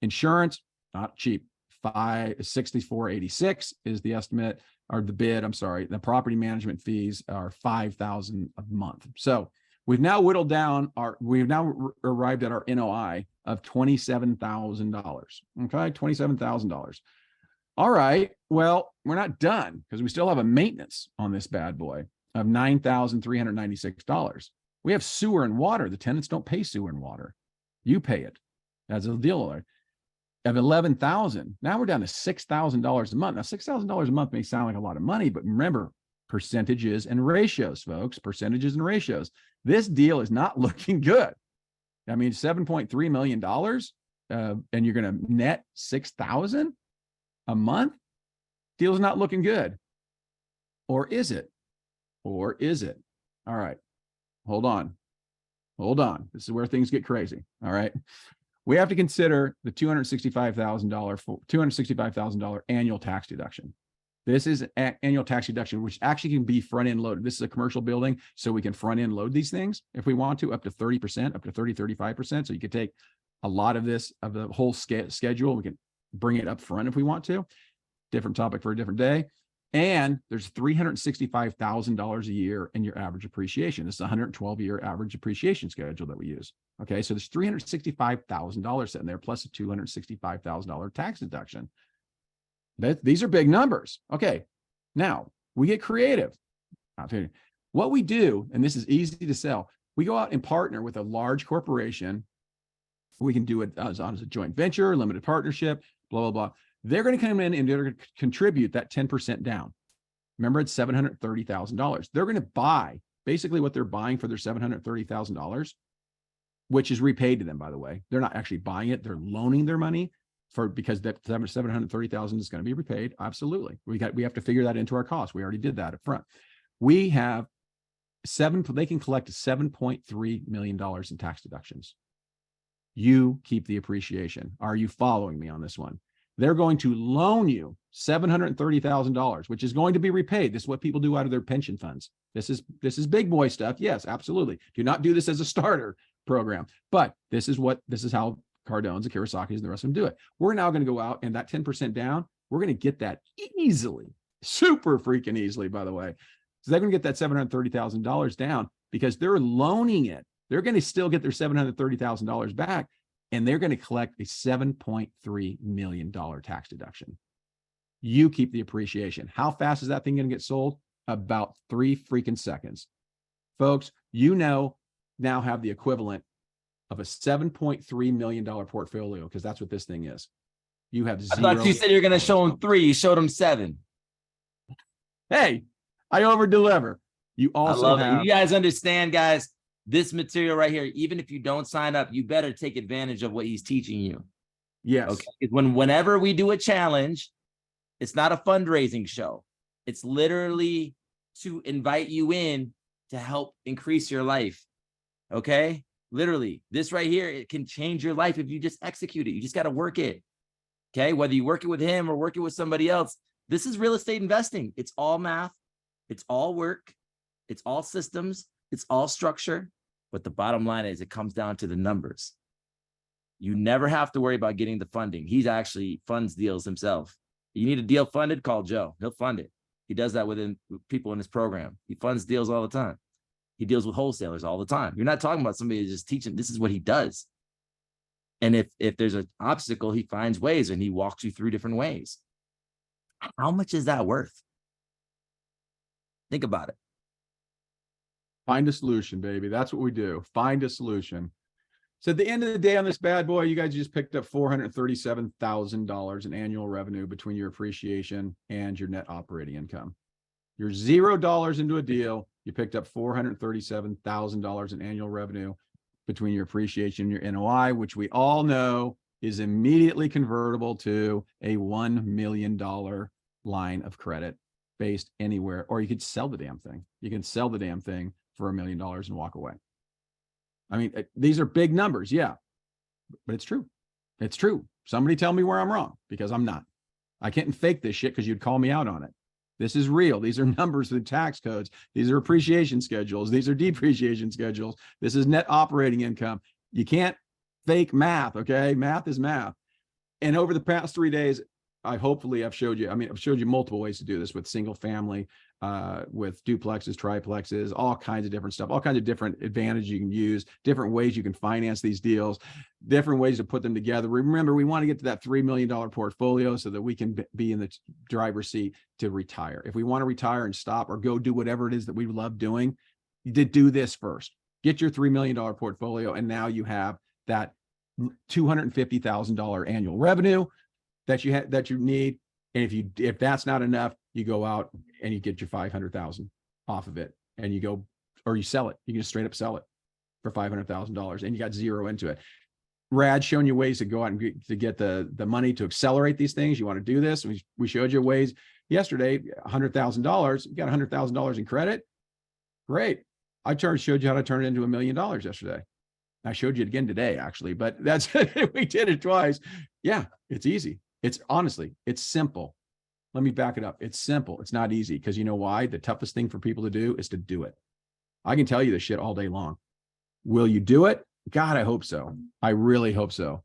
Insurance, not cheap. $64.86 is the estimate, or the bid. I'm sorry. The property management fees are $5,000 a month. So we've now whittled down we've now arrived at our NOI of $27,000. Okay, $27,000. All right. Well, we're not done because we still have a maintenance on this bad boy of $9,396. We have sewer and water. The tenants don't pay sewer and water. You pay it as a dealer. Of $11,000. Now we're down to $6,000 a month. Now, $6,000 a month may sound like a lot of money, but remember, percentages and ratios, folks, percentages and ratios. This deal is not looking good. I mean, $7.3 million, and you're going to net $6,000 a month. Deal's not looking good. Or is it? Or is it? All right. Hold on. Hold on. This is where things get crazy. All right. We have to consider the $265,000 annual tax deduction. This is an annual tax deduction, which actually can be front-end loaded. This is a commercial building, so we can front-end load these things if we want to, up to 30%, up to 35%. So you could take a lot of this, of the whole schedule. We can bring it up front if we want to. Different topic for a different day. And there's $365,000 a year in your average appreciation. This is a 112-year average appreciation schedule that we use. Okay, so there's $365,000 sitting there, plus a $265,000 tax deduction. These are big numbers. Okay, now we get creative. I'll tell you what we do, and this is easy to sell. We go out and partner with a large corporation. We can do it as a joint venture, limited partnership, blah, blah, blah. They're going to come in and they're going to contribute that 10% down. Remember, it's $730,000. They're going to buy basically what they're buying for their $730,000, which is repaid to them, by the way. They're not actually buying it. They're loaning their money because that $730,000 is going to be repaid. Absolutely. We have to figure that into our cost. We already did that up front. We have they can collect $7.3 million in tax deductions. You keep the appreciation. Are you following me on this one? They're going to loan you $730,000, which is going to be repaid. This is what people do out of their pension funds. This is big boy stuff. Yes, absolutely. Do not do this as a starter program, but this is how Cardones and Kirasaki's and the rest of them do it. We're now going to go out and that 10% down, we're going to get that easily, super freaking easily, by the way. So they're going to get that $730,000 down because they're loaning it. They're going to still get their $730,000 back. And they're going to collect a $7.3 million tax deduction. You keep the appreciation. How fast is that thing going to get sold? About 3 freaking seconds. Folks, you now have the equivalent of a $7.3 million portfolio, because that's what this thing is. You have zero. I thought you said you're going to show them 3. You showed them 7. Hey, I over deliver. You also have. You guys understand, guys? This material right here, even if you don't sign up, you better take advantage of what he's teaching you. Yes. Okay. Whenever we do a challenge, it's not a fundraising show. It's literally to invite you in to help increase your life. Okay. Literally, this right here, it can change your life if you just execute it. You just got to work it. Okay. Whether you work it with him or work it with somebody else, this is real estate investing. It's all math. It's all work. It's all systems. It's all structure, but the bottom line is it comes down to the numbers. You never have to worry about getting the funding. He actually funds deals himself. You need a deal funded, call Joe. He'll fund it. He does that with people in his program. He funds deals all the time. He deals with wholesalers all the time. You're not talking about somebody who's just teaching. This is what he does. And if there's an obstacle, he finds ways and he walks you through different ways. How much is that worth? Think about it. Find a solution, baby. That's what we do. Find a solution. So at the end of the day on this bad boy, you guys just picked up $437,000 in annual revenue between your appreciation and your net operating income. You're $0 into a deal. You picked up $437,000 in annual revenue between your appreciation and your NOI, which we all know is immediately convertible to a $1 million line of credit based anywhere, or you could sell the damn thing. You can sell the damn thing for $1 million and walk away. I mean, these are big numbers. Yeah, but it's true. It's true. Somebody tell me where I'm wrong, because I'm not. I can't fake this shit because you'd call me out on it. This is real. These are numbers with tax codes. These are appreciation schedules. These are depreciation schedules. This is net operating income. You can't fake math, okay? Math is math. And over the past 3 days, I've showed you, I've showed you multiple ways to do this with single family, with duplexes, triplexes, all kinds of different stuff, all kinds of different advantages you can use, different ways you can finance these deals, different ways to put them together. Remember, we want to get to that $3 million portfolio so that we can be in the driver's seat to retire. If we want to retire and stop or go do whatever it is that we love doing, you did do this first. Get your $3 million portfolio, and now you have that $250,000 annual revenue that you need. And if that's not enough, you go out and you get your 500,000 off of it, and you go, or you sell it. You can just straight up sell it for $500,000, and you got zero into it. Rad's showing you ways to go out and get the money to accelerate these things. You want to do this? We showed you ways yesterday. $100,000. You got $100,000 in credit. Great. Showed you how to turn it into $1 million yesterday. I showed you it again today, actually, but that's we did it twice. Yeah, it's easy. It's simple. Let me back it up. It's simple. It's not easy, because you know why? The toughest thing for people to do is to do it. I can tell you this shit all day long. Will you do it? God, I hope so. I really hope so.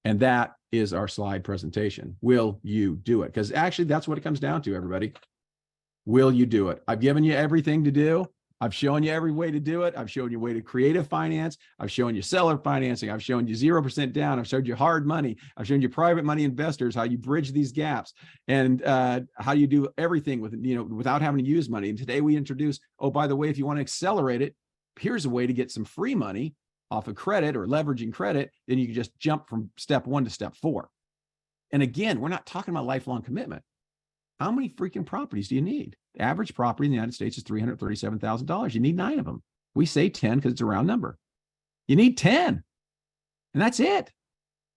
And that is our slide presentation. Will you do it? Because actually, that's what it comes down to, everybody. Will you do it? I've given you everything to do. I've shown you every way to do it. I've shown you a way to creative finance. I've shown you seller financing. I've shown you 0% down. I've showed you hard money. I've shown you private money investors, how you bridge these gaps, and how you do everything without having to use money. And today we introduce, oh, by the way, if you want to accelerate it, here's a way to get some free money off of credit or leveraging credit. Then you can just jump from step 1 to step 4. And again, we're not talking about lifelong commitment. How many freaking properties do you need? The average property in the United States is $337,000. You need 9 of them. We say 10 because it's a round number. You need 10. And that's it.